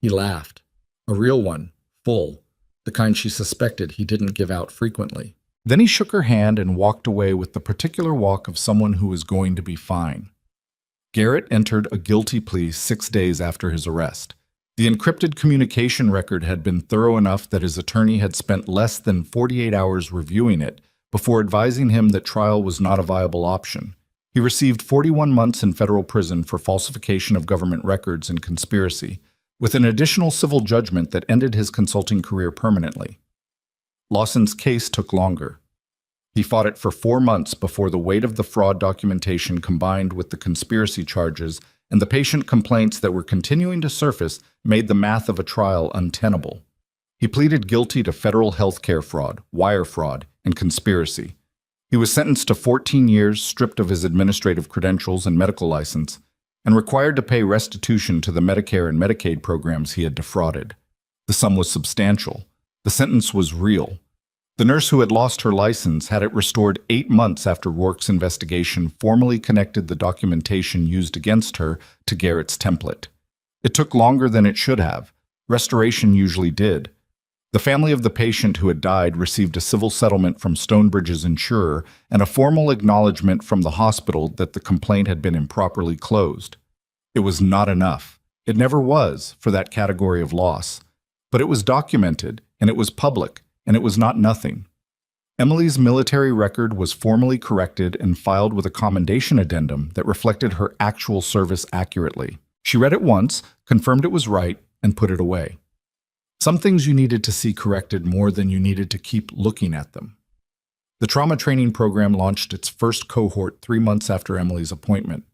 He laughed. A real one, full, the kind she suspected he didn't give out frequently. Then he shook her hand and walked away with the particular walk of someone who was going to be fine. Garrett entered a guilty plea 6 days after his arrest. The encrypted communication record had been thorough enough that his attorney had spent less than 48 hours reviewing it before advising him that trial was not a viable option. He received 41 months in federal prison for falsification of government records and conspiracy, with an additional civil judgment that ended his consulting career permanently. Lawson's case took longer. He fought it for 4 months before the weight of the fraud documentation combined with the conspiracy charges and the patient complaints that were continuing to surface made the math of a trial untenable. He pleaded guilty to federal healthcare fraud, wire fraud, and conspiracy. He was sentenced to 14 years, stripped of his administrative credentials and medical license, and required to pay restitution to the Medicare and Medicaid programs he had defrauded. The sum was substantial. The sentence was real. The nurse who had lost her license had it restored 8 months after Rourke's investigation formally connected the documentation used against her to Garrett's template. It took longer than it should have. Restoration usually did. The family of the patient who had died received a civil settlement from Stonebridge's insurer and a formal acknowledgement from the hospital that the complaint had been improperly closed. It was not enough. It never was for that category of loss. But it was documented, and it was public, and it was not nothing. Emily's military record was formally corrected and filed with a commendation addendum that reflected her actual service accurately. She read it once, confirmed it was right, and put it away. Some things you needed to see corrected more than you needed to keep looking at them. The trauma training program launched its first cohort 3 months after Emily's appointment.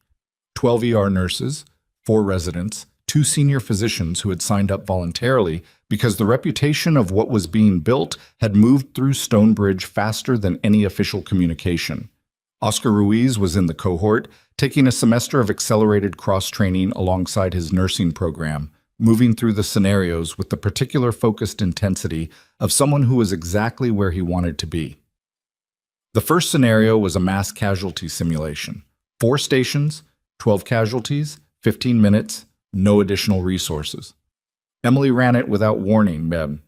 12 ER nurses, 4 residents, 2 senior physicians who had signed up voluntarily because the reputation of what was being built had moved through Stonebridge faster than any official communication. Oscar Ruiz was in the cohort, taking a semester of accelerated cross-training alongside his nursing program, moving through the scenarios with the particular focused intensity of someone who was exactly where he wanted to be. The first scenario was a mass casualty simulation. 4 stations, 12 casualties, 15 minutes, no additional resources. Emily ran it without warning,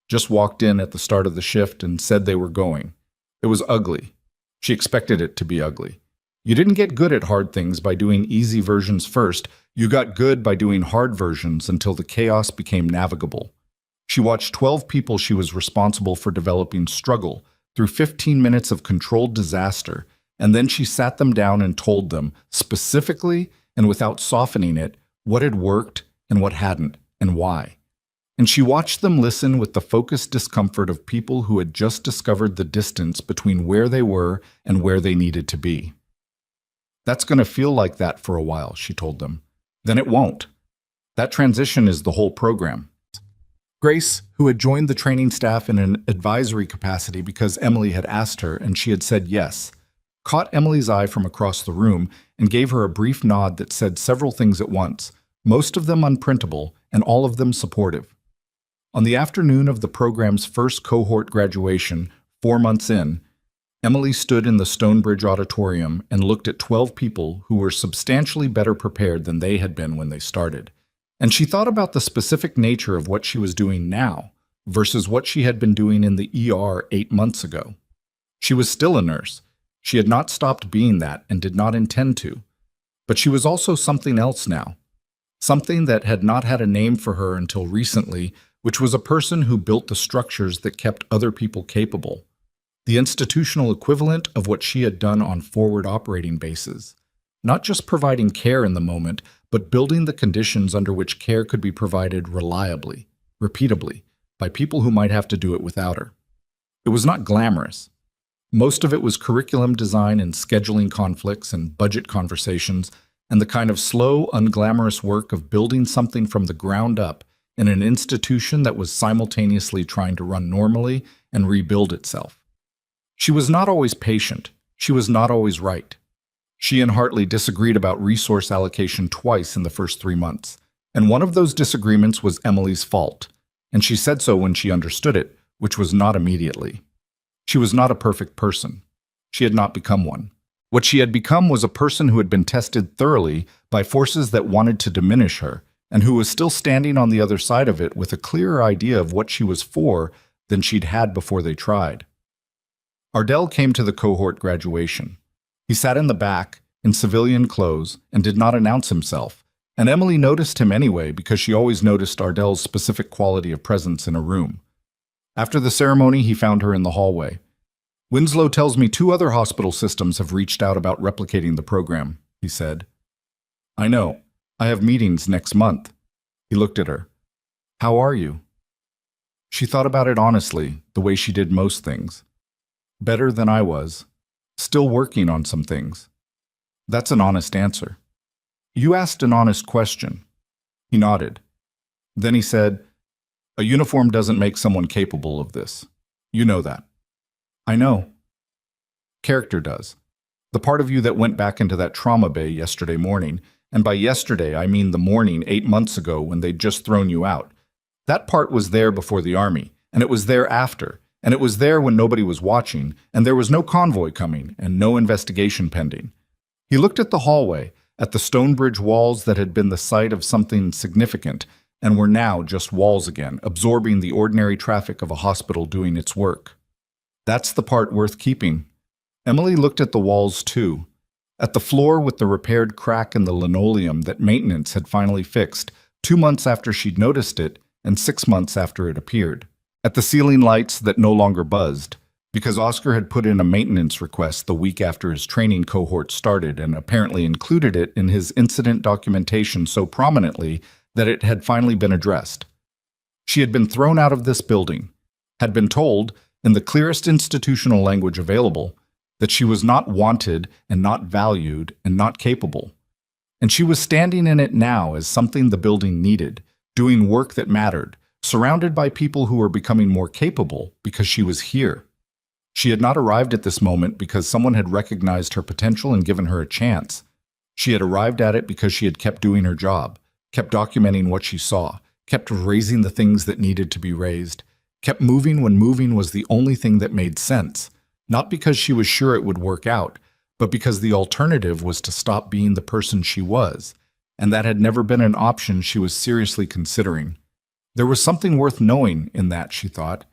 just walked in at the start of the shift and said they were going. It was ugly. She expected it to be ugly. You didn't get good at hard things by doing easy versions first. You got good by doing hard versions until the chaos became navigable. She watched 12 people she was responsible for developing struggle through 15 minutes of controlled disaster, and then she sat them down and told them, specifically and without softening it, what had worked and what hadn't, and why. And she watched them listen with the focused discomfort of people who had just discovered the distance between where they were and where they needed to be. That's going to feel like that for a while, she told them. Then it won't. That transition is the whole program. Grace, who had joined the training staff in an advisory capacity because Emily had asked her and she had said yes, caught Emily's eye from across the room and gave her a brief nod that said several things at once, most of them unprintable and all of them supportive. On the afternoon of the program's first cohort graduation, 4 months in, Emily stood in the Stonebridge auditorium and looked at 12 people who were substantially better prepared than they had been when they started. And she thought about the specific nature of what she was doing now versus what she had been doing in the ER 8 months ago. She was still a nurse. She had not stopped being that and did not intend to. But she was also something else now. Something that had not had a name for her until recently, which was a person who built the structures that kept other people capable. The institutional equivalent of what she had done on forward operating bases. Not just providing care in the moment, but building the conditions under which care could be provided reliably, repeatably, by people who might have to do it without her. It was not glamorous. Most of it was curriculum design and scheduling conflicts and budget conversations, and the kind of slow, unglamorous work of building something from the ground up in an institution that was simultaneously trying to run normally and rebuild itself. She was not always patient. She was not always right. She and Hartley disagreed about resource allocation twice in the first 3 months, and one of those disagreements was Emily's fault, and she said so when she understood it, which was not immediately. She was not a perfect person. She had not become one. What she had become was a person who had been tested thoroughly by forces that wanted to diminish her, and who was still standing on the other side of it with a clearer idea of what she was for than she'd had before they tried. Ardell came to the cohort graduation. He sat in the back, in civilian clothes, and did not announce himself, and Emily noticed him anyway because she always noticed Ardell's specific quality of presence in a room. After the ceremony, he found her in the hallway. "Winslow tells me 2 other hospital systems have reached out about replicating the program," he said. "I know. I have meetings next month." He looked at her. "How are you?" She thought about it honestly, the way she did most things. "Better than I was. Still working on some things." That's an honest answer. "You asked an honest question." He nodded. Then he said, "A uniform doesn't make someone capable of this. You know that." "I know." "Character does. The part of you that went back into that trauma bay yesterday morning, and by yesterday I mean the morning 8 months ago when they'd just thrown you out. That part was there before the army, and it was there after, and it was there when nobody was watching, and there was no convoy coming, and no investigation pending." He looked at the hallway, at the Stonebridge walls that had been the site of something significant, and were now just walls again, absorbing the ordinary traffic of a hospital doing its work. That's the part worth keeping. Emily looked at the walls too, at the floor with the repaired crack in the linoleum that maintenance had finally fixed 2 months after she'd noticed it and 6 months after it appeared, at the ceiling lights that no longer buzzed, because Oscar had put in a maintenance request the week after his training cohort started and apparently included it in his incident documentation so prominently that it had finally been addressed. She had been thrown out of this building, had been told, in the clearest institutional language available, that she was not wanted and not valued and not capable. And she was standing in it now as something the building needed, doing work that mattered, surrounded by people who were becoming more capable because she was here. She had not arrived at this moment because someone had recognized her potential and given her a chance. She had arrived at it because she had kept doing her job, kept documenting what she saw, kept raising the things that needed to be raised, kept moving when moving was the only thing that made sense, not because she was sure it would work out, but because the alternative was to stop being the person she was, and that had never been an option she was seriously considering. There was something worth knowing in that, she thought,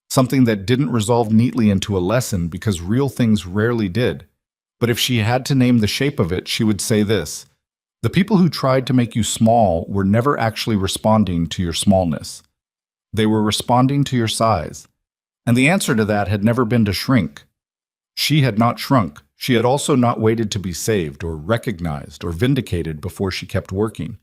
something that didn't resolve neatly into a lesson because real things rarely did. But if she had to name the shape of it, she would say this: the people who tried to make you small were never actually responding to your smallness. They were responding to your size. And the answer to that had never been to shrink. She had not shrunk. She had also not waited to be saved or recognized or vindicated before she kept working.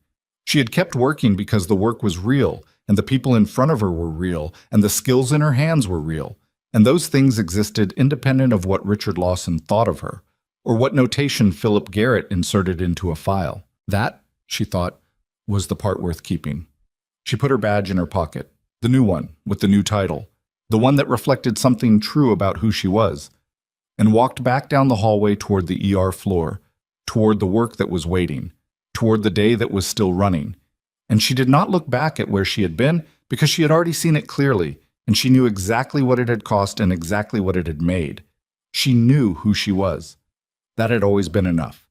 She had kept working because the work was real, and the people in front of her were real, and the skills in her hands were real, and those things existed independent of what Richard Lawson thought of her, or what notation Philip Garrett inserted into a file. That, she thought, was the part worth keeping. She put her badge in her pocket, the new one, with the new title, the one that reflected something true about who she was, and walked back down the hallway toward the ER floor, toward the work that was waiting, toward the day that was still running. And she did not look back at where she had been because she had already seen it clearly, and she knew exactly what it had cost and exactly what it had made. She knew who she was. That had always been enough.